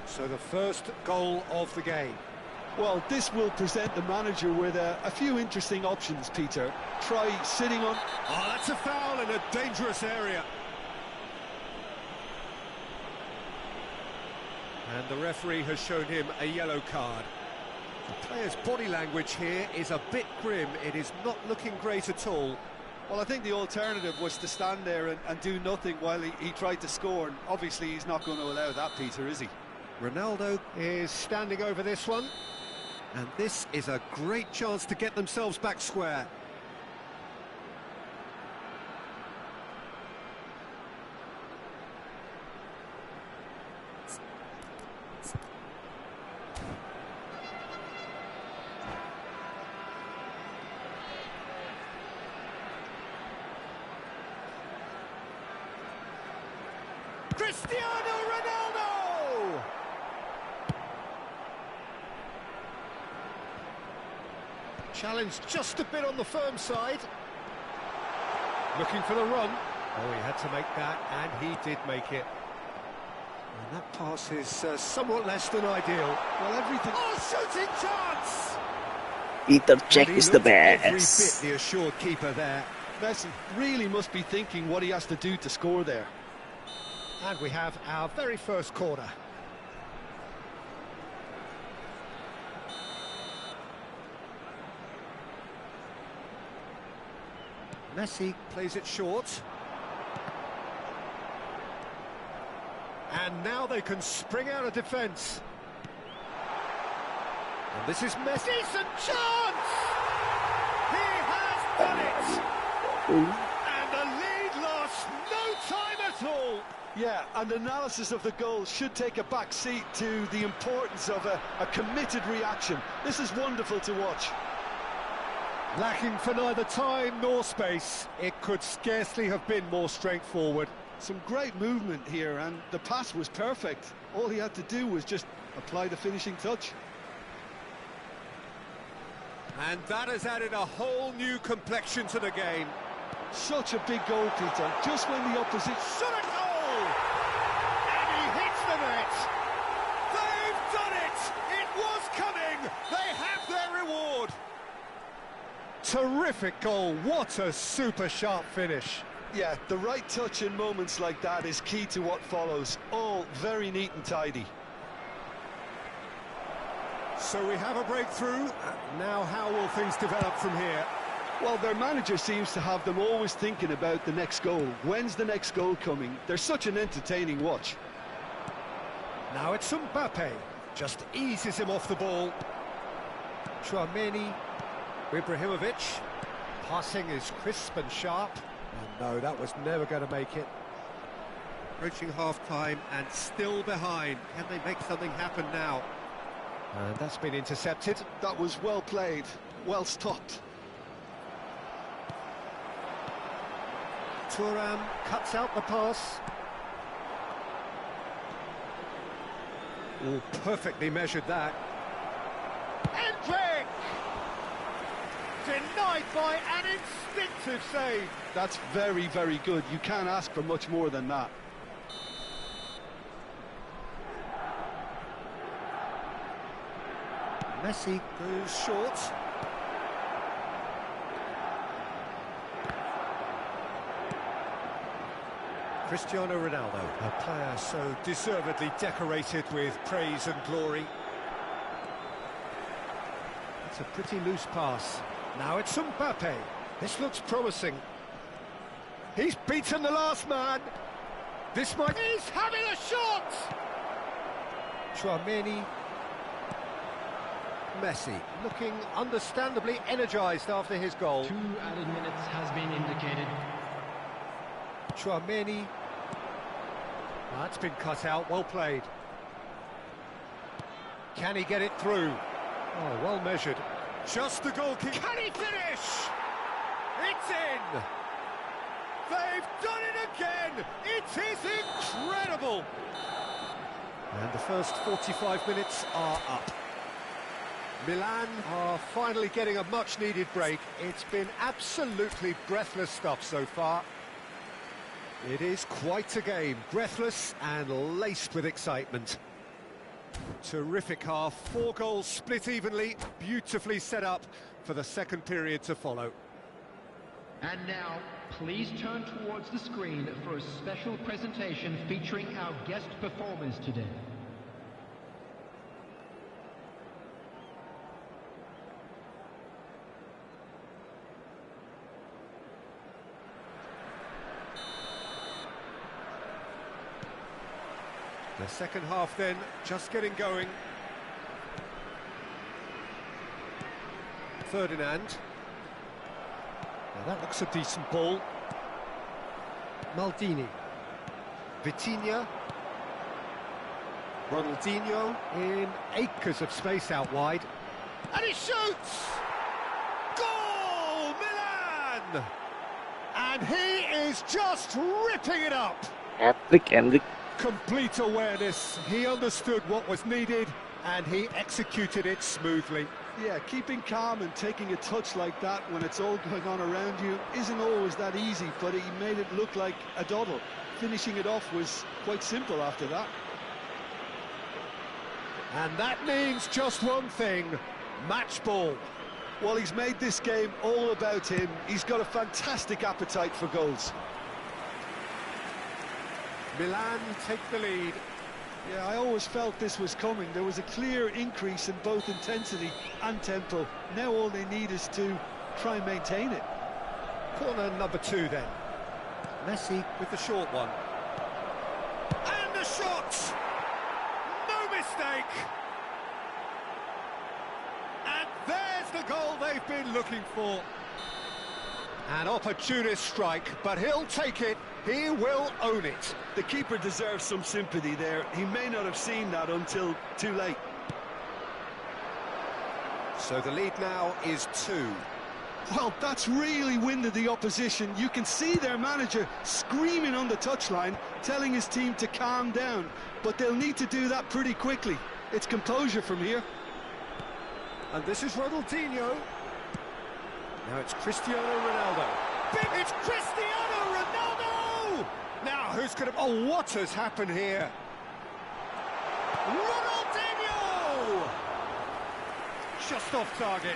So the first goal of the game. Well, this will present the manager with a few interesting options, Peter. Try sitting on... Oh, that's a foul in a dangerous area. And the referee has shown him a yellow card. The player's body language here is a bit grim. It is not looking great at all. Well, I think the alternative was to stand there and do nothing while he tried to score. And obviously, he's not going to allow that, Peter, is he? Ronaldo is standing over this one. And this is a great chance to get themselves back square. Cristiano Ronaldo! Challenge just a bit on the firm side. Looking for the run. Oh, he had to make that, and he did make it. And that pass is somewhat less than ideal. Well, everything... Oh, shooting chance! Peter And Cech he is the looked every best. bit the assured keeper there. Messi really must be thinking what he has to do to score there. And we have our very first corner. Messi plays it short. And now they can spring out of defence. And this is Messi. Decent chance! He has done it! And the lead lost no time at all! Yeah, and analysis of the goal should take a back seat to the importance of a committed reaction. This is wonderful to watch. Lacking for neither time nor space, it could scarcely have been more straightforward. Some great movement here, and the pass was perfect. All he had to do was just apply the finishing touch. And that has added a whole new complexion to the game. Such a big goal, Peter, just when the opposition... Shot a goal! And he hits the net! They've done it! It was coming! They have their reward! Terrific goal, what a super sharp finish. Yeah, the right touch in moments like that is key to what follows. All very neat and tidy. So we have a breakthrough. Now how will things develop from here? Well, their manager seems to have them always thinking about the next goal. When's the next goal coming? They're such an entertaining watch. Now it's Mbappe. Just eases him off the ball. Tchouaméni. Ibrahimovic. Passing is crisp and sharp. Oh no, that was never going to make it. Approaching half-time and still behind. Can they make something happen now? And that's been intercepted. That was well played, well stopped. Thuram cuts out the pass. Oh, perfectly measured that. Endrick! Denied by an instinctive save. That's very, very good. You can't ask for much more than that. Messi goes short. Cristiano Ronaldo, a player so deservedly decorated with praise and glory. It's a pretty loose pass. Now it's Mbappe. This looks promising. He's beaten the last man. This might... He's having a shot! Tchouaméni. Messi looking understandably energised after his goal. 2 added minutes has been indicated. Tchouaméni. That's been cut out, well played. Can he get it through? Oh, well measured. Just the goalkeeper. Can he finish? It's in! They've done it again! It is incredible! And the first 45 minutes are up. Milan are finally getting a much-needed break. It's been absolutely breathless stuff so far. It is quite a game, breathless and laced with excitement. Terrific half, 4 goals split evenly, beautifully set up for the second period to follow. And now, please turn towards the screen for a special presentation featuring our guest performers today. The second half then, just getting going. Ferdinand. Now that looks a decent ball. Maldini. Vitinha. Ronaldinho in acres of space out wide. And he shoots! Goal! Milan! And he is just ripping it up! Hendrik. Complete awareness, he understood what was needed and he executed it smoothly. Yeah, keeping calm and taking a touch like that when it's all going on around you isn't always that easy, but he made it look like a doddle. Finishing it off was quite simple after that. And that means just one thing, match ball. Well, he's made this game all about him. He's got a fantastic appetite for goals. Milan take the lead. Yeah, I always felt this was coming. There was a clear increase in both intensity and tempo. Now all they need is to try and maintain it. Corner number 2 then. Messi with the short one. And the shot! No mistake! And there's the goal they've been looking for. An opportunist strike, but he'll take it. He will own it. The keeper deserves some sympathy there. He may not have seen that until too late. So the lead now is 2. Well, that's really winded the opposition. You can see their manager screaming on the touchline, telling his team to calm down. But they'll need to do that pretty quickly. It's composure from here. And this is Ronaldinho. Now it's Cristiano Ronaldo. It's Cristiano Ronaldo! Now who's going to... Oh, what has happened here? Ronaldinho! Just off target.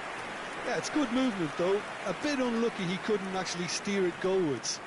Yeah, it's good movement, though. A bit unlucky he couldn't actually steer it goalwards.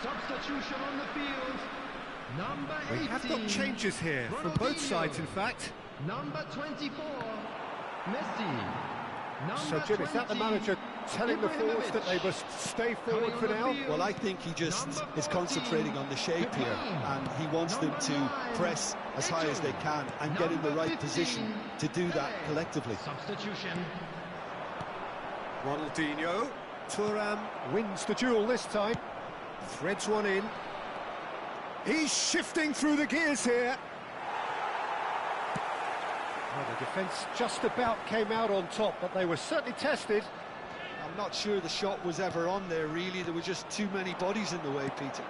Substitution on the field. Number 18. We have got changes here from both sides, in fact. Number 24, Messi. So, Jim, is that the manager telling the forwards that they must stay forward for now? Well, I think he just is concentrating on the shape here, and he wants them to press as high as they can and get in the right position to do that collectively. Substitution. Ronaldinho. Thuram wins the duel this time. Threads one in. He's shifting through the gears here. Well, the defence just about came out on top, but they were certainly tested. I'm not sure the shot was ever on there, really. There were just too many bodies in the way, Peter.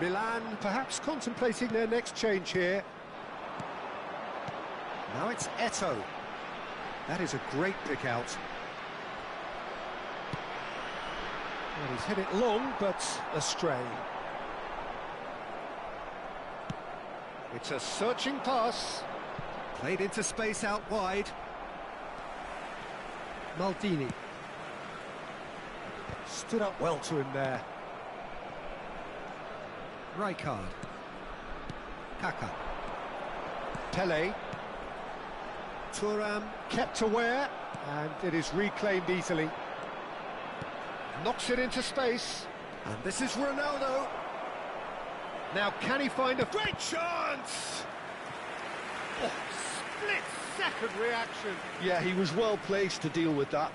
Milan perhaps contemplating their next change here. Now it's Eto'o. That is a great pick out. Well, he's hit it long, but astray. It's a searching pass. Played into space out wide. Maldini. Stood up well to him there. Rijkaard. Kaka. Pele. Thuram kept aware, and it is reclaimed easily. Knocks it into space, and this is Ronaldo. Now, can he find a great chance? Oh, split-second reaction. Yeah, he was well placed to deal with that.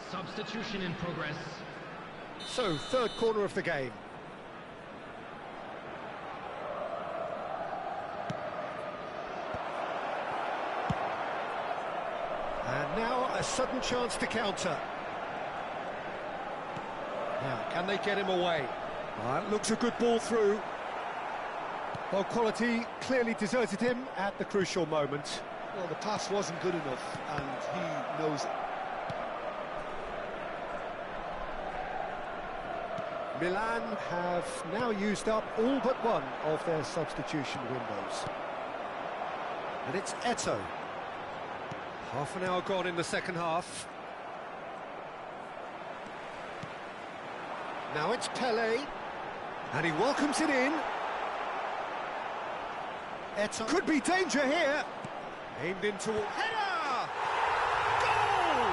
Substitution in progress. So, third corner of the game. And now a sudden chance to counter. Now, can they get him away? It looks a good ball through. Well, quality clearly deserted him at the crucial moment. Well, the pass wasn't good enough, and he knows it. Milan have now used up all but one of their substitution windows. And it's Eto'o. Half an hour gone in the second half. Now it's Pele. And he welcomes it in. Could be danger here. Aimed into header! Goal!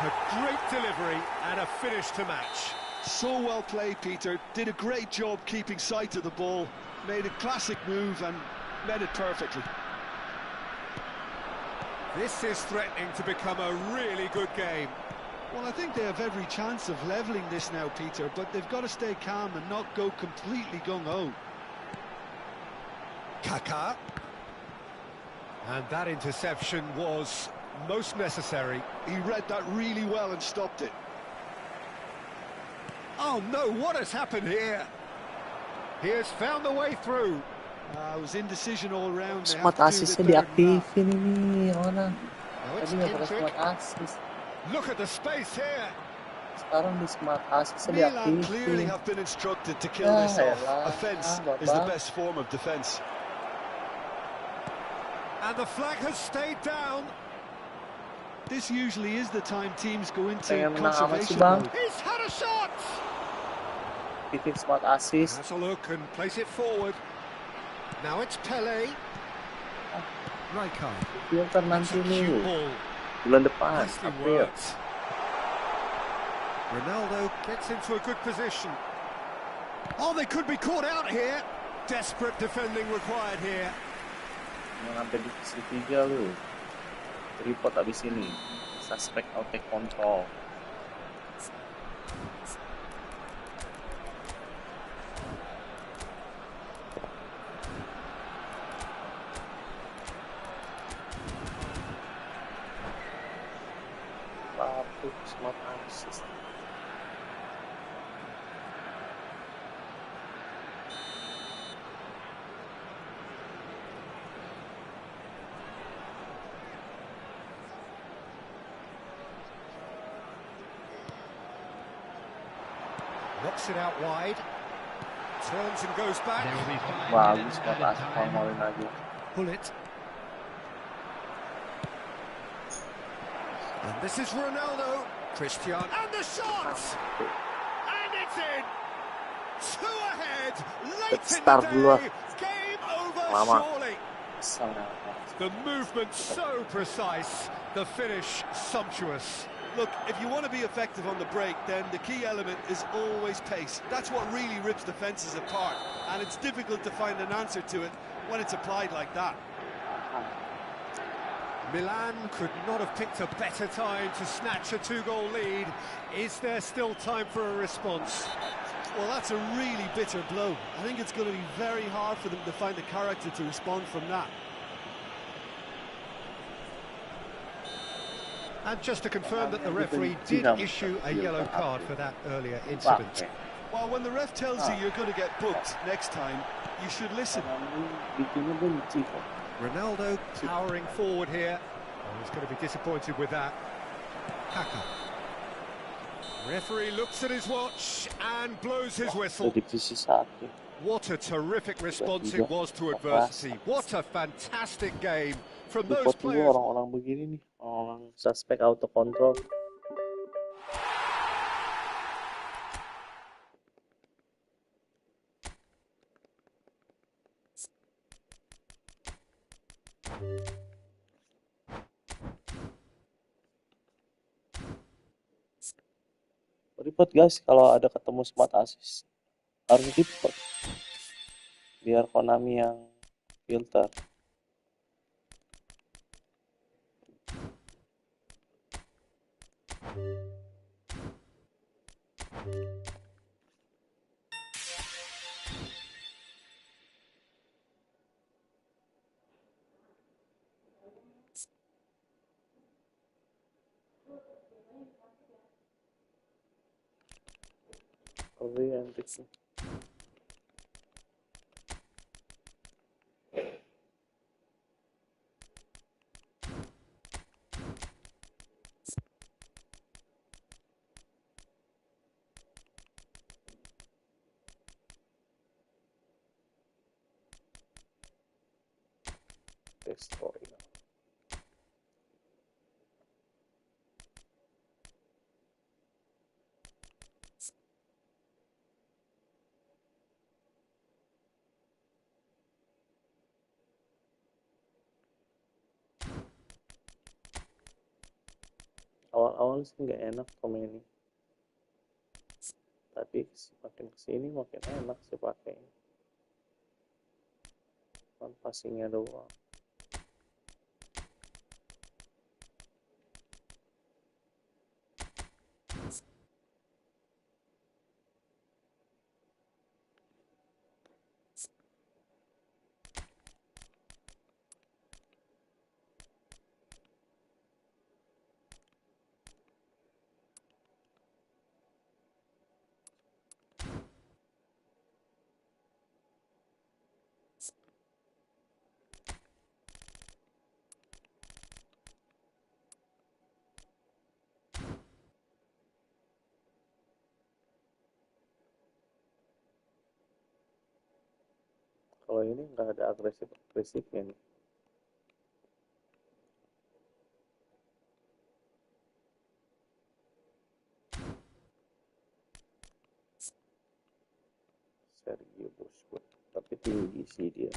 A great delivery and a finish to match. So well played, Peter. Did a great job keeping sight of the ball. Made a classic move and met it perfectly. This is threatening to become a really good game. Well, I think they have every chance of levelling this now, Peter, but they've got to stay calm and not go completely gung-ho. Kaká. And that interception was most necessary. He read that really well and stopped it. Oh no, what has happened here? He has found the way through. It was indecision all round. Smart assist diaktifin ini orang. Tadi nggak pernah smart assist. Look at the space here. Sekarang di smart assist Milan clearly diaktifin. have been instructed to kill this off. Offence is the best form of defence. And the flag has stayed down. This usually is the time teams go into Pengen menang amat sih, conservation Bang. mode. He's had a shot. Bikin smart assist. Has a look and plays it forward. Now it's Pele. Rijkaard. Filter nanti nih. Ball. Bulan depan, Nicely April. worked. Ronaldo gets into a good position. Oh, they could be caught out here. Desperate defending required here. Sampai di sisi 3 lu. Report abis ini. Suspect out of control. Lalu smart assist. Knocks it out wide. Turns and goes back. There will be 5 Bagus minutes smart added assist time. ngomongin lagi. Pull it. And this is Ronaldo. Cristiano. And the shot! And it's in! 2 ahead! Late in Start dulu the ah. day! Game over Lama. surely! Sangat. The movement so precise, the finish sumptuous. Look, if you want to be effective on the break, then the key element is always pace. That's what really rips defences apart, and it's difficult to find an answer to it when it's applied like that. Milan could not have picked a better time to snatch a 2-goal lead. Is there still time for a response? Well, that's a really bitter blow. I think it's going to be very hard for them to find the character to respond from that. And just to confirm that the referee did issue a yellow card for that earlier incident. Well, when the ref tells you you're going to get booked next time, you should listen. Ronaldo powering forward here. Oh, he's going to be disappointed with that. Kaká. Referee looks at his watch and blows his whistle. Divisi 1. What a terrific response it was to adversity. What a fantastic game from those Report dulu players. orang-orang begini nih, orang suspect out of control. Report guys, kalau ada ketemu smart assist harus report biar Konami yang filter. Cobain Kiper. Destroy. Awal-awal sih nggak enak komen ini, tapi makin kesini makin enak sih pakai. Kan passingnya doang. Kalau ini nggak ada agresifnya nih. Sergio Busquets, tapi tinggi sih dia.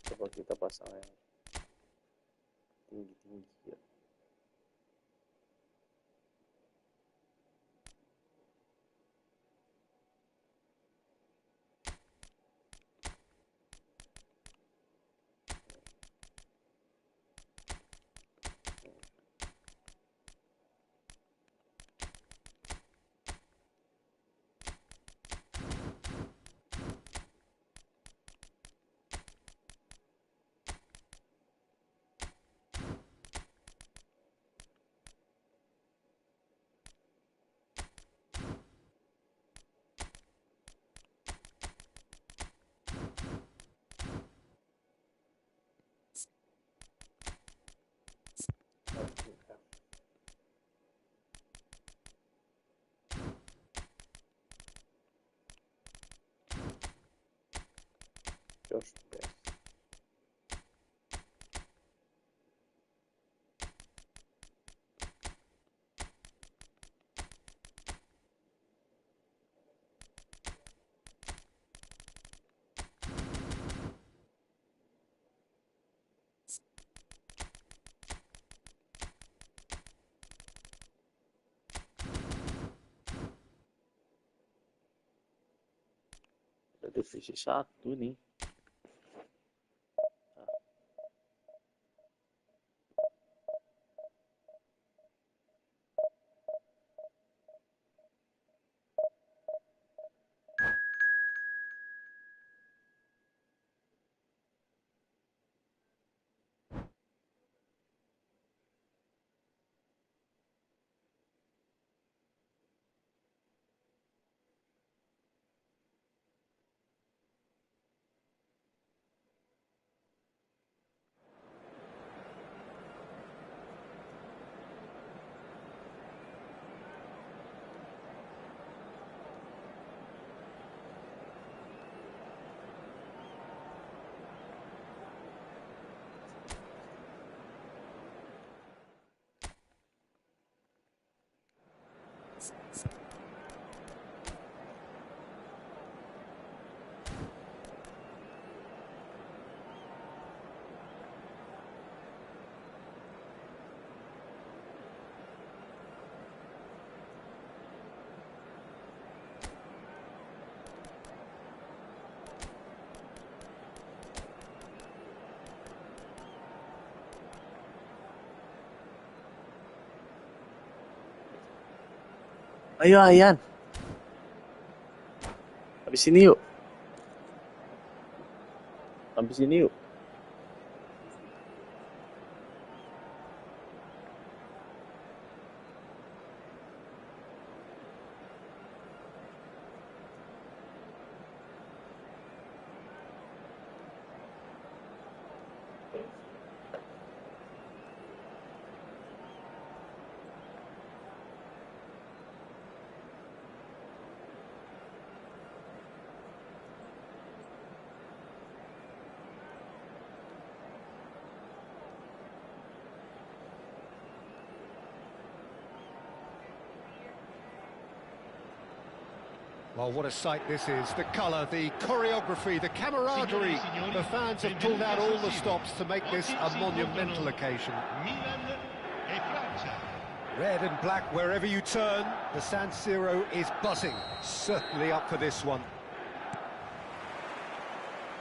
Coba kita pasang yang tinggi-tinggi ya. Josh Best. Divisi 1 nih. Ayo Ayan, habis ini yuk. Habis ini yuk. Well, what a sight this is. The colour, the choreography, the camaraderie. The fans have pulled out all the stops to make this a monumental occasion. Red and black wherever you turn. The San Siro is buzzing. Certainly up for this one.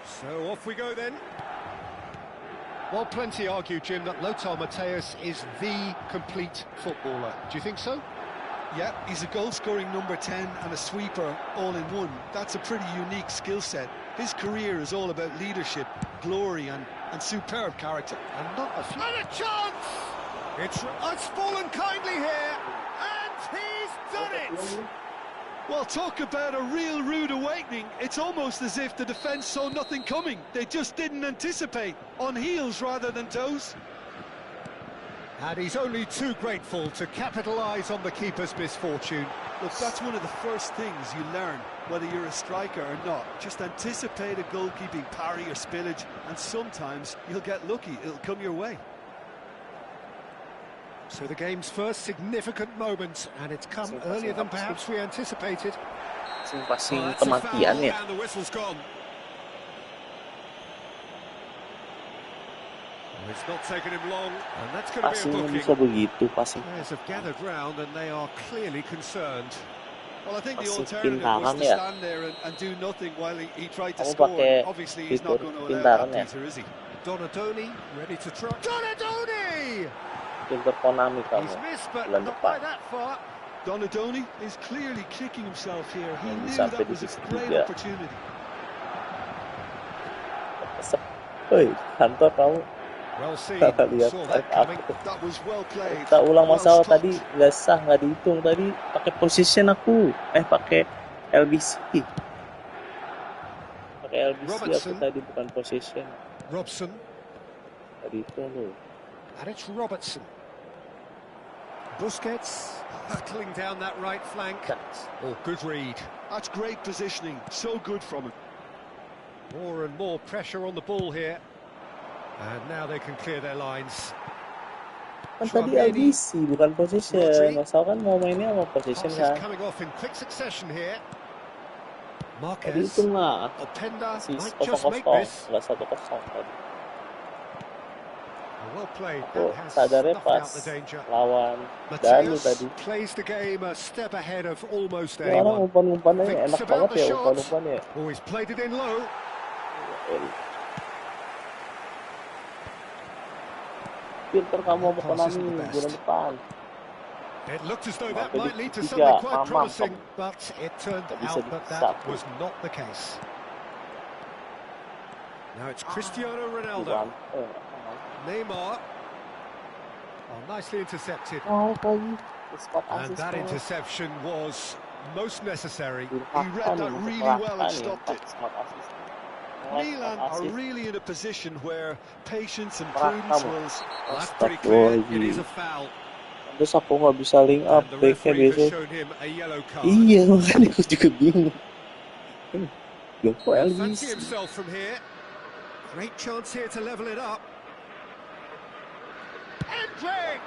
So off we go then. Well, plenty argue, Jim, that Lothar Matthäus is the complete footballer. Do you think so? Yeah, he's a goal-scoring number 10 and a sweeper all in one. That's a pretty unique skill set. His career is all about leadership, glory and superb character. And not a few... And a chance! It's fallen kindly here, and he's done it! Well, talk about a real rude awakening. It's almost as if the defence saw nothing coming. They just didn't anticipate. On heels rather than toes. And he's only too grateful to capitalise on the keeper's misfortune. Look, that's one of the first things you learn, whether you're a striker or not. Just anticipate a goalkeeping parry or spillage, and sometimes you'll get lucky. It'll come your way. So the game's first significant moment, and it's come earlier than perhaps we anticipated. Passing kematian ya. And the whistle's gone. It's not taken him long, and that's going to be a Passing booking. bisa begitu, passing. Players have gathered round, and they are clearly concerned. Well, I think the Masih alternative was pintaran to ya. stand there and do nothing while he tried to Kamu score. pakai Obviously, he's not going to allow pintaran that, ya. Peter, is he? Donadoni ready to try. Donadoni! Filter Konami kamu He's missed, but bulan not by depan. that far. Donadoni is clearly kicking himself here. He knew Sampai that di was a titik great 3. opportunity. Hei, kantor kamu. Well seen, Kakak lihat saw that aku. coming. That was well played. Kita ulang well masalah stopped. tadi, nggak sah, nggak dihitung tadi. Pakai position aku, pakai LBC. Pakai LBC aku Robertson. tadi, bukan position. Robson, Nggak dihitung tuh. and it's Robertson. Busquets battling down that right flank. Oh, good read. That's great positioning. So good from him. More and more pressure on the ball here. And now they can clear their lines. Kan tadi LBC, bukan position. Masal kan mau mainnya sama position Passes kan. coming off in quick succession here. Tadi Marquez. hitung lah. Openda Masih might just make 0-0, this. nggak 1-0 tadi. Well played. Aku That has sadarnya snuffed out pas the danger. lawan Danu Matthäus tadi. plays the game a step ahead of almost Ya, orang anyone. umpan-umpannya Thinks enak about banget the ya, shot. umpan-umpannya. Oh, he's played it in low. Filter kamu apa Pass isn't Konami the best. bulan depan. It looked as though that Jadi might lead to tiga, something quite mamam, promising, but it turned Tak bisa out that di-stop. that was not the case. Now it's Cristiano Ronaldo. Bukan. Neymar. Oh, nicely intercepted. Oh, lagi. Spot And assist that tuh. interception was most necessary. He read that really well and stopped it. Spot assist. Milan are Assist. really in a position where patience and Merah prudence kamu. will... That's pretty clear. It is a Astagfirullahaladzim. foul. Terus aku nggak bisa link up, And the backnya referee has biasanya. shown him a yellow card. Iya, makanya aku juga bingung. Loh, kok He'll LBC? fancy himself from here. Great chance here to level it up. Endrick!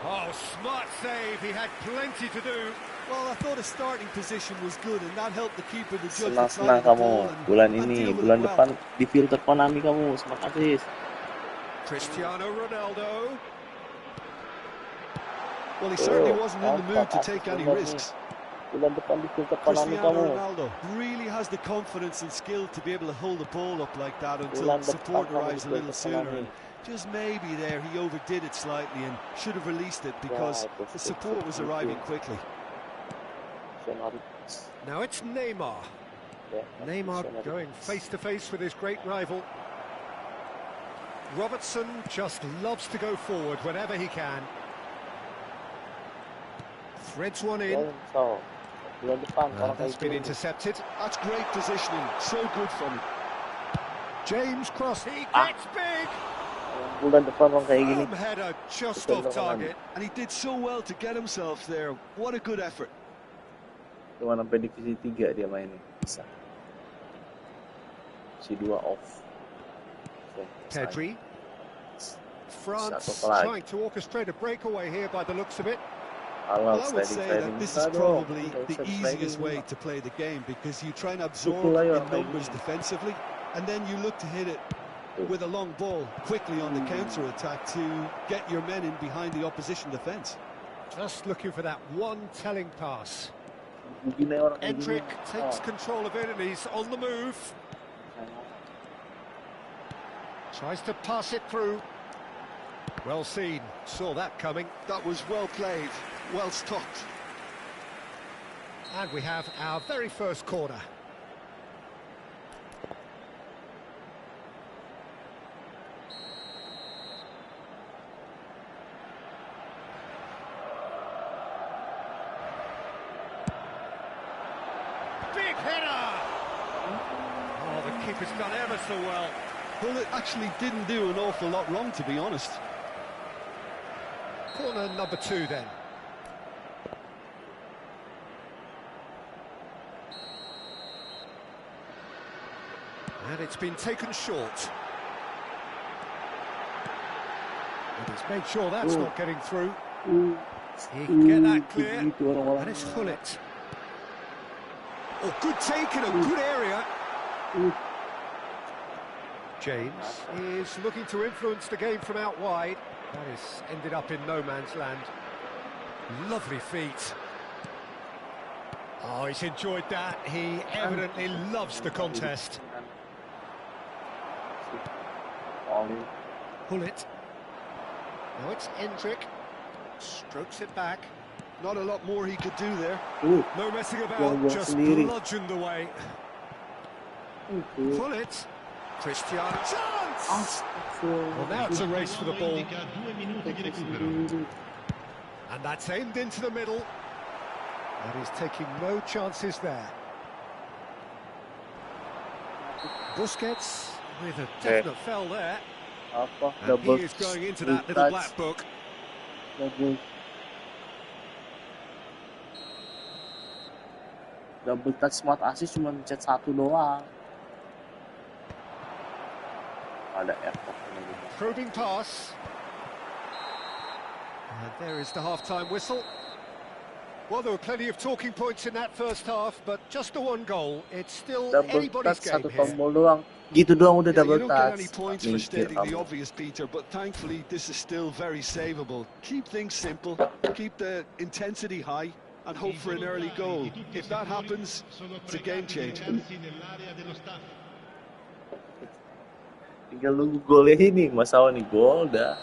Oh, smart save. He had plenty to do. Well, I thought his starting position was good, and that helped the keeper to judge the side Senang-senang of the kamu ball and bulan and ini, deal with bulan it well. depan di filter Konami kamu, smart assist. Cristiano Ronaldo. Well, he certainly Oh, wasn't in the mood to take any benar nih. risks. Bulan depan di filter Konami Cristiano kamu. Ronaldo really has the confidence and skill to be able to hold the ball up like that until Bulan depan support kamu arrives di a little filter sooner. Konami. And just maybe there he overdid it slightly and should have released it because itu the support was arriving quickly. Now it's Neymar. Ya, Neymar going face to face with his great rival. Robertson just loves to go forward whenever he can. Threads one in. So, bulan depan orang That's kayak been gini. intercepted. That's great positioning, so good from him. James Cross, he gets big. Bulan depan orang kayak gini. Header just Betul, off target. And he did so well to get himself there. What a good effort. Cuma sampai divisi 3 dia mainnya. Bisa. Divisi 2 off. Oke, Pedri. France Satu lagi. trying to orchestrate a breakaway here by the looks of it. Well, Halo, I would say that this is Aduh, probably nggak the bisa easiest sliding. way to play the game because you try and absorb Pukul aja in orang kayak numbers gini. defensively and then you look to hit it with a long ball quickly on the counter-attack to get your men in behind the opposition defence. Just looking for that one telling pass. Gini orang kayak gini. Endrick takes control of it and he's on the move. Tries to pass it through. Well seen, saw that coming. That was well played, well stopped. And we have our very first corner. Big header! Oh, the keeper's done ever so well. Well, it actually didn't do an awful lot wrong, to be honest. Corner number 2 then. And it's been taken short. And he's made sure that's not getting through. He can get that clear. And it's Hullet. Oh, good take in a good area. James is looking to influence the game from out wide. That has ended up in no man's land. Lovely feet. Oh, he's enjoyed that. He evidently loves the contest. Hullet. Now it's Endrick. Strokes it back. Not a lot more he could do there. No messing about, just bludgeoned away. Hullet. Cristiano. Chance! Well, now it's a race for the ball. And that's aimed into the middle. And he's taking no chances there. Busquets with a definite foul there. And he is going into that little black book. Double touch smart assist cuma mencet 1 doang. Ada effort. Probing pass. And there is the half-time whistle. Well, there were plenty of talking points in that first half, but just the one goal. It's still anybody's game here. Doang. Gitu doang udah double You don't get any touch. points for stating the obvious, Peter, but thankfully this is still very savable. Keep things simple, keep the intensity high, and hope for an early goal. If that happens, it's a game changer. Tinggal nunggu golnya ini, masalah nih gol dah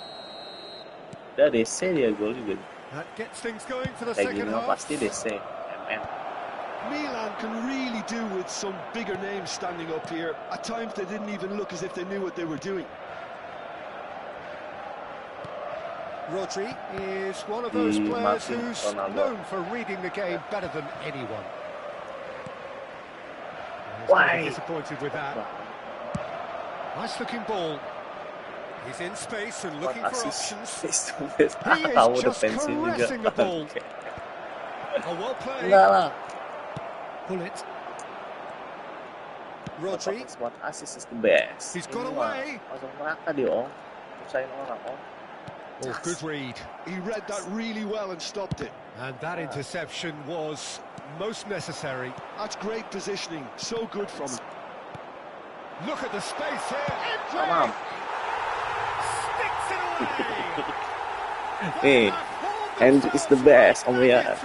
DC dia gol juga. That gets things going for the Kayak second gini half. pasti DC. MN. Milan can really do with some bigger names standing up here. At times they didn't even look as if they knew what they were doing. Rodri is one of those players who's known for reading the game better than anyone. He's disappointed with that. Nice looking ball. He's in space and looking for options. He is just caressing the ball. Oh, well played. Hullet. Rodri. Spot assist is the best. He's got away. Langsung merata dia om. Usahain orang om. Oh, good read. He read that really well and stopped it. And that interception was most necessary. That's great positioning. So good from him. Look at the space here. Tamam. Sticks it away. Hey, and it's the best. Oh my God.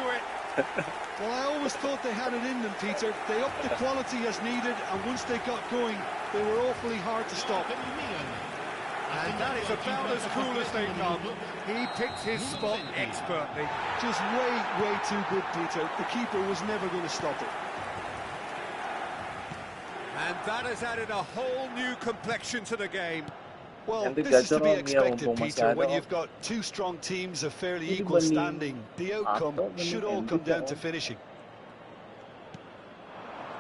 Well, I always thought they had it in them, Peter. They upped the quality as needed, and once they got going, they were awfully hard to stop. And that is about as cool as they come. He picked his spot expertly. Just way, way too good, Peter. The keeper was never going to stop it. And that has added a whole new complexion to the game. Well, this is to be expected, Peter, when you've got two strong teams of fairly equal standing. The outcome should all come down to finishing.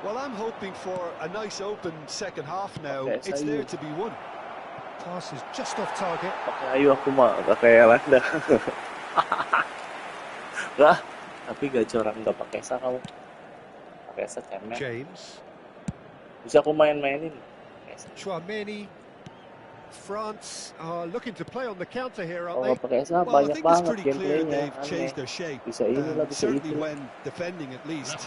Well, I'm hoping for a nice open second half now. It's there to be won. Pass is just off target. Ayo aku mah gak kayak Landa. Lah, tapi gak curang gak pakai sa kamu. Pakai sa cemen. James. Bisa aku main-mainin. Chouameni. France are looking to play on the counter here, aren't Kalau they? pakai SA Well, I banyak think it's banget pretty clear gameplaynya, they've changed their shape. Bisa inilah, bisa Certainly itu. when defending at least,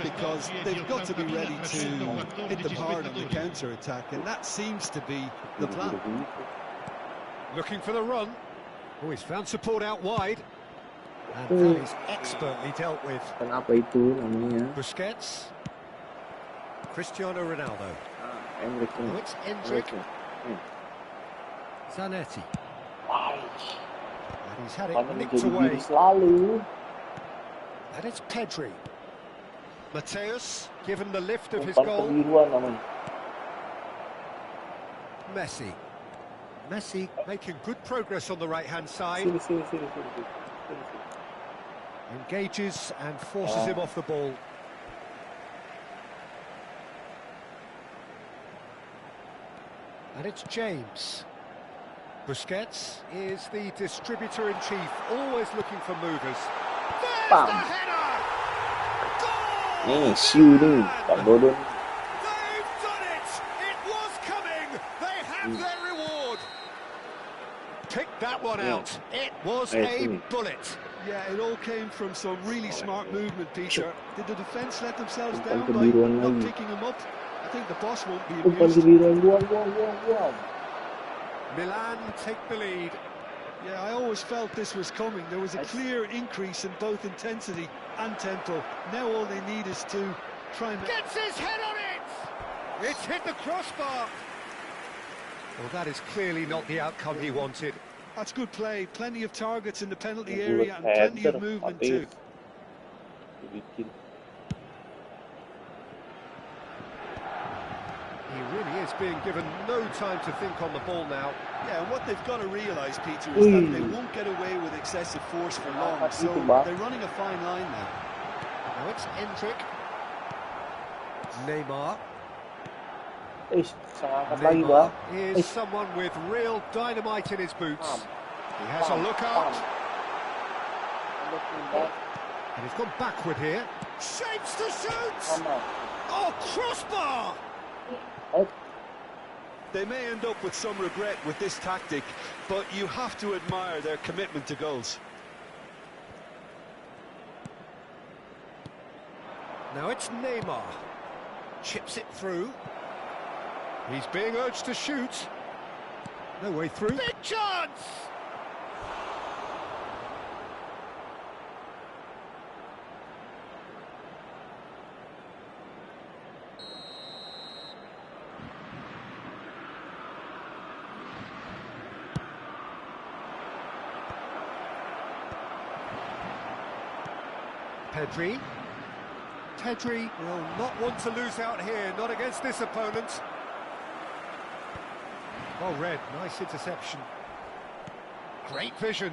because they've got to be ready to hit them hard on the counter-attack, and that seems to be the plan. Looking for the run. Oh, he's found support out wide. And that is expertly dealt with. Kenapa itu namanya? Busquets. Cristiano Ronaldo. Endrick. Oh, it's Endrick. Zanetti. And he's had it nicked away. Selalu. And it's Pedri. Mateus, given the lift of his Umpan goal. kebiruan namanya. Messi. Messi making good progress on the right-hand side. Sini. Engages and forces him off the ball. And it's James. Busquets is the distributor-in-chief, always looking for movers. There's Bam. the header! Goal! Nih, siu nih, Pak Dodon. They've done it! It was coming! They have their reward! Pick that one out. It was a bullet. Yeah, it all came from some really smart movement, Peter. Did the defence let themselves down Umpan by kebiruan not lagi. picking him up? I think the boss won't be Umpan amused. kebiruan, buang. Milan take the lead. Yeah, I always felt this was coming. There was a clear increase in both intensity and tempo. Now all they need is to try and... Gets his head on it! It's hit the crossbar. Well, that is clearly not the outcome he wanted. That's good play. Plenty of targets in the penalty area and plenty of movement too. He really is being given no time to think on the ball now. Yeah, and what they've got to realise, Peter, is that they won't get away with excessive force for long, so they're running a fine line now. Now it's Endrick. Neymar. Neymar is someone with real dynamite in his boots. He has a look out. And he's gone backward here. Shapes to shoot! Oh, crossbar! They may end up with some regret with this tactic, but you have to admire their commitment to goals. Now it's Neymar. Chips it through. He's being urged to shoot. No way through. Big chance! Pedri will not want to lose out here, not against this opponent. Oh, Red, nice interception. Great vision.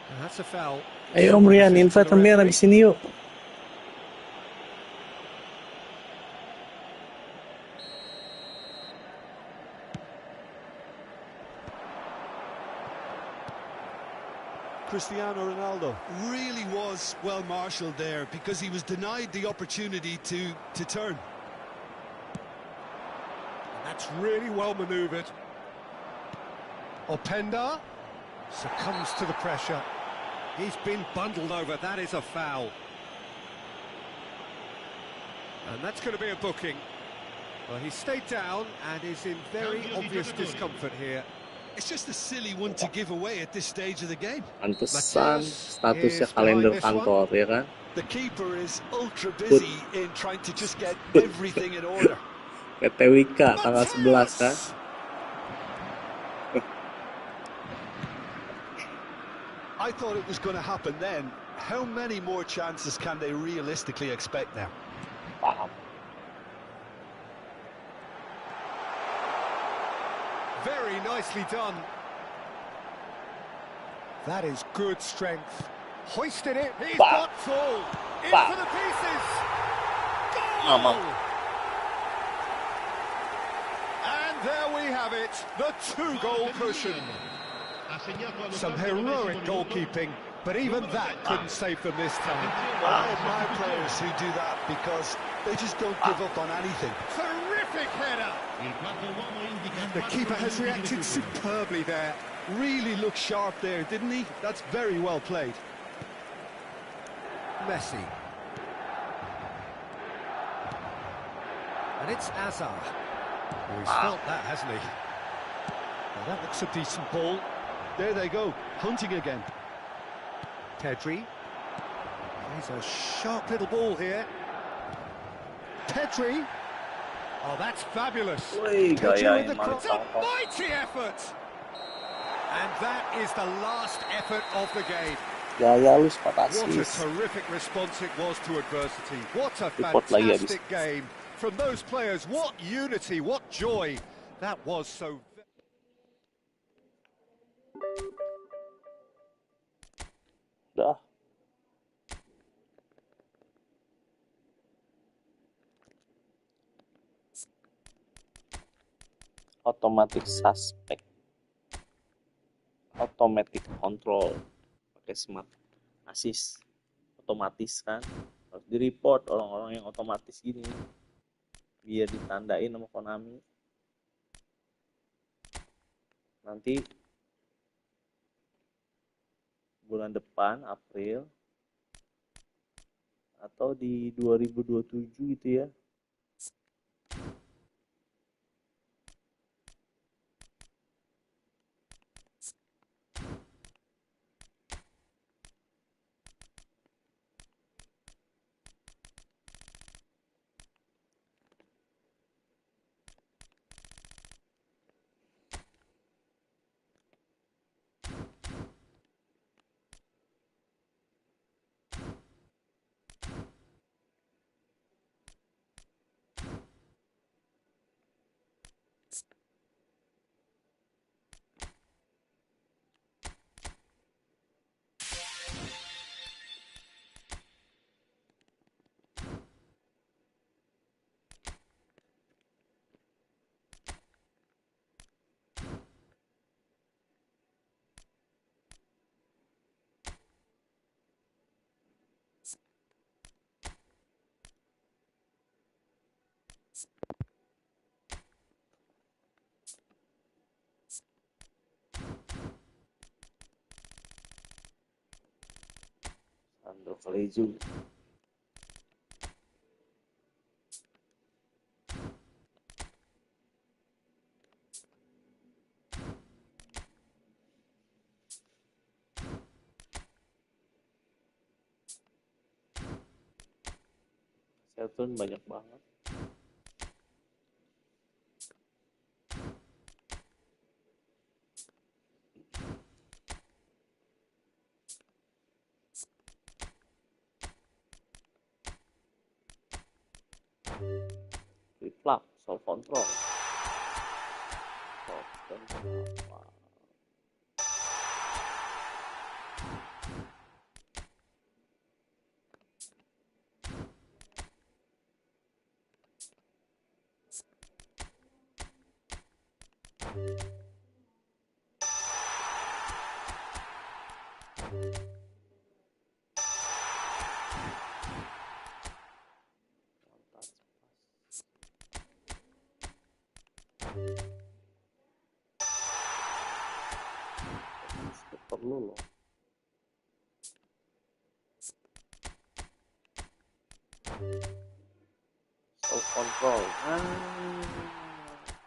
And that's a foul. Ayo Om Rian, invite Merah di sini yuk. Cristiano Ronaldo really was well marshalled there because he was denied the opportunity to turn. And that's really well manoeuvred. Openda succumbs to the pressure. He's been bundled over. That is a foul. And that's going to be a booking. Well, he stayed down and is in very obvious discomfort here. It's just a silly one to give away at this stage of the game. Pantesan statusnya kalender kantor, ya kan? The keeper is ultra busy in trying to just get everything in order. PTWK tanggal 11 kan? I thought it was going to happen then. How many more chances can they realistically expect now? Very nicely done. That is good strength. Hoisted it. He's got full. Into the pieces. Goal! And there we have it. The 2-goal cushion. Some heroic goalkeeping, but even that couldn't save them this time. I admire players who do that because they just don't give up on anything. Terrific Terrific header. The keeper has reacted superbly there. Really looked sharp there, didn't he? That's very well played. Messi. And it's Azar. Oh, he's felt that, hasn't he? Well, that looks a decent ball. There they go, hunting again. Pedri. He's a sharp little ball here. Pedri. Oh, that's fabulous. Wih, Pedri with gayain the cross. malah A mighty effort. And that is the last effort of the game. gaya lu What a asis. terrific response it was to adversity. What a Report lagi habis. fantastic game from those players. What unity, what joy. That was so... Udah. Automatic suspect. Automatic control. Pakai smart assist. Otomatis kan. Harus di-report orang-orang yang otomatis gini. Biar ditandain sama Konami. Nanti bulan depan, April, atau di 2027 gitu ya. Sandro Kaleju. Selton banyak banget. Flip flop, soft control. Soft control. Perlu loh. Self control.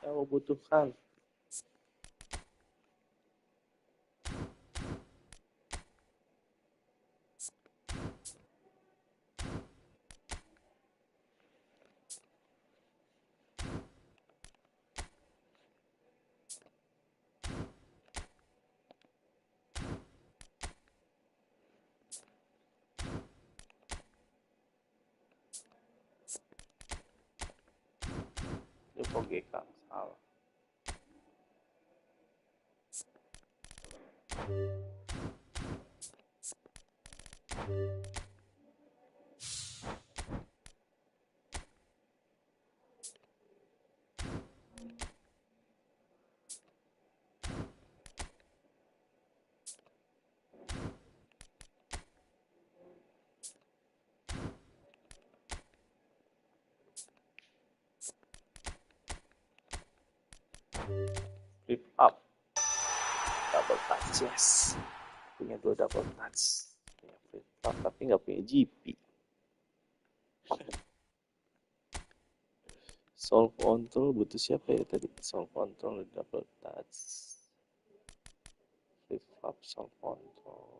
Yang butuhkan. Ini PGK salah. Flip up. Double touch, yes. Punya 2 double touch. Punya flip up, tapi nggak punya GP. Soul control butuh siapa ya tadi? Soul control double touch. Flip up, soul control.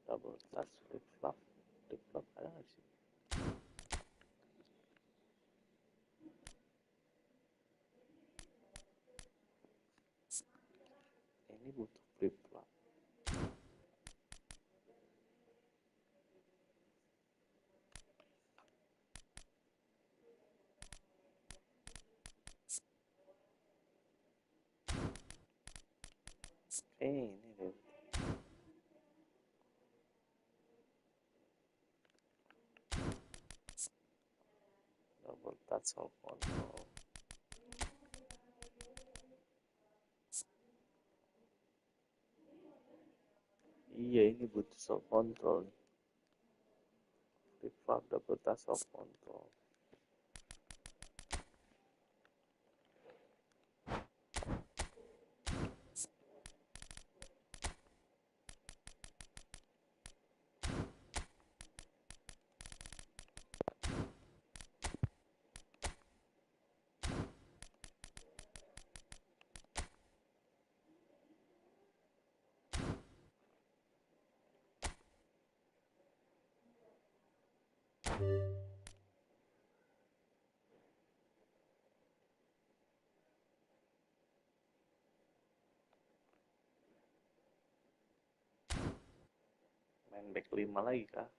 Double touch, flip flop ada nggak sih? Ini butuh flip flop. Ini deh. Double touch, soul control. Iya, ini butuh soul control. Flip flop, double touch, soul control. Main back 5 lagi kah?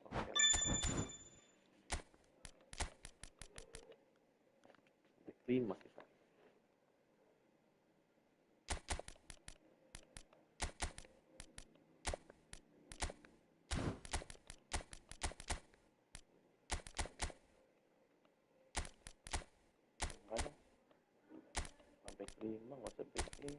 Oke lah. Back 5 kita. Makanya back 5 nggak usah back 5.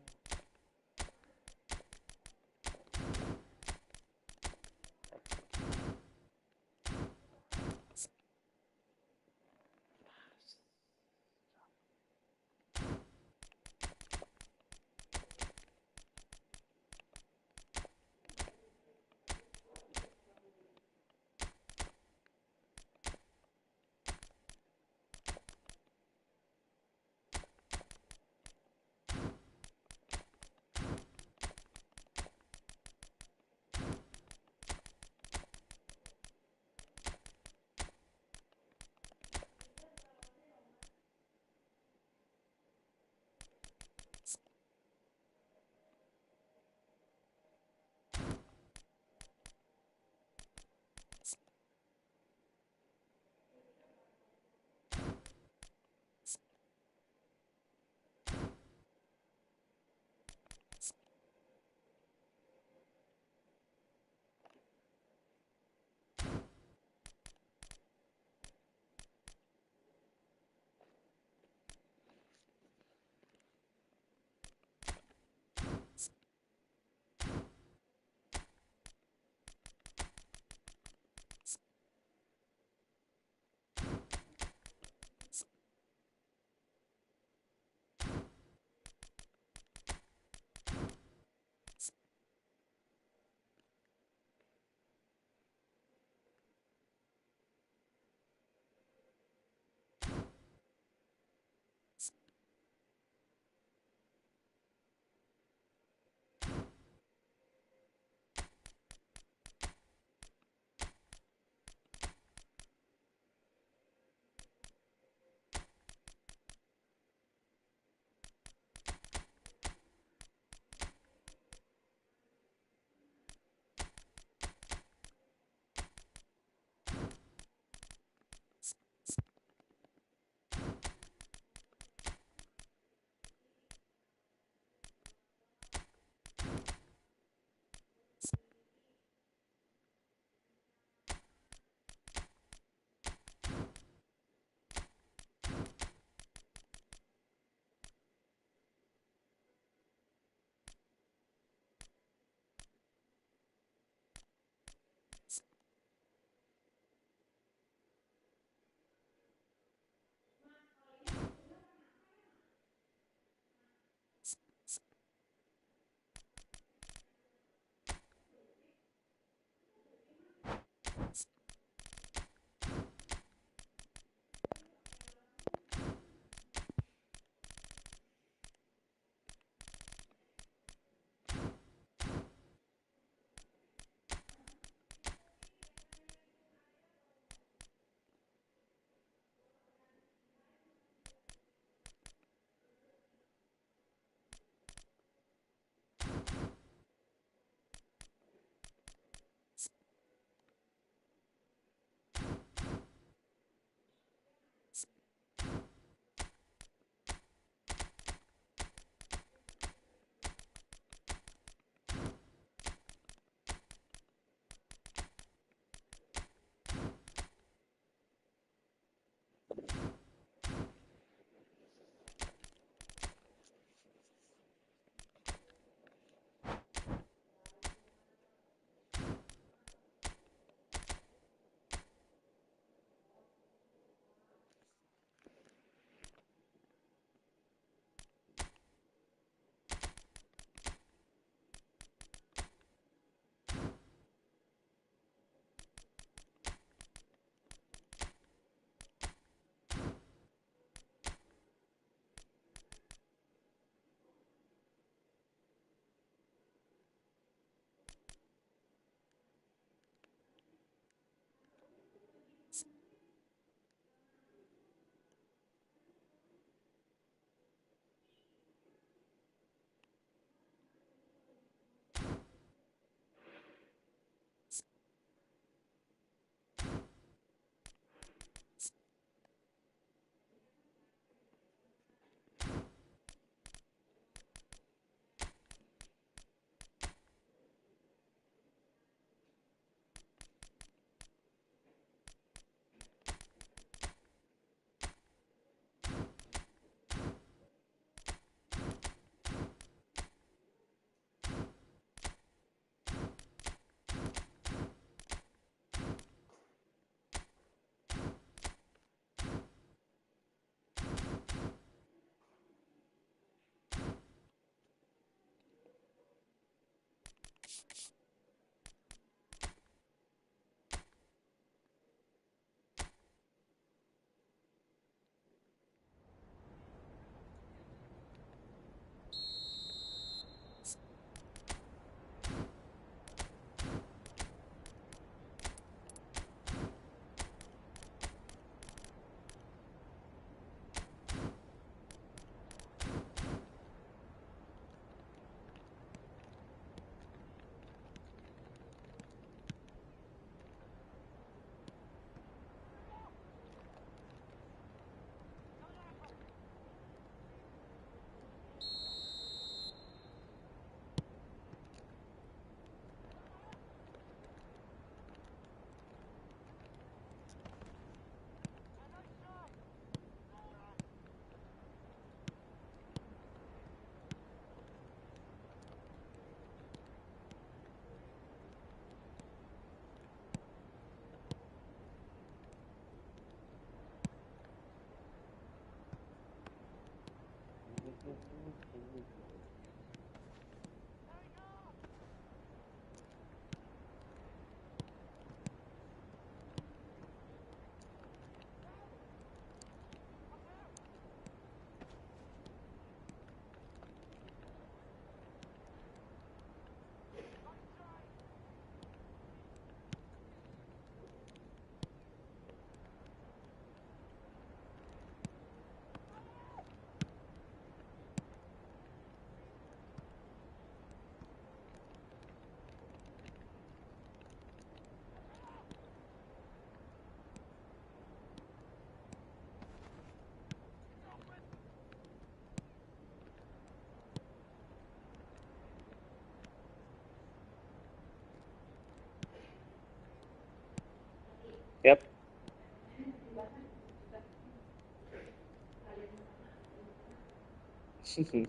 Yep.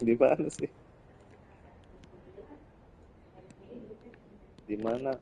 Di mana sih? Di mana?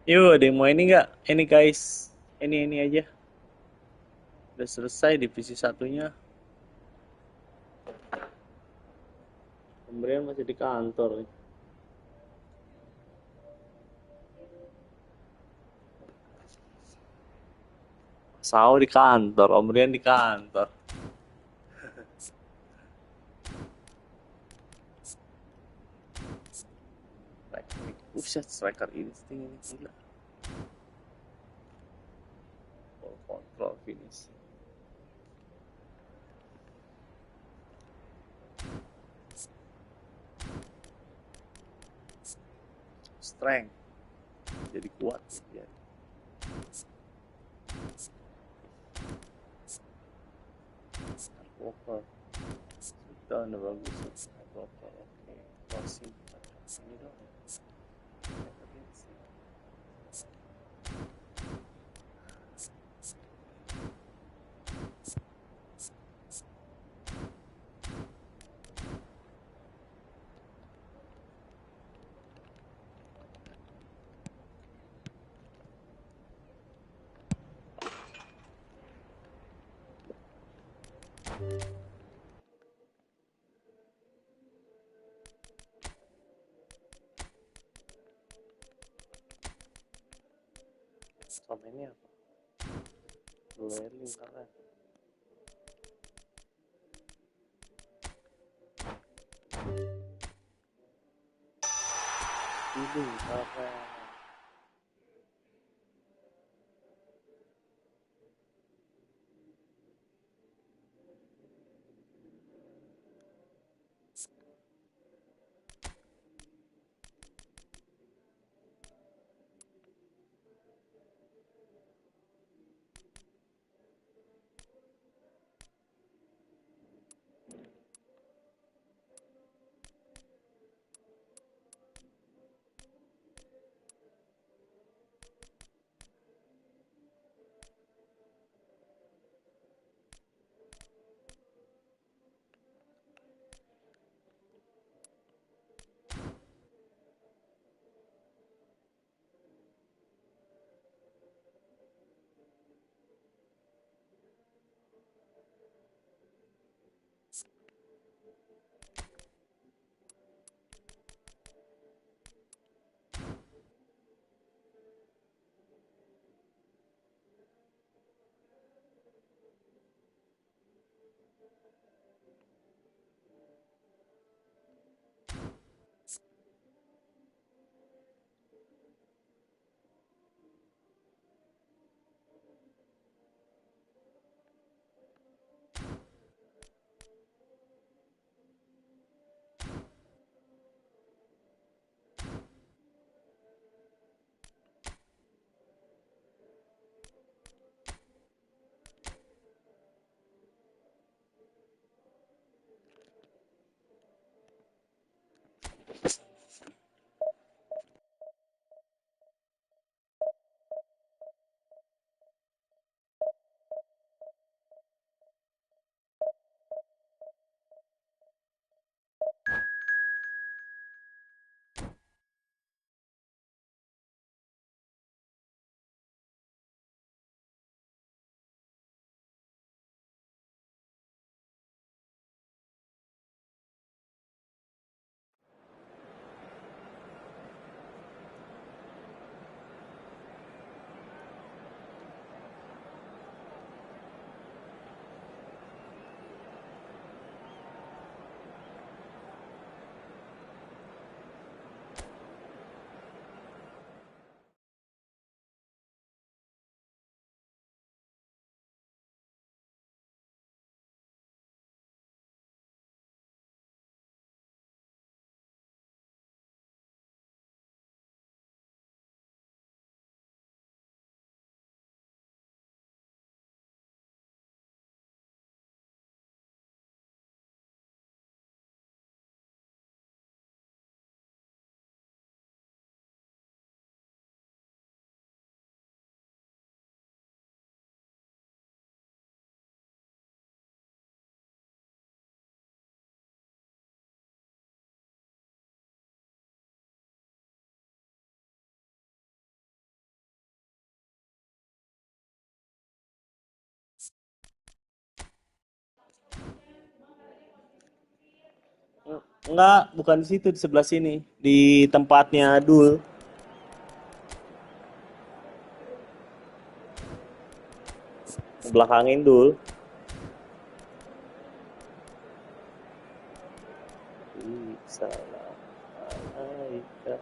Yuk, ada yang mau ini nggak? Ini guys, ini aja. Udah selesai divisi satunya. Pemberian masih di kantor. Sao di kantor, pemberian di kantor. Buset, striker insting ini gila. Ball control finish. Strength. Jadi kuat ya. Walker. Sudah udah bagus. Walker, oke. Crossing. Ini dong. Komennya apa? Dueling karena ini karena Enggak, bukan di situ, di sebelah sini. Di tempatnya Dul. Belakangin Dul. Salam alaika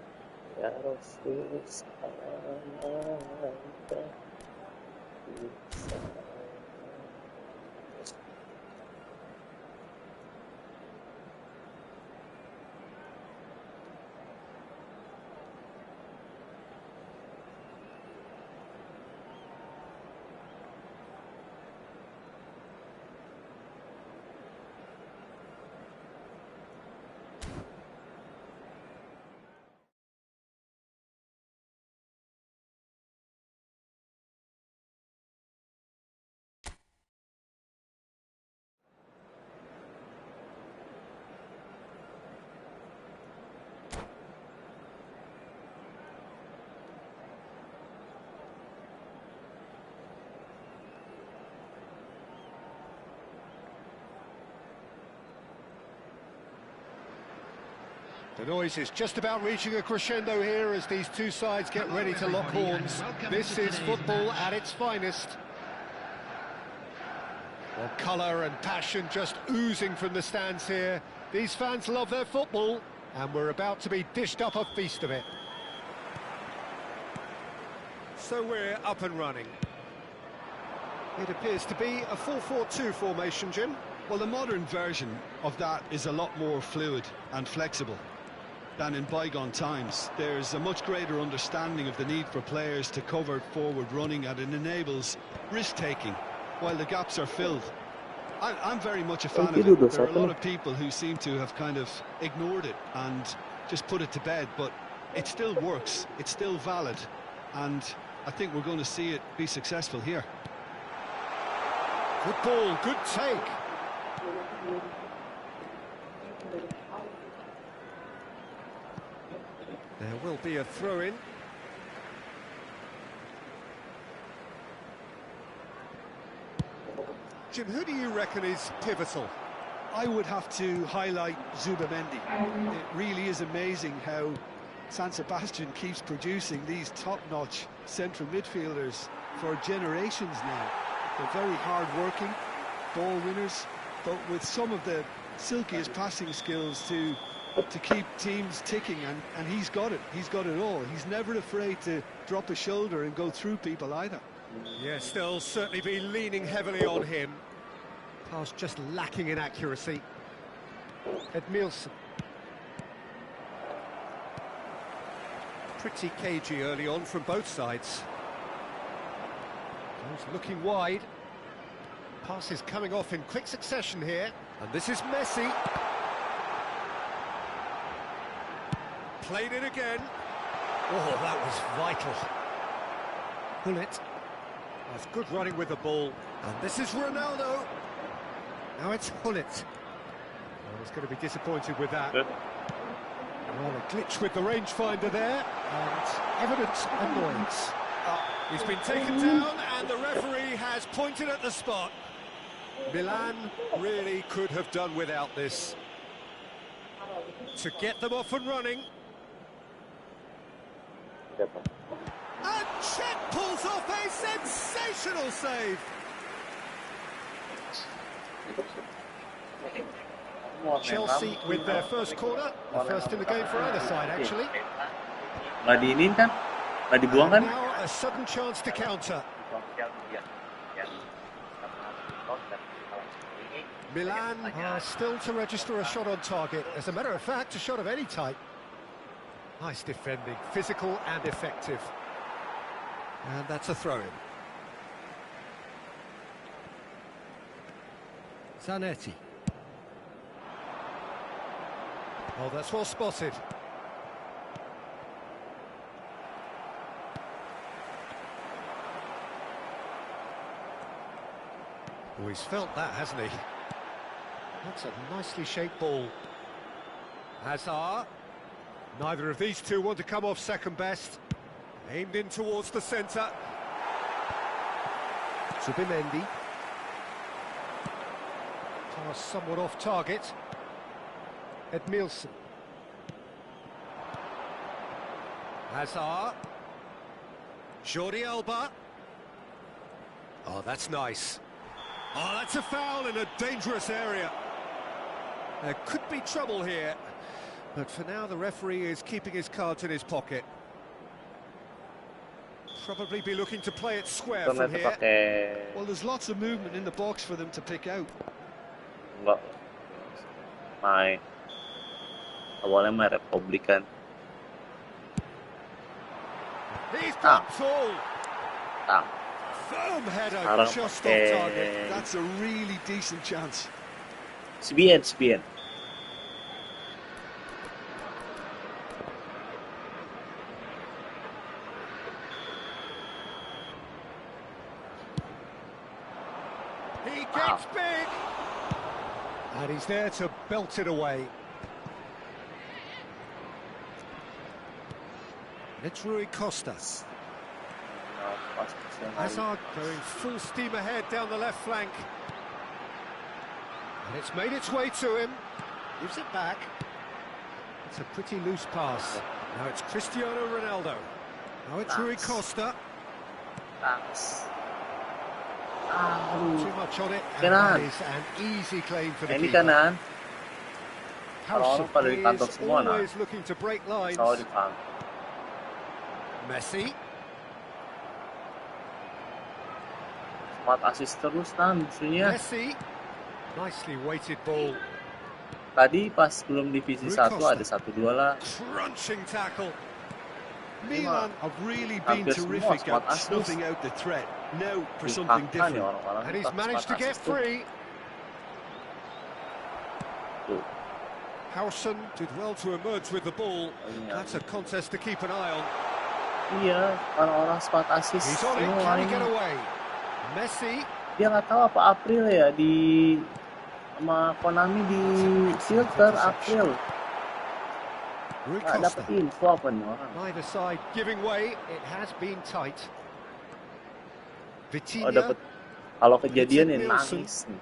ya Rasul, salam alaika. The noise is just about reaching a crescendo here as these two sides get ready to lock horns. This is football at its finest. Well, colour and passion just oozing from the stands here. These fans love their football, and we're about to be dished up a feast of it. So we're up and running. It appears to be a 4-4-2 formation, Jim. Well, the modern version of that is a lot more fluid and flexible than in bygone times. There's a much greater understanding of the need for players to cover forward running, and it enables risk-taking while the gaps are filled. I'm very much a fan of it. There are a lot of people who seem to have kind of ignored it and just put it to bed, but it still works, it's still valid, and I think we're going to see it be successful here. Good ball, good take. There will be a throw-in. Jim, who do you reckon is pivotal? I would have to highlight Zubamendi. It really is amazing how San Sebastian keeps producing these top-notch central midfielders for generations now. They're very hard-working, ball winners, but with some of the silkiest passing skills to keep teams ticking, and he's got it all. He's never afraid to drop a shoulder and go through people either. Yes, they'll certainly be leaning heavily on him. Pass just lacking in accuracy. Edmilson. Pretty cagey early on from both sides. He's looking wide. Pass is coming off in quick succession here, and this is Messi. Played it again. Oh, that was vital. Hullet has good running with the ball, and this is Ronaldo. Now it's Hullet. I was going to be disappointed with that. Well, a glitch with the rangefinder there, and evident annoyance. He's been taken down, and the referee has pointed at the spot. Milan really could have done without this to get them off and running. And Cech pulls off a sensational save. Chelsea with their first corner, the first in the game for either side, actually. Nggak diinin kan? Nggak dibuang kan? Now a sudden chance to counter. Milan are still to register a shot on target. As a matter of fact, a shot of any type. Nice defending, physical and effective. And that's a throw-in. Zanetti. Oh, that's well spotted. Oh, he's felt that, hasn't he? That's a nicely shaped ball. Hazard. Neither of these two want to come off second best. Aimed in towards the centre. Zubimendi. Pass somewhat off target. Edmilson. Hazard. Jordi Alba. Oh, that's nice. Oh, that's a foul in a dangerous area. There could be trouble here. But for now, the referee is keeping his cards in his pocket. Probably be looking to play it square from here. Well, there's lots of movement in the box for them to pick out. Enggak. Main. Awalnya main Republikan. He's got ball. Firm header, Sekarang just off target. That's a really decent chance. Spian. He gets big. And he's there to belt it away. It's Rui Costa. Hazard going full steam ahead down the left flank. And it's made its way to him. Gives it back. It's a pretty loose pass. Now it's Cristiano Ronaldo. Now it's Rui Costa. Too much on it. And that is an easy claim for the Ini keeper. kanan. House Kalau pada di kantor is semua, nah. always looking to break lines. Selalu dipang. Messi. Sempat asis terus musuhnya. Messi. Nicely weighted ball. Tadi pas belum divisi 1 ada 1-2 lah. Crunching tackle. Milan have really been hampir semua terrific squad at asis. snuffing out the threat. Now for something Dipaksa nih different. orang-orang. And he's tetap managed to squad get asis tuh. free. Tuh. Howson did well to emerge with the ball. That's a contest to keep an eye on. Iya, orang-orang squad asis He's on it, semua can he ini. get away? Messi. Dia nggak tahu apa April ya di sama Konami di filter April. Rui Nggak dapet Costa. info apa nih orang. Neither side giving way. It has been tight. Oh Vitinha. dapet. Kalau kejadian ya Edmilson. nangis nih.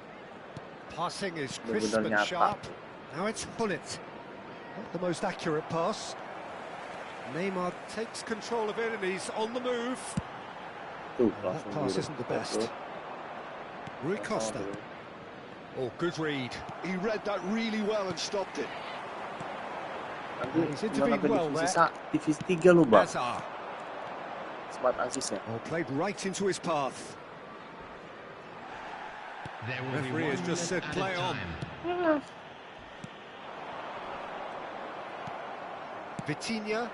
Passing is crisp Benar-benar and nyata. sharp. Now it's Hullet. Not the most accurate pass. Neymar takes control of it and he's on the move. Tuh, That langsung pass biru. isn't the best. Rui Costa. Oh, good read. He read that really well and stopped it. Nanti He's intervened sampai well divisi 3 lu bang. Hazard. Squad asisnya. Oh, played right into his path. There will be Referee 1 has just said minute play added on. time. Vitinha.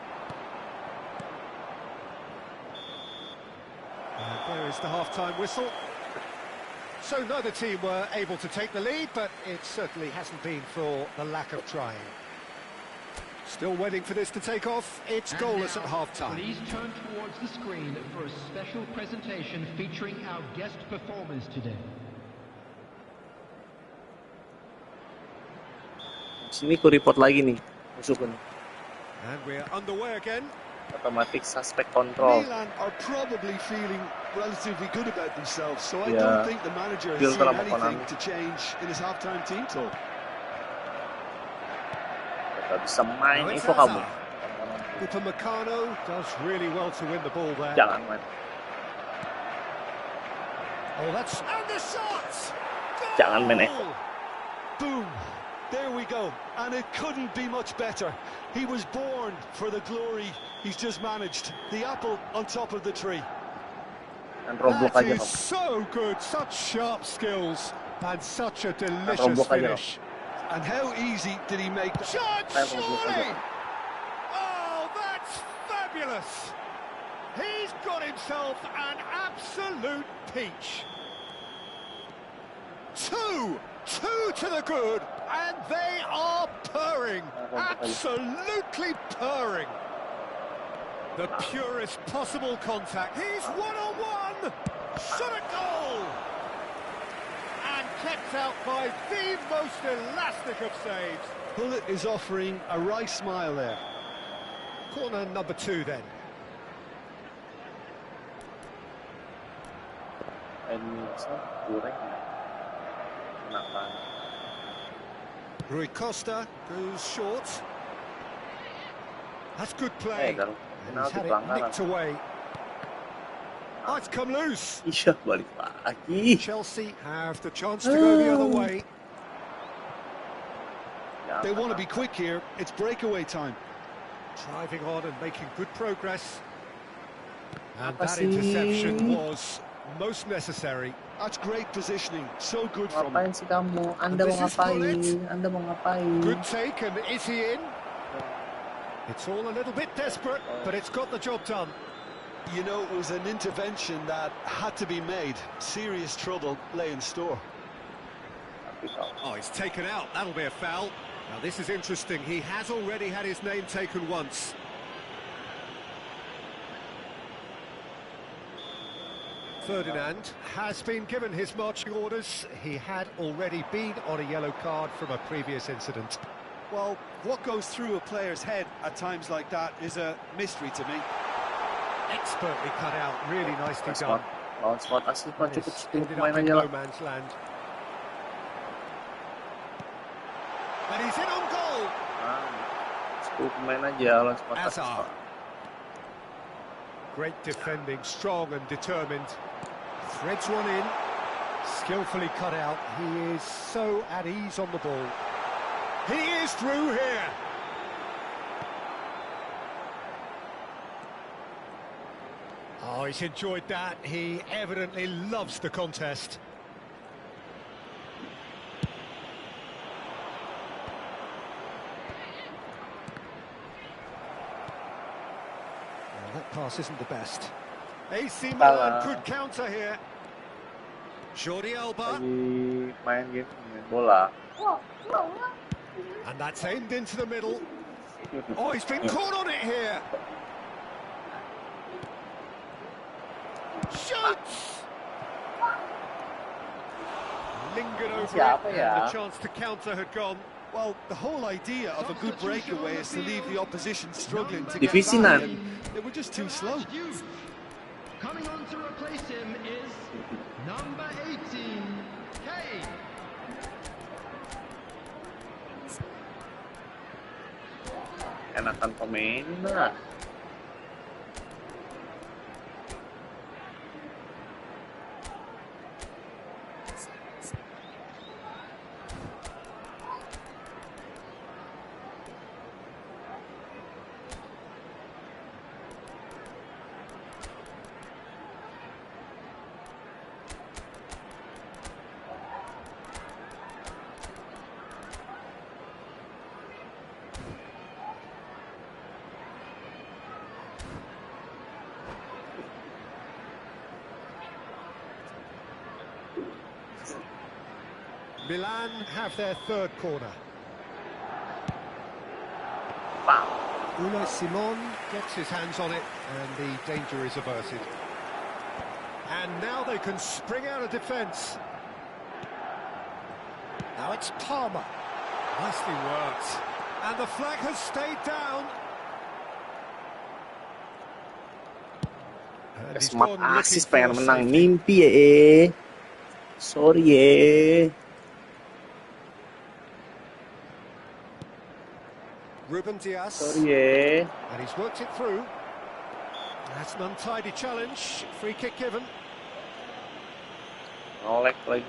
And there is the half-time whistle. So neither team were able to take the lead, but it certainly hasn't been for the lack of trying. Still waiting for this to take off. It's And goalless now, at half-time. Please turn towards the screen for a special presentation featuring our guest performers today. Sini ku report lagi nih musuhku nih. And we're underway again. Automatic suspect control. Milan are probably feeling relatively good about themselves, so I Yeah. don't think the manager has Filter seen sama anything Konami. to change in his half-time team talk. Gak bisa main, Now it's info kamu. Hazard. Upamecano does really well to win the ball there. Jangan main. Oh, that's... And the shot! Jangan main Goal! Boom! There we go. And it couldn't be much better. He was born for the glory he's just managed. The apple on top of the tree. Dan rombok That aja is kamu. so good, such sharp skills and such a delicious rombok aja, finish. And how easy did he make that? Shot, Ayo, rombok surely! aja. Oh, that's fabulous! He's got himself an absolute peach. Two to the good, and they are purring, absolutely purring. The purest possible contact. He's one-on-one, shot a goal, and kept out by the most elastic of saves. Hullet is offering a wry smile there. Corner number 2 then. Edmilson kurang. Kenapa? Rui Costa goes short. That's good play. Kalau And he's had it nicked away. Oh, it's come loose. Iya, balik lagi. Chelsea have the chance to go the other way. They want to be quick here. It's breakaway time. Driving on and making good progress. And that interception was most necessary. That's great positioning. So good from him. Ngapain sih kamu? Anda mau ngapain? Anda mau ngapain? Good take, and is he in? It's all a little bit desperate, but it's got the job done. You know, it was an intervention that had to be made. Serious trouble lay in store. Oh, he's taken out. That'll be a foul. Now, this is interesting. He has already had his name taken once. Ferdinand has been given his marching orders. He had already been on a yellow card from a previous incident. Well, what goes through a player's head at times like that is a mystery to me. Expertly cut out, really nicely done. Lawan spot asli mah cukup 10 Ended pemain up in aja lah. no man's land. And he's in on goal. 10 pemain aja lawan spot asli. Hazard. Great defending, strong and determined. Threads one in, skillfully cut out. He is so at ease on the ball. He is through here. Oh, he's enjoyed that. He evidently loves the contest. Well, that pass isn't the best. AC Milan could counter here. Jordi Alba. Lagi main game, main bola. And that's aimed into the middle. Oh, he's been caught on it here. Shoots! Lingered over it, and the chance to counter had gone. Well, the whole idea of a good breakaway is to leave the opposition struggling to Divisi get back, nan. and they were just too slow. Coming on to replace him is number 18, Kane. Enakan pemain lah. Milan have their third corner. Unai Simon gets his hands on it, and the danger is averted. And now they can spring out of defence. Now it's Palmer. Nicely worked. And the flag has stayed down. And he's Smart gone assist looking pengen for menang safety. mimpi ya. Sorry ya. Ruben Dias. Sorry ya. And he's worked it through. That's an untidy challenge. Free kick given. Nolek lagi.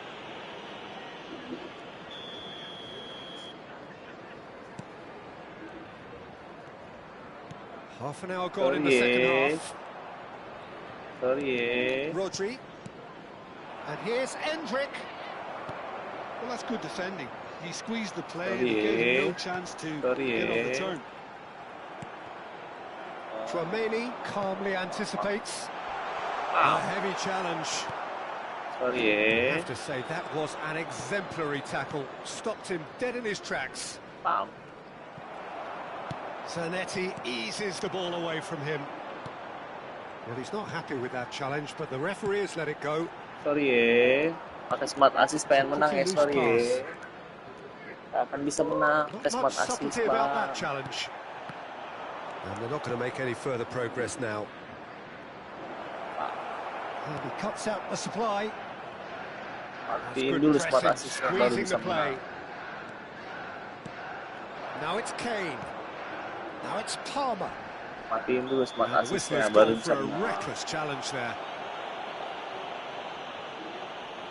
Half an hour gone in the second half. Sorry. Rodri. And here's Endrick. Well, that's good defending. He squeezed the play and he gave him no chance to get on the turn. Tchouaméni calmly anticipates. A heavy challenge. Sorry. I have to say, that was an exemplary tackle. Stopped him dead in his tracks. Zanetti eases the ball away from him. Well, he's not happy with that challenge, but the referee has let it go. Sorry. Pakai smart assist pengen menang ya, sorry. Tak akan bisa menang pakai Not smart much assist, subtlety about that Bang. challenge. And they're not going to make any further progress now. And he cuts out the supply. That's Matiin good dulu smart pressing, assist baru squeezing bisa the play. menang. Now it's Kane. Now it's Palmer. Matiin dulu smart And the assistnya whistler's baru gone bisa for a menang. reckless challenge there.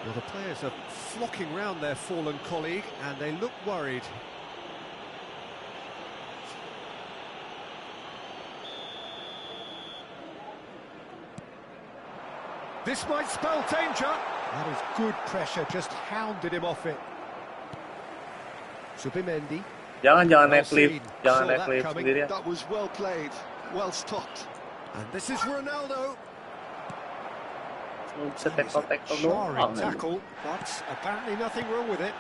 Well, the players are flocking round their fallen colleague, and they look worried. This might spell danger. That is good pressure, just hounded him off it. Subimendi. Jangan Well naik lift, seen. jangan Saw naik that lift coming. sendirian. That was well played, well stopped. And this is Ronaldo. Cuma bisa That is a tackle jarring doang. tackle, but apparently nothing wrong with it.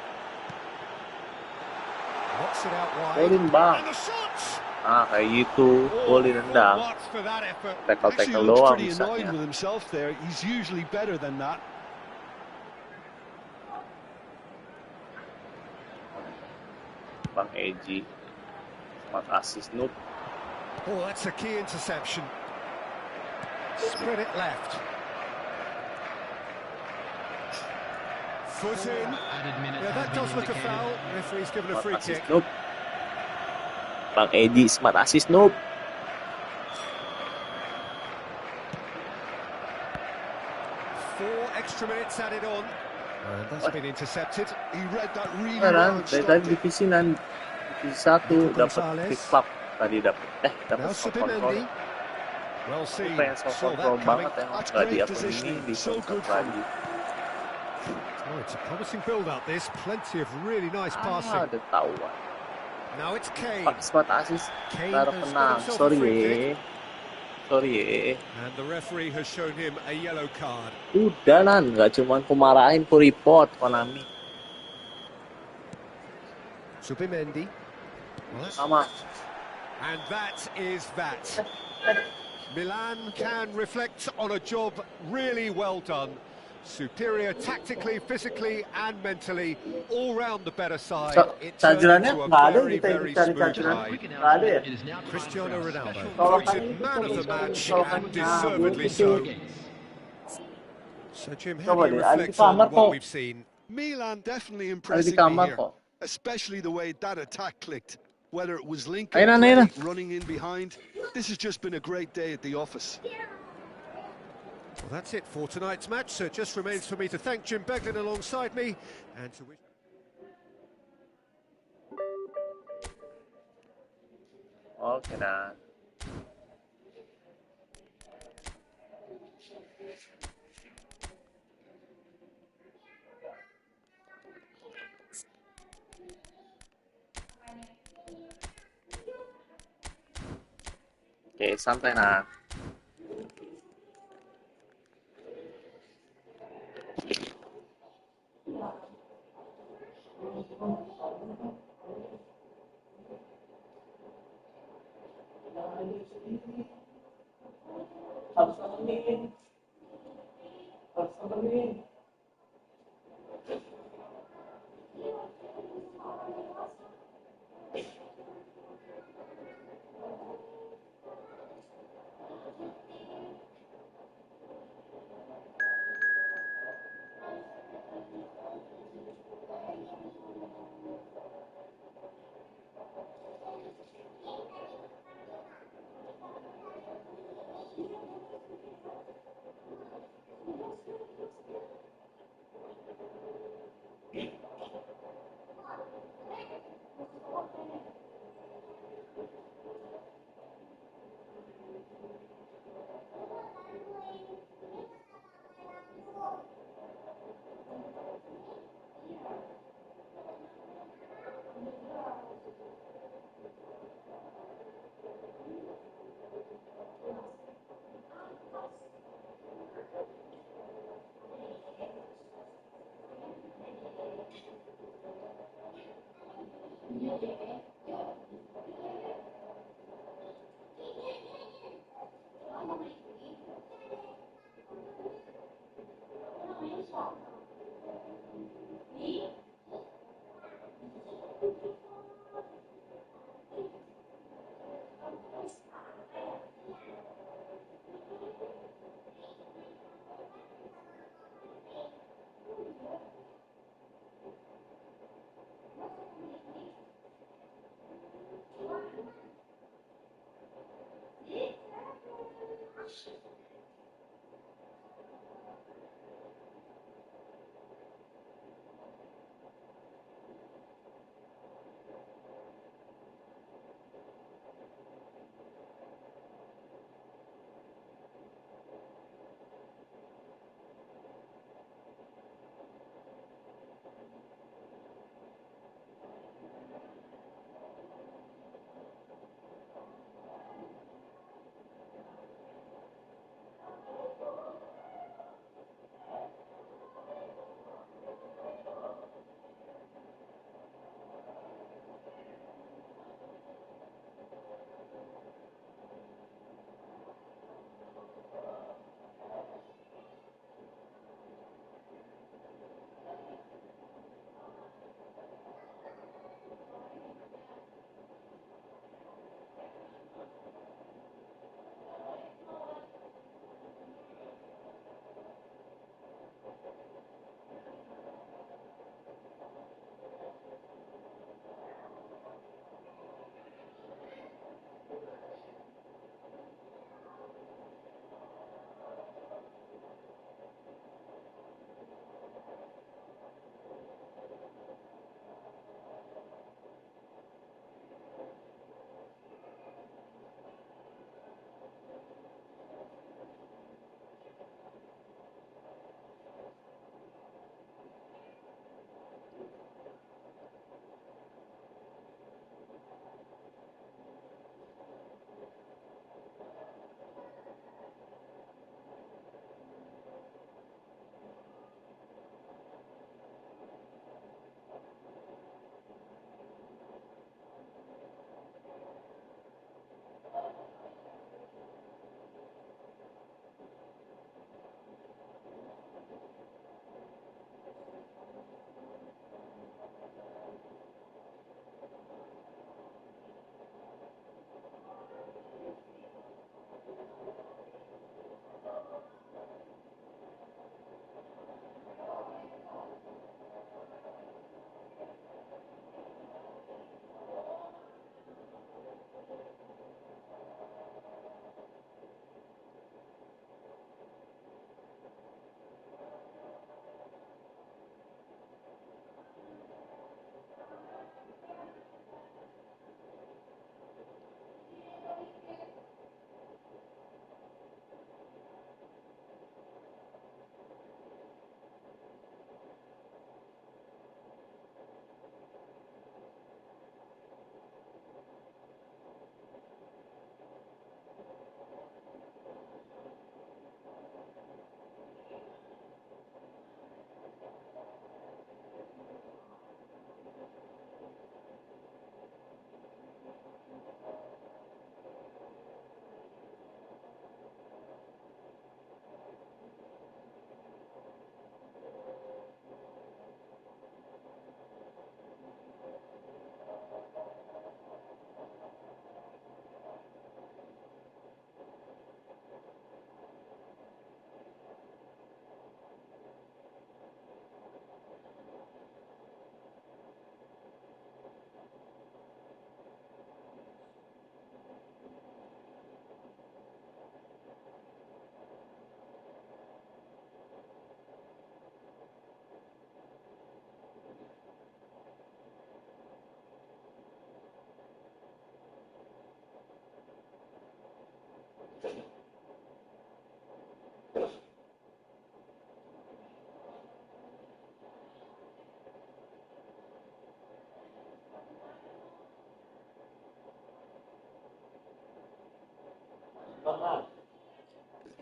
Knocks it out wide. Golin bang. And the shot! Kayak gitu, golin full nendang. marks for that effort. Actually, Tackle he looks doang pretty annoyed bisanya. with himself there. He's usually better than that. Bang Eji, smart assist noob. Oh, that's a key interception. Spread it left. Foot in. Added minutes Yeah, have that been does look a indicated. foul. Referee's given a Smart free assist kick. noob. Bang Eji, smart assist noob. 4 extra minutes added on. And that's been intercepted. He read that really Beneran, well and dari stopped tadi it. divisi 1 dapat Gonzalez. pick up tadi dapat Now shot Subimendi. control. Well seen. Pengen shot Saw control that coming. banget ya, That's nggak great di ini positioning. di So counter good from lagi. Oh, it's a promising build-up, this. Plenty of really nice passing. Ada tahuan. Now it's Kane. Pak smart assist, Kane ntar has got penang. himself a Sorry free ya, kick. sorry ya. And the referee has shown him a yellow card. Udah Nan, nggak cuma aku marahin, ku report Konami. Subimendi. Well, Sama. and that is that. Milan can reflect on a job really well done. Superior tactically, physically and mentally, all round the better side. It turned Chargerannya into a nggak ada, very, kita very cari smooth chargeran. ride. Nggak ada ya? It is now time Cristiano for our Ronaldo, special voted man of the match and deservedly so. So Jim, how do you reflect on what we've seen? Milan definitely Ada di impressing me kamar here, kok. especially the way that attack clicked. Whether it was Lincoln Ayun na, play, ayun na. running in behind, this has just been a great day at the office. Well, that's it for tonight's match. So it just remains for me to thank Jim Beglin alongside me and to wish... Oke Nan. Oke, santai Nan.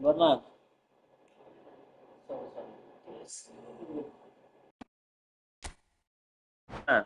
Buat lah. Nah,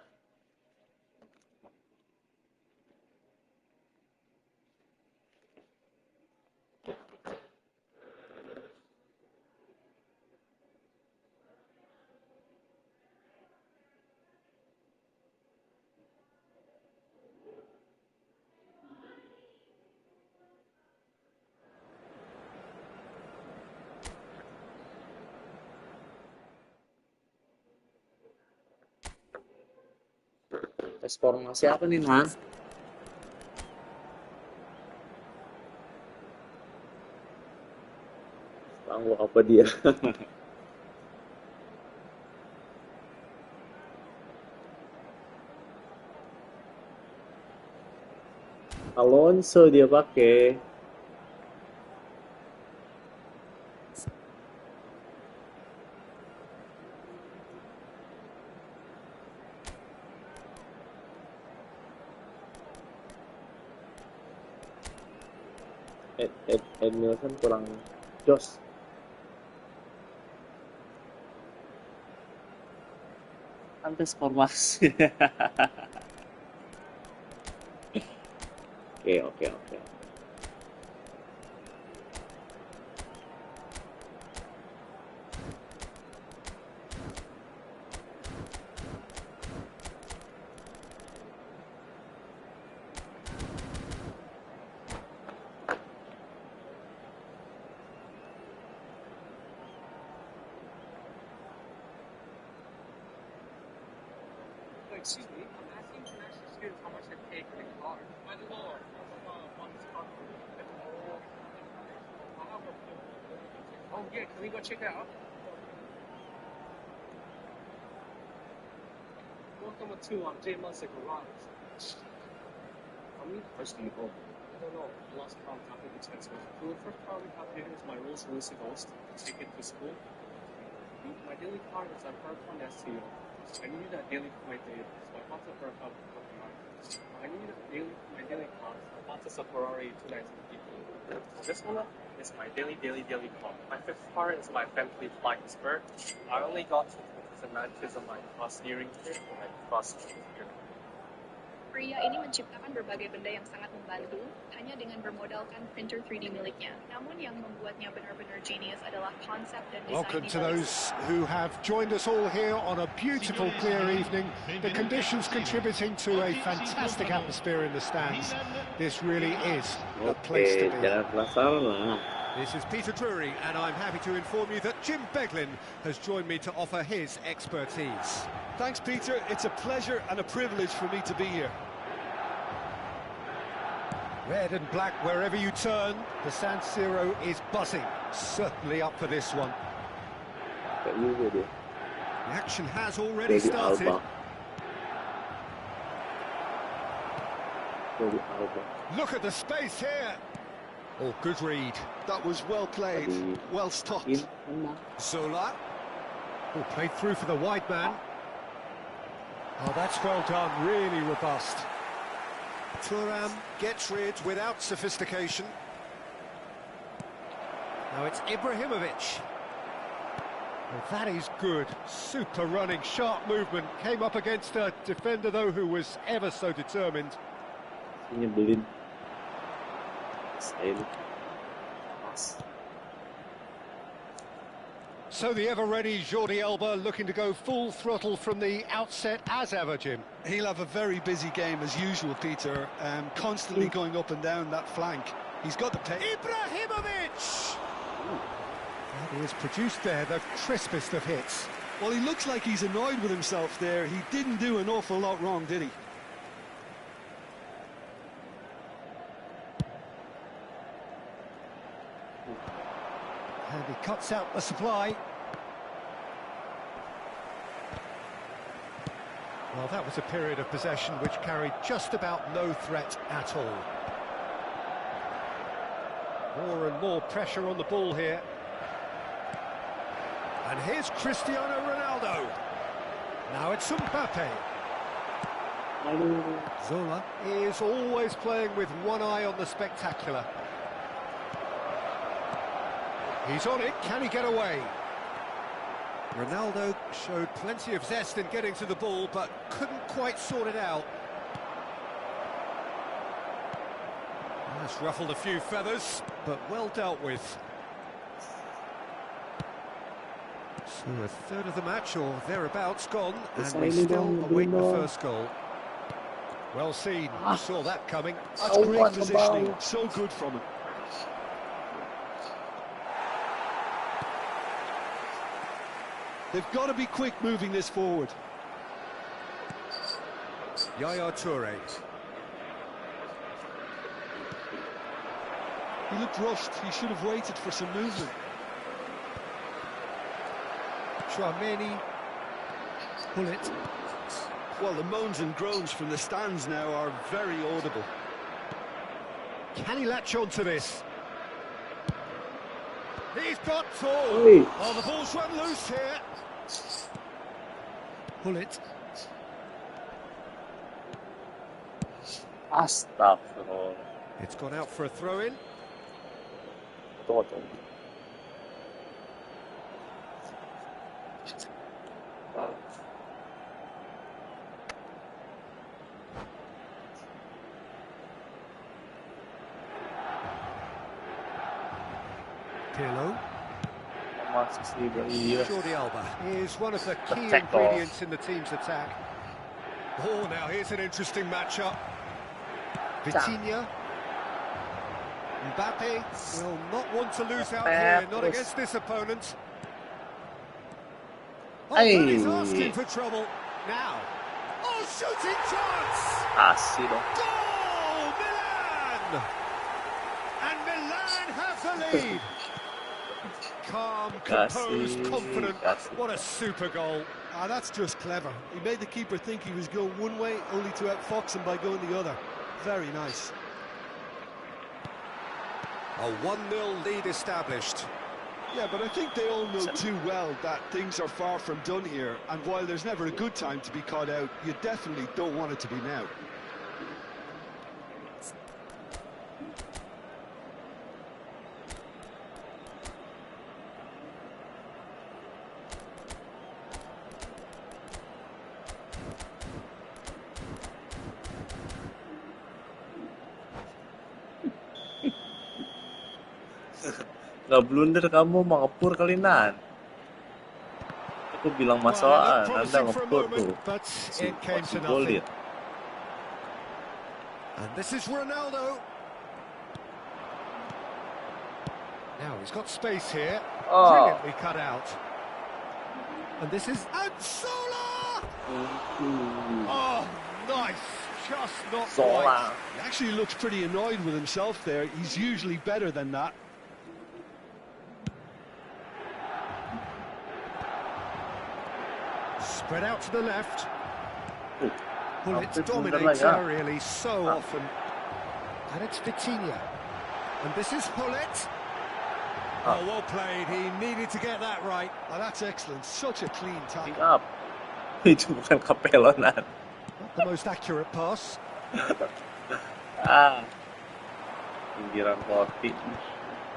tes formasi apa nih, Nan? Tahu apa dia? Alonso dia pakai. Edmilson kurang jos. Pantes formasi. Oke. Excuse me, I'm asking international students how much they pay for the car. By the law, on this car. Oh yeah, can we go check it out? Welcome to J Music Garage. How many cars do you own? I don't know. I lost count after the test. So the first car we have here is my Rolls Royce Ghost. Take it to school. My daily car is a Huracan STO. I need a daily for my day, so I bought the Huracan. I need a daily for my daily car, so I bought this Ferrari 290 This one is my daily car. My fifth car is my family flying spur. I only got it because it matches on my cross steering gear and my cross steering gear. Pria ini menciptakan berbagai benda yang sangat membantu hanya dengan bermodalkan printer 3D miliknya. Namun yang membuatnya benar-benar genius adalah konsep dan desain. Welcome to those who have joined us all here on a beautiful, clear evening. The conditions contributing to a fantastic atmosphere in the stands. This really is a place to be. Jangan penasaran lah. This is Peter Drury, and I'm happy to inform you that Jim Beglin has joined me to offer his expertise. Thanks, Peter. It's a pleasure and a privilege for me to be here. Red and black wherever you turn, the San Siro is buzzing. Certainly up for this one. The action has already started. Look at the space here. Oh, good read. That was well played, well stopped. Zola. Oh, played through for the wide man. Oh, that's well done, really robust. Thuram gets rid without sophistication. Now it's Ibrahimovic. Well, that is good. Super running, sharp movement. Came up against a defender, though, who was ever so determined. So the ever-ready Jordi Alba looking to go full throttle from the outset as ever, Jim. He'll have a very busy game as usual, Peter, constantly going up and down that flank. He's got the pace. Ibrahimovic! Well, he has produced there the crispest of hits. Well, he looks like he's annoyed with himself there. He didn't do an awful lot wrong, did he? And he cuts out the supply. Well, that was a period of possession which carried just about no threat at all. More and more pressure on the ball here. And here's Cristiano Ronaldo. Now it's Mbappe. Zola is always playing with one eye on the spectacular. He's on it, can he get away? Ronaldo showed plenty of zest in getting to the ball, but couldn't quite sort it out. That's ruffled a few feathers, but well dealt with. So a third of the match, or thereabouts, gone, and we still await the first goal. Well seen, saw that coming. That's great positioning, so good from him. They've got to be quick moving this forward. Yaya Toure. He looked rushed, he should have waited for some movement. Chouameni. Pull it. Well, the moans and groans from the stands now are very audible. Can he latch on to this? He's got tall. Oh, the ball's run loose here. Pull it. Astagfirullah. It's gone out for a throw-in. Pirlo. Jordi Alba is one of the key ingredients in the team's attack. Oh, now here's an interesting matchup. Vitinha. Mbappe will not want to lose out here, not against this opponent. Oh, but he's asking for trouble. Now. Oh, shooting chance! Goal, Milan! And Milan have the lead. Calm, composed, confident. What a super goal. Ah, that's just clever. He made the keeper think he was going one way, only to outfox him by going the other. Very nice. A 1-0 lead established. Yeah, but I think they all know too well that things are far from done here, and while there's never a good time to be caught out, you definitely don't want it to be now. Gak blunder kamu, mengepur kali Nan. Aku bilang masalah, Anda ngepur tuh. Golin. And this is Ronaldo. Now he's got space here. Brilliantly cut out. And this is Ansola! Oh, nice. Just not right. He actually looks pretty annoyed with himself there. He's usually better than that. Spread out to the left. Well, it dominates aerially so often. And it's Vitinha. And this is Paulette. Oh, well played. He needed to get that right. Oh, that's excellent. Such a clean tackle. Up. Itu bukan Capello, Nan. Not the most accurate pass. Pinggiran Porti.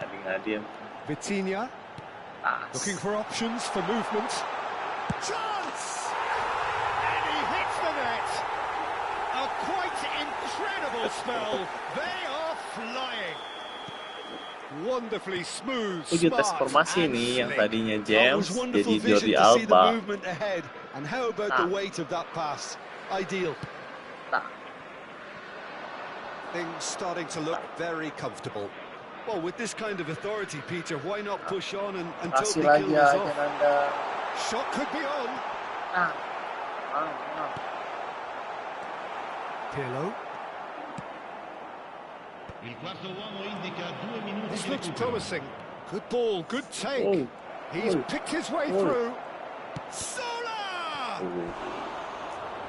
Ading-ading. Vitinha. Looking for options, for movement. Chance! And he hits the net. A quite incredible spell. They are flying. Wonderfully smooth, smart, formasi nih yang tadinya James jadi Jordi Alba. And how about the weight of that pass? Ideal. Things starting to look very comfortable. Well, with this kind of authority, Peter, why not push on and totally kill this off? Shot could be on. Pirlo. This looks promising. Good ball, good take. He's picked his way through. Sola!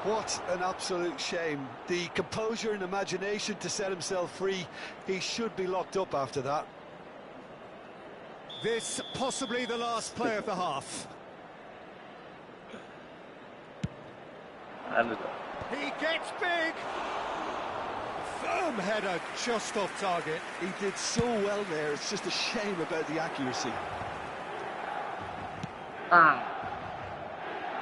What an absolute shame. The composure and imagination to set himself free. He should be locked up after that. This possibly the last play of the half. He gets big. Firm header, just off target. He did so well there, it's just a shame about the accuracy.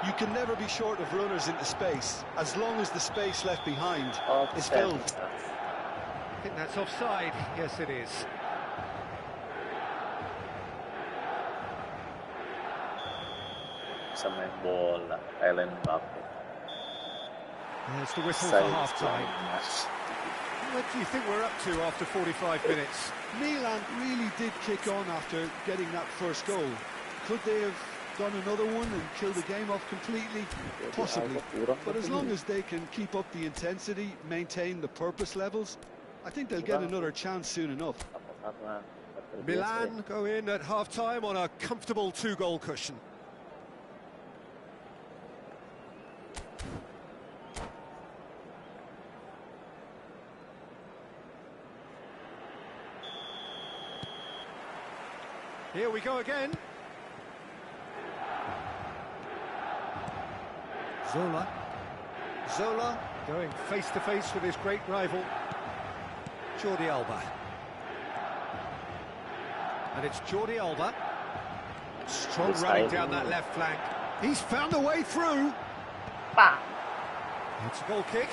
You can never be short of runners into space, as long as the space left behind is filled. I think that's offside. Yes, it is. Sa main bola, Kylian Mbappe. There's the whistle for half-time. What do you think we're up to after 45 minutes? Milan really did kick on after getting that first goal. Could they have done another one and killed the game off completely? Possibly. But as long as they can keep up the intensity, maintain the purpose levels, I think they'll get another chance soon enough. Milan go in at half-time on a comfortable 2-goal cushion. Here we go again. Zola going face-to-face with his great rival, Jordi Alba. And it's Jordi Alba. Strong running down that left flank. He's found a way through. Bang. It's a goal kick.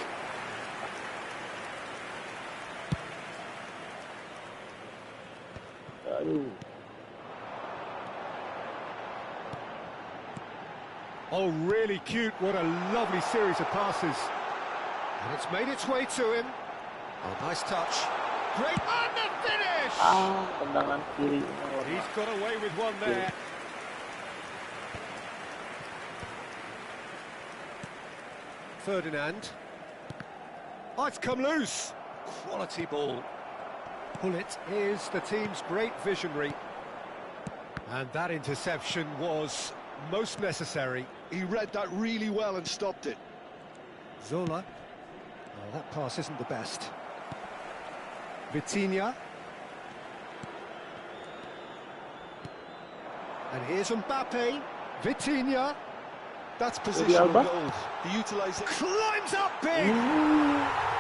Oh, really cute. What a lovely series of passes. And it's made its way to him. Oh, nice touch. Great on the finish! Tendangan kiri. He's got away with one there. Ferdinand. Oh, it's come loose. Quality ball. Pullet is the team's great visionary. And that interception was most necessary. He read that really well and stopped it. Zola. Oh, that pass isn't the best. Vitinha. And here's Mbappe. Vitinha. That's positional goals. He utilises it. Climbs up big.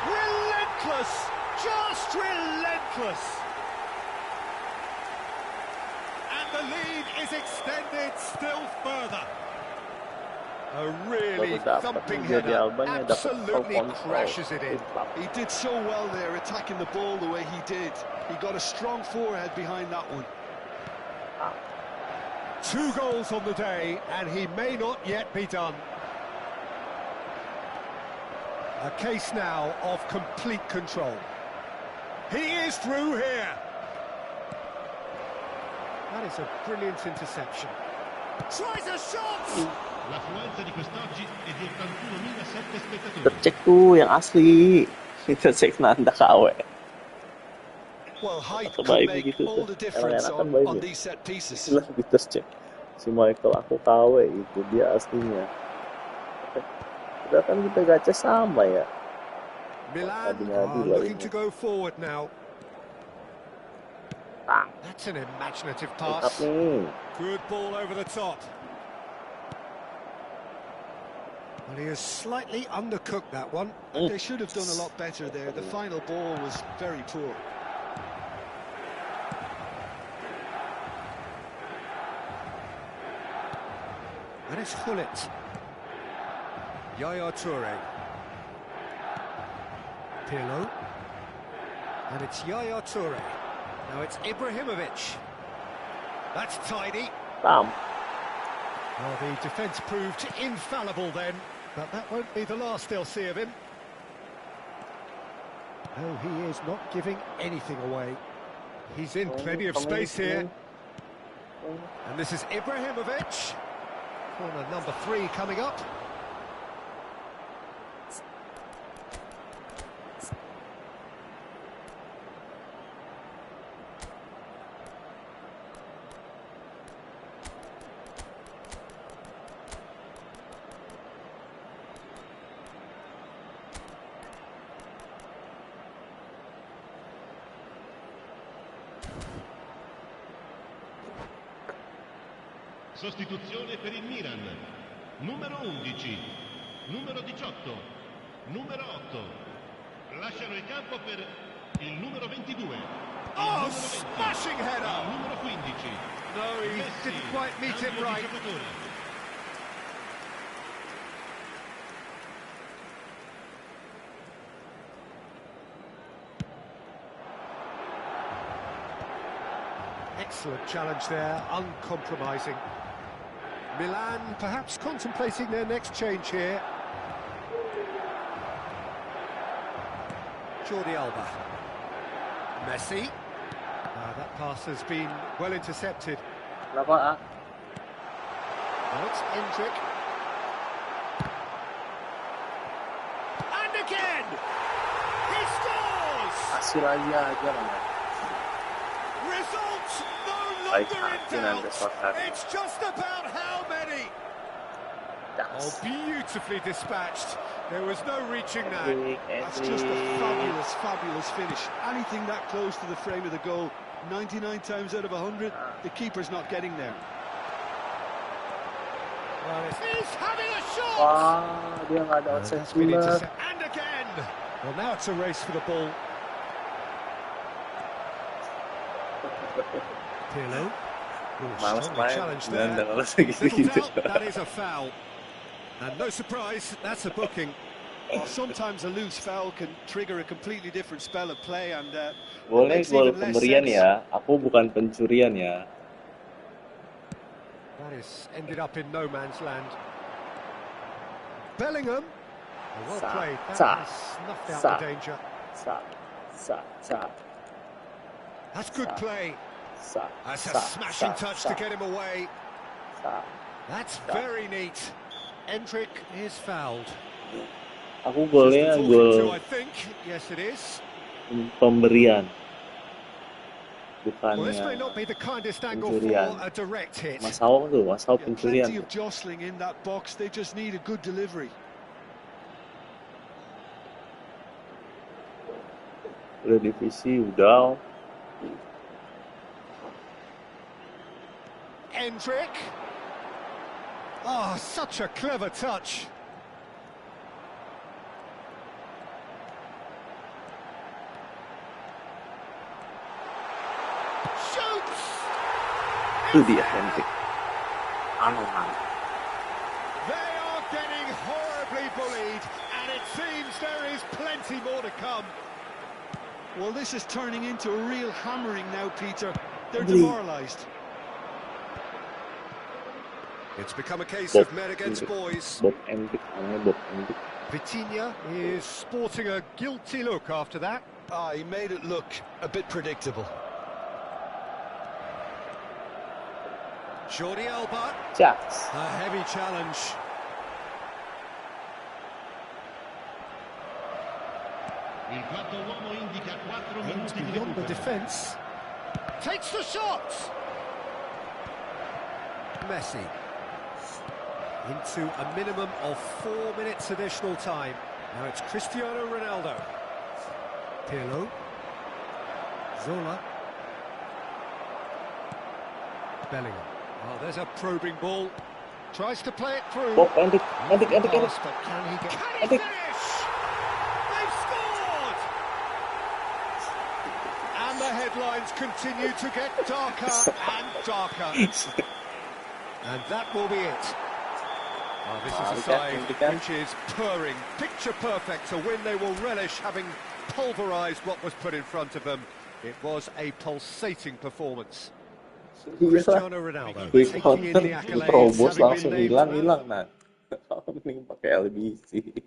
Relentless. Just relentless. And the lead is extended still further. A really thumping header, absolutely crashes it in. He did so well there, attacking the ball the way he did. He got a strong forehead behind that one. 2 goals on the day, and he may not yet be done. A case now of complete control. He is through here. That is a brilliant interception. Tries a shot! L'affluenza di quest'oggi è di 81.007 spettatori. Tercek tuh yang asli. Tercek nanda KW. Well, height can make all the difference on these set pieces. Jelas di Tercek. Si Michael aku KW itu dia aslinya. Udah kan kita gacha sama ya. Milan are looking to go forward now. That's an imaginative pass. Good ball over the top. Well, he has slightly undercooked that one. They should have done a lot better there. The final ball was very poor. And it's Gullit. Yaya Toure. Pirlo. And it's Yaya Toure. Now it's Ibrahimovic. That's tidy. Bam. Well, the defence proved infallible then, but that won't be the last they'll see of him. No, he is not giving anything away. He's in plenty of space here. And this is Ibrahimovic. Corner number 3 coming up. Sostituzione per il Milan. Numero 11, numero 18, numero 8. Lasciano il campo per il numero 22. Oh, smashing header! Il numero 15. No, he didn't quite meet it right. Excellent challenge there, uncompromising. Milan perhaps contemplating their next change here. Jordi Alba. Messi. That pass has been well intercepted. Kenapa, Now it's Endrick. And again! He scores! Kasih lagi aja lah. Results no Baik longer in hati nanti doubt. sore. It's just about how many. Oh, beautifully dispatched. There was no reaching that. That's just a fabulous, fabulous finish. Anything that close to the frame of the goal, 99 times out of 100, the keeper's not getting there. Well, he's having a shot! Wah, dia nggak ada outside That's been pula. and again! Well, now it's a race for the ball. Pirlo. Malas Strongly main, challenged dan there. malas gitu. Little doubt, that is a foul. And no surprise, that's a booking. Well, sometimes a loose foul can trigger a completely different spell of play, and Boleh makes gol even less pemberian sense. ya, aku bukan pencurian ya. That has ended up in no man's land. Bellingham. Well played. That has snuffed out the danger. That's good play. That's a smashing touch to get him away. That's very neat. Endrick is fouled. Aku golnya gol I think. Yes, it is. pemberian, Well, this may bukannya not be the kindest angle for pencurian. a direct hit. Masao tuh, Masao Yeah, pencurian. plenty of jostling in that box. They just need a good delivery. Udah divisi, udah. Endrick. Oh, such a clever touch. Shoots! Itu dia Hendrik. Anoman. They are getting horribly bullied, and it seems there is plenty more to come. Well, this is turning into a real hammering now, Peter. They're demoralised. It's become a case of men against boys. Bob Hendrik, namanya Bob Hendrik. Vitinha is sporting a guilty look after that. He made it look a bit predictable. Jordi Alba. Jacks. A heavy challenge. Il quarto uomo indica 4 Aims minuti di beyond the recupero. defence. Takes the shot. Messi. Into a minimum of 4 minutes additional time. Now it's Cristiano Ronaldo. Pirlo. Zola. Bellingham. Oh, there's a probing ball. Tries to play it through. Bob Hendrik, Hendrik. Pass, but can he finish? They've scored! And the headlines continue to get darker and darker. And that will be it. Oh, this is a side which is purring, picture perfect, a win they will relish, having pulverised what was put in front of them. It was a pulsating performance. Cristiano Ronaldo Quick taking in the counter, accolades, terobos having langsung been named hilang nah. Mending pakai LBC.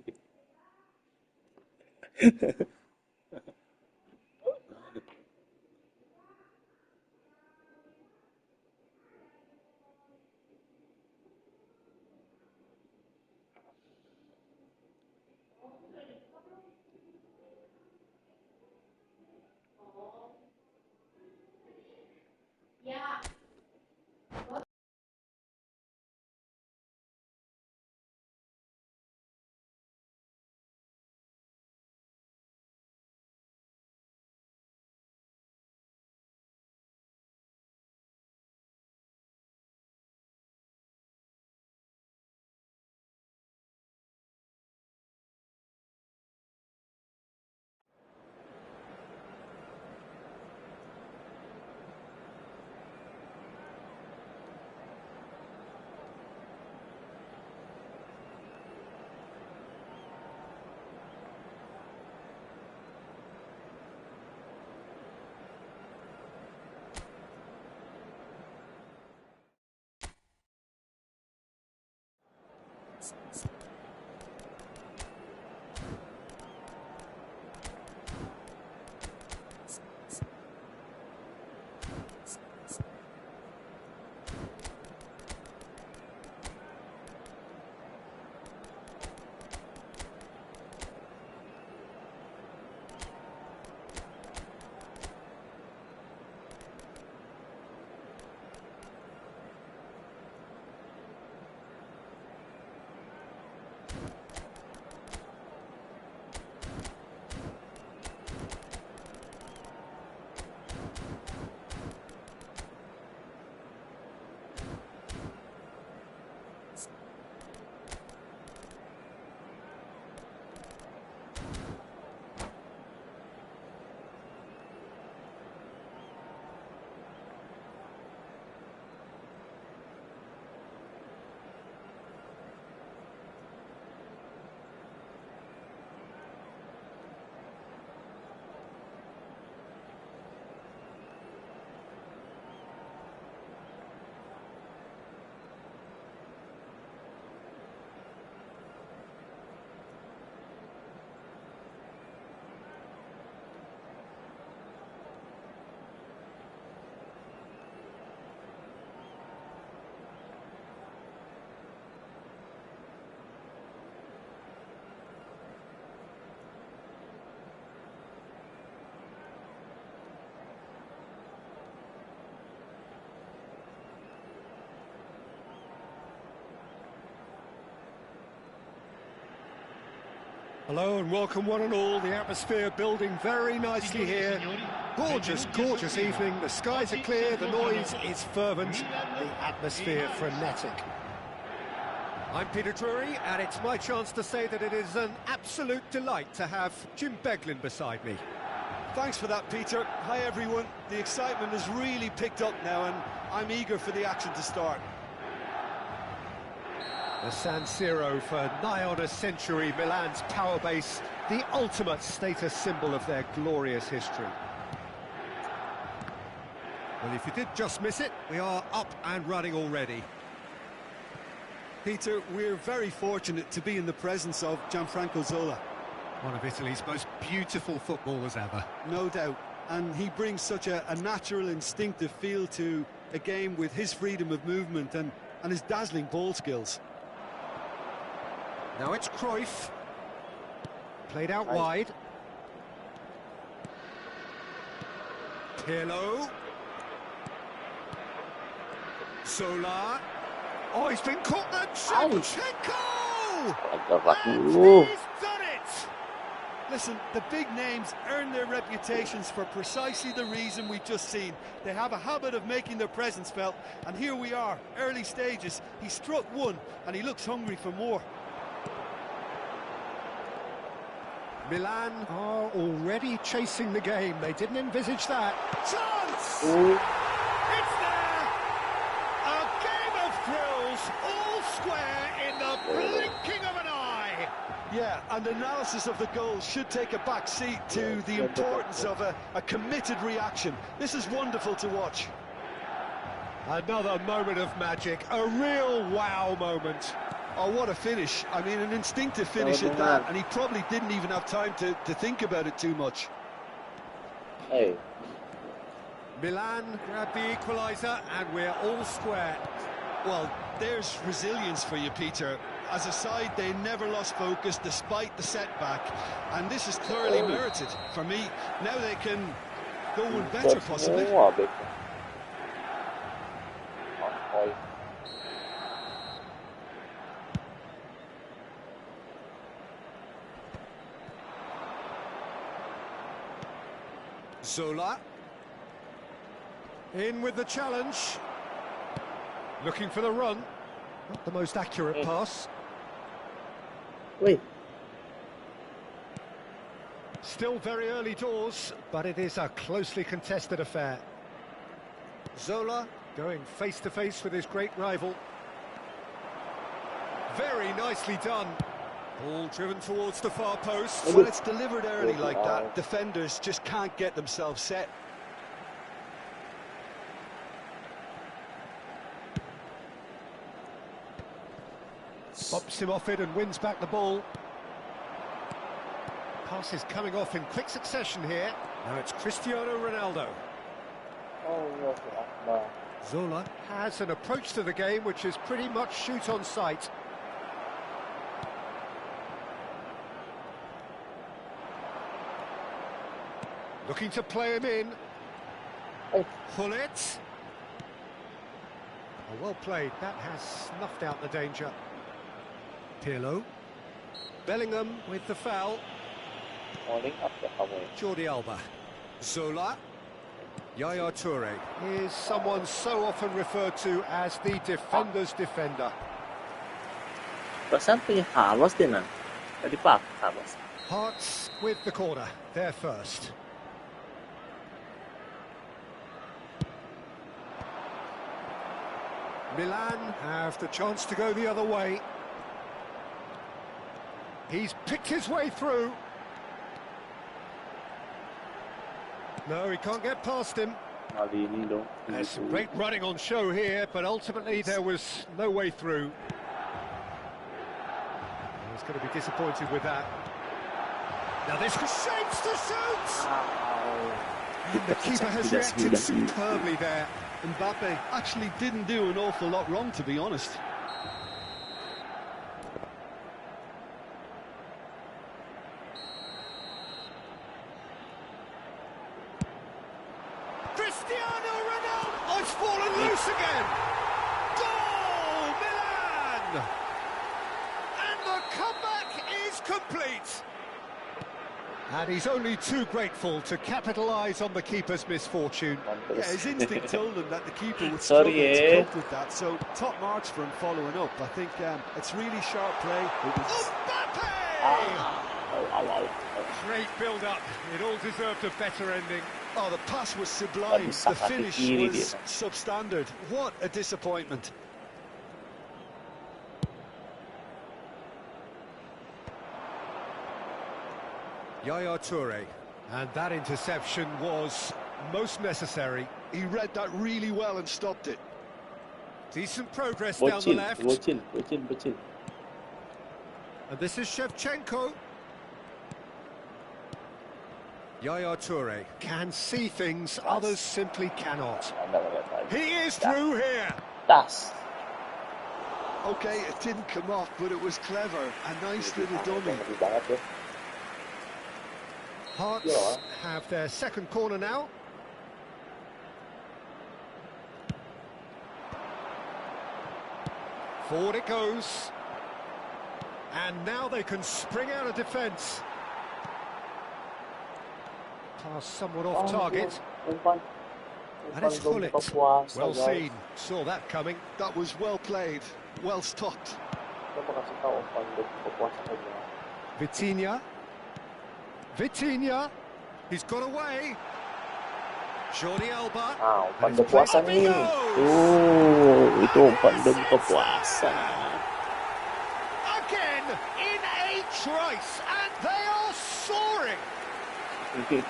Hello and welcome one and all. The atmosphere building very nicely here. Gorgeous, gorgeous evening. The skies are clear, the noise is fervent, the atmosphere frenetic. I'm Peter Drury, and it's my chance to say that it is an absolute delight to have Jim Beglin beside me. Thanks for that, Peter. Hi, everyone. The excitement has really picked up now, and I'm eager for the action to start. The San Siro for nigh on a century, Milan's power base, the ultimate status symbol of their glorious history. Well, if you did just miss it, we are up and running already. Peter, we're very fortunate to be in the presence of Gianfranco Zola. One of Italy's most beautiful footballers ever. No doubt. And he brings such a natural, instinctive feel to a game with his freedom of movement and his dazzling ball skills. Now it's Cruyff. Played out wide. Pirlo. Zola. Oh, he's been caught. And Shevchenko! And he's done it! Listen, the big names earn their reputations for precisely the reason we've just seen. They have a habit of making their presence felt, and here we are, early stages. He struck one, and he looks hungry for more. Milan are already chasing the game. They didn't envisage that. Chance! It's there! A game of thrills, all square in the blinking of an eye. Yeah, and analysis of the goal should take a back seat to the importance of a committed reaction. This is wonderful to watch. Another moment of magic, a real wow moment. Oh, what a finish. I mean, an instinctive finish at that, and he probably didn't even have time to think about it too much. Hey. Milan grabbed the equaliser, and we're all square. Well, there's resilience for you, Peter. As a side, they never lost focus despite the setback, and this is clearly merited. For me, now they can go one better, possibly. Zola. In with the challenge. Looking for the run. Not the most accurate pass. Wait. Still very early doors, but it is a closely contested affair. Zola going face to face with his great rival. Very nicely done. Ball driven towards the far post. When it's delivered early like that, defenders just can't get themselves set. Bops him off it and wins back the ball. Pass is coming off in quick succession here. Now it's Cristiano Ronaldo. Zola has an approach to the game which is pretty much shoot on sight. Looking to play him in. Hullet. Oh, well played. That has snuffed out the danger. Pirlo. Bellingham with the foul. Jordi Alba. Zola. Yaya Toure is someone so often referred to as the defender's defender. Perasaan punya Carlos din ah. Tadi Pak Carlos. Hearts with the corner. They're first. Milan have the chance to go the other way. He's picked his way through. No, he can't get past him. There's some great running on show here, but ultimately there was no way through. He's going to be disappointed with that. Now this was shapes to shoot! And the keeper has reacted superbly there. Mbappe actually didn't do an awful lot wrong, to be honest. Cristiano Ronaldo! Oh, it's fallen loose again! Goal, Milan! And the comeback is complete. And he's only too grateful to capitalise on the keeper's misfortune. Yeah, his instinct told him that the keeper would struggle to cope with that, so top marks for him following up. I think it's really sharp play. Mbappe! Great build-up. It all deserved a better ending. Oh, the pass was sublime. The finish was substandard. What a disappointment. Yaya Toure, and that interception was most necessary. He read that really well and stopped it. Decent progress down the left. Bocil. And this is Shevchenko. Yaya Toure can see things others simply cannot. He is through here. Das. Okay, it didn't come off, but it was clever. A nice little dummy. Hearts have their second corner now. Forward it goes. And now they can spring out of defence. Pass somewhat off target. And it's Gullit. Well seen. Saw that coming. That was well played. Well stopped. Vitinha. He's got away. Jordi Alba. Umpan berpuasa nih. Itu umpan berpuasa. Again in a trice, and they are soaring.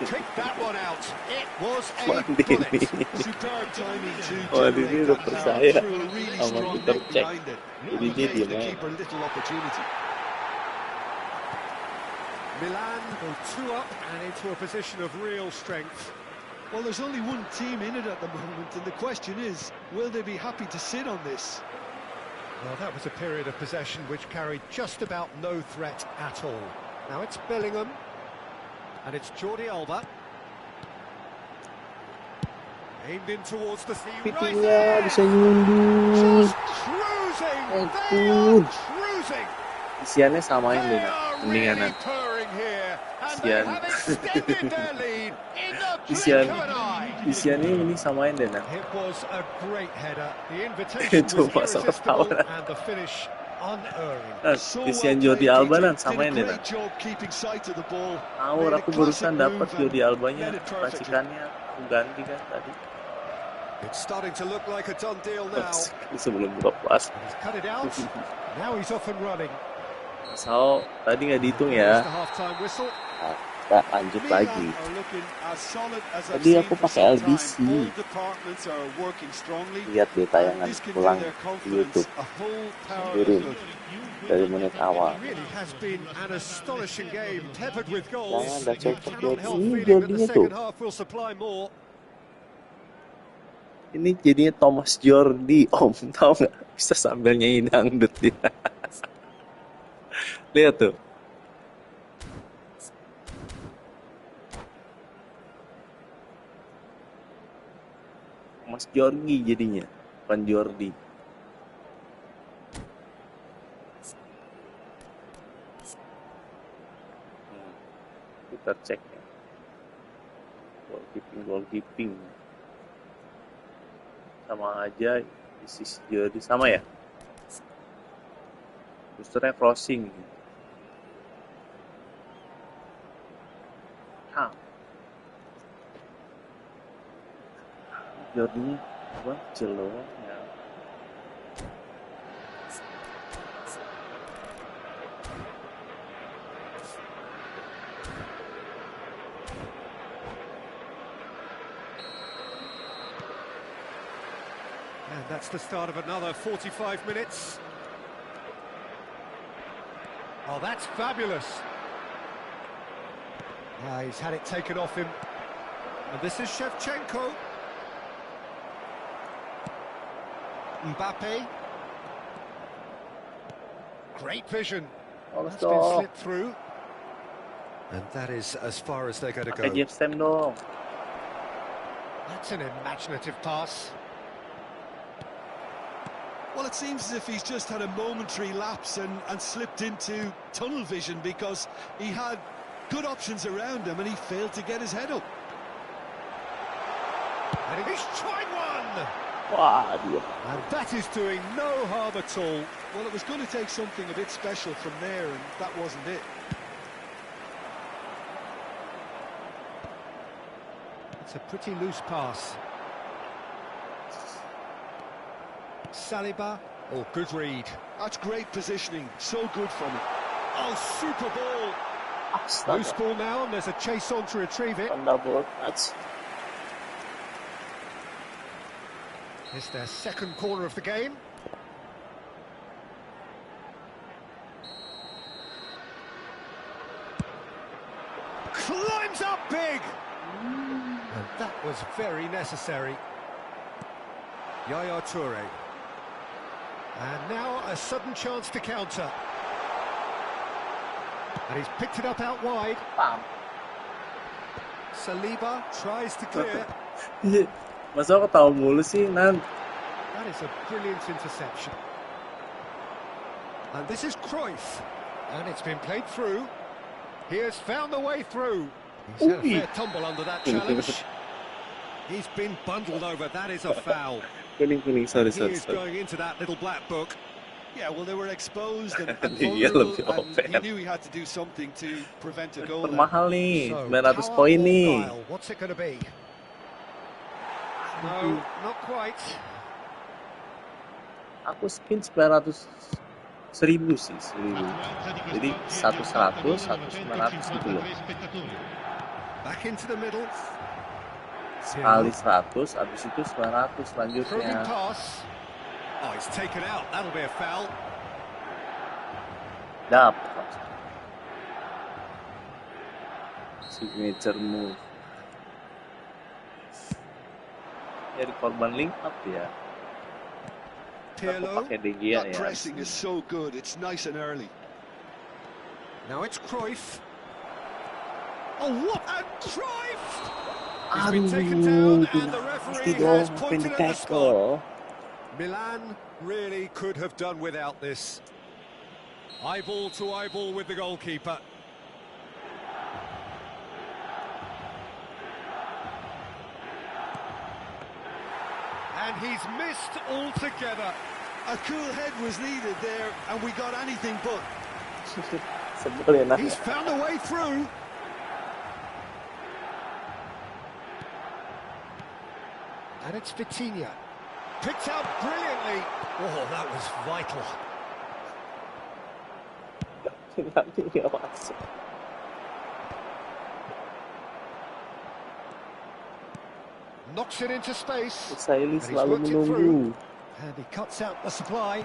Take that one out. It was a bullet. Superb timing to Ini udah percaya through a really sama strong Peter neck Cech. behind it. Jadi dia Gave the diam. keeper little opportunity. Milan go 2 up and into a position of real strength. Well, there's only one team in it at the moment, and the question is, will they be happy to sit on this? Well, that was a period of possession which carried just about no threat at all. Now it's Bellingham, and it's Jordi Alba. Aimed in towards the sea. Pipinya bisa nyundul. Just cruising. They are cruising. Isiannya samain deh, mendingan. Really purring here, and they have extended their lead in the blink of an eye. Isiannya ini samain deh. It was a great header. The invitation was irresistible, and the finish unerring. Isian Jordi Alba kan samain deh. Great job keeping sight of the ball. Awal aku barusan dapat Jordi Albanya, racikannya aku ganti kan tadi. It's starting to look like a done deal now. Sebelum buka puasa. He's cut it out. Now he's off and running. So, tadi nggak dihitung ya. Nah, kita lanjut lagi. Tadi aku pakai LBC. Lihat di tayangan ulang di YouTube. Turun dari menit awal. Jangan ada cocok buat ini Jordinya tuh. Ini jadinya Thomas Jordi, Om, tahu nggak? Bisa sambil nyanyi dangdut dia. Lihat tuh. Mas Jordi jadinya, bukan Jordi. Kita cek ya. Goalkeeping. Sama aja, isi Jordi sama ya. Boosternya crossing. Jordi kecil doang ya. And that's the start of another 45 minutes. Oh, that's fabulous. He's had it taken off him. And this is Shevchenko. Mbappe. Great vision. That's been slipped through. And that is as far as they're going to go. That's an imaginative pass. Well, it seems as if he's just had a momentary lapse and slipped into tunnel vision, because he had Good options around him, and he failed to get his head up. And he's tried one! Wah, dia. And that is doing no harm at all. Well, it was going to take something a bit special from there, and that wasn't it. It's a pretty loose pass. Saliba. Oh, good read. That's great positioning. So good from him. Oh, super ball. Loose Astaga. ball now, and there's a chase on to retrieve it. Double touch. It's their second corner of the game. Climbs up big! And that was very necessary. Yaya Toure. And now a sudden chance to counter. And he's picked it up out wide. Bam. Saliba tries to clear. Masa kau tahu mulu sih, Nan? That is a brilliant interception. And this is Cruyff. And it's been played through. He has found the way through. He's had a fair tumble under that challenge. He's been bundled over. That is a foul. Kuning, sorry. He is going into that little black book. Yeah, well, they were exposed and Iya, vulnerable, lebih and he open. knew he had to do something to prevent a goal. Mahal nih, So, 900 power poin or nih. guile? What's it going to be? No, not quite. Aku spin 900 1000 sih, 1000. Jadi 100, 900 gitu loh. Back into the middle. Sekali 100, habis itu 900 Probing selanjutnya. pass. Oh, it's taken out. That'll be a foul. Dapat. Signature move. Jadi korban link up ya. Aku Pirlo. pakai De Gea That ya. pressing is so good. It's nice and early. Now it's Cruyff. Oh, what a Cruyff! He's been taken down, and the referee has pointed at the spot. Milan really could have done without this. Eyeball to eyeball with the goalkeeper. And he's missed altogether. A cool head was needed there, and we got anything but. Sebel ya, Nan. He's found a way through. And it's Vitinha. Picked out brilliantly. Oh, that was vital. Nanti nggak masuk. Knocks it into space. Saya And he's selalu worked it through. menunggu. And he cuts out the supply.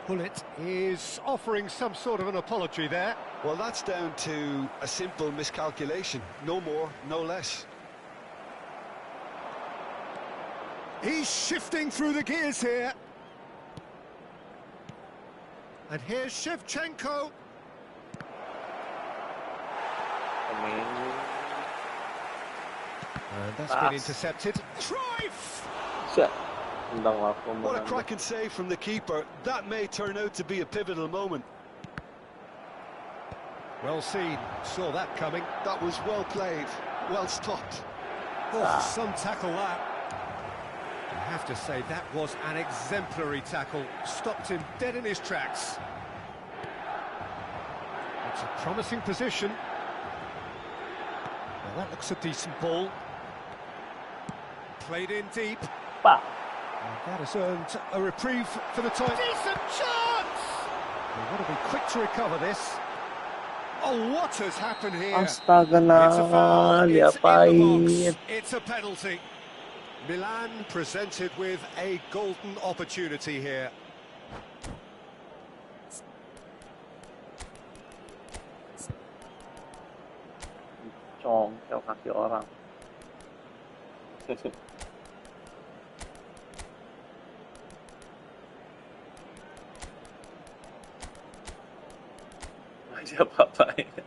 Pullet is offering some sort of an apology there. Well, that's down to a simple miscalculation. No more, no less. He's shifting through the gears here. And here's Shevchenko. And that's been intercepted. Cruyff! What a cracking save from the keeper. That may turn out to be a pivotal moment. Well seen. Saw that coming. That was well played, well stopped. Oh, some tackle that. I have to say, that was an exemplary tackle. Stopped him dead in his tracks. It's a promising position. Well, that looks a decent ball. Played in deep. Pak. And that has earned a reprieve for the time. Decent chance! They've got to be quick to recover this. Oh, what has happened here? Astaga, It's a foul. Nan. It's in Diapain. the box. It's a penalty. Milan presented with a golden opportunity here. Congkel kaki orang. Aja bapaknya.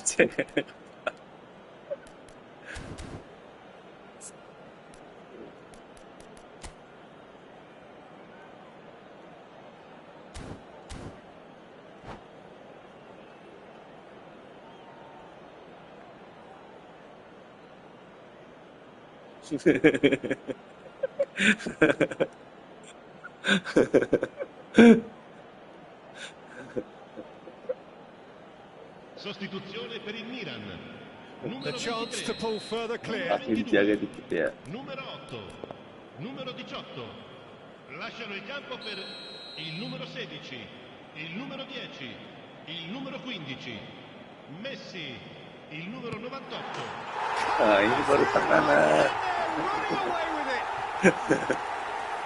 Cek. Sostituzione per il Milan. The Numero chance to 23. pull further clear. Numero Tapi dijaga 22. dikit ya. Numero 8. Numero 18. Lasciano il campo per il numero 16, il numero 10, il numero 15. Messi, il numero 98. Nah, ini baru tekanan. Running away with it.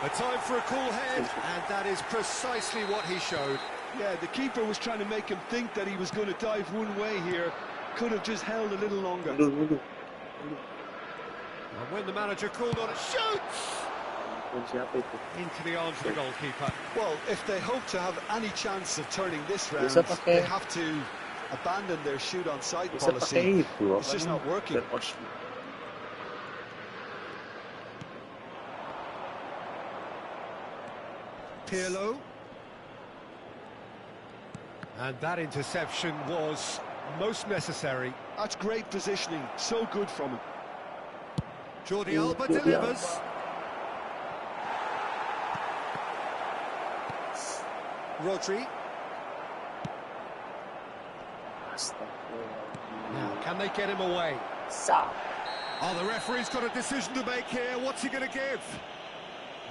A time for a cool head, and that is precisely what he showed. Yeah, the keeper was trying to make him think that he was going to dive one way here. Could have just held a little longer. Mundur. And when the manager called on it, shoots! Siapa itu? Into the arms of the goalkeeper. Well, if they hope to have any chance of turning this round, Bisa pakai- they have to abandon their shoot on sight Bisa pakai policy. itu. It's just not working. Pirlo. And that interception was most necessary. That's great positioning. So good from him. Jordi Alba Jordi delivers. Rodri. Now, can they get him away? Oh, the referee's got a decision to make here. What's he going to give?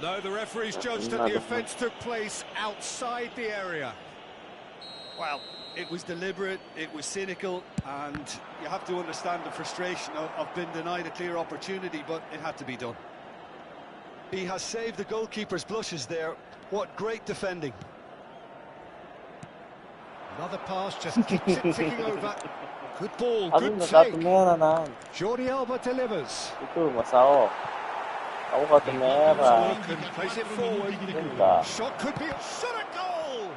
No, the referee's judged that the offence took place outside the area. Well, it was deliberate, it was cynical, and you have to understand the frustration of being denied a clear opportunity, but it had to be done. He has saved the goalkeeper's blushes there. What great defending. Another pass, just keeps it ticking over. Good ball, Aku good nggak kartu take. merah, Nan. Jordi Alba delivers. Itu Masao. Kamu kartu merah. Can place it forward. Enggak. Shot could be a shot at goal.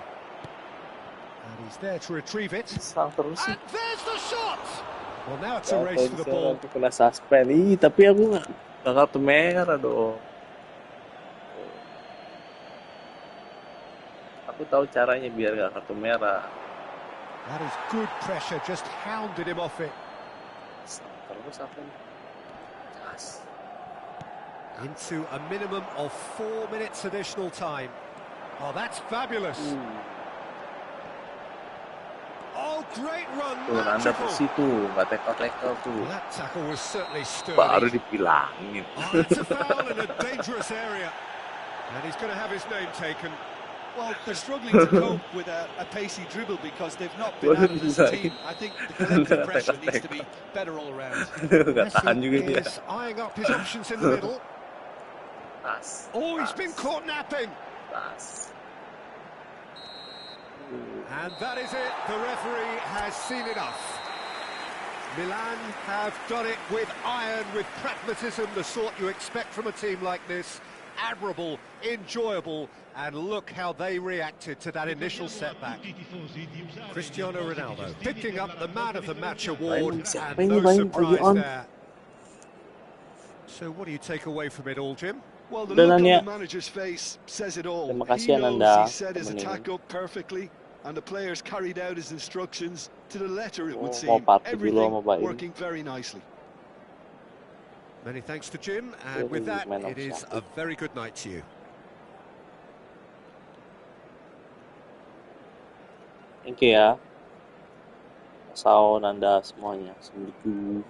And he's there to retrieve it. Serang terus sih. And there's the shot. Well, now it's a Ya, race for the ball. Aku kena suspend. Ih, tapi aku nggak kartu merah dong. Aku tahu caranya biar nggak kartu merah. That is good pressure, just hounded him off it. Terus apa nih? Jas. Into a minimum of 4 minutes additional time. Oh, that's fabulous. Oh, great run. Tuh, Nanda Magical. bersih tuh, nggak tackle tuh. Well, that tackle was certainly Baru sturdy. dibilangin. Oh, it's a foul in a dangerous area. And he's going to have his name taken. Well, they're struggling to cope with a pacey dribble because they've not been at it as a team. I think the collective pressure needs to be better all around. Nggak tahan juga Messi dia. is eyeing up his options in the middle. Tas. Oh, he's been caught napping. Tas. And that is it. The referee has seen enough. Milan have done it with iron, with pragmatism, the sort you expect from a team like this. Admirable, enjoyable, and look how they reacted to that initial setback. Cristiano Ronaldo picking up the Man of the Match award, and no surprise there. So what do you take away from it all, Jim? Well, the look on Nanya. the manager's face says it all. Terima He kasih, knows Ananda, he set his temenin. attack up perfectly, and the players carried out his instructions to the letter, it would Mau seem. party dulu Everything sama Baim. working very nicely. Many thanks to Jim, and with that, it is a very good night to you. Thank you ya. Sao, Nanda, semuanya. Assalamualaikum.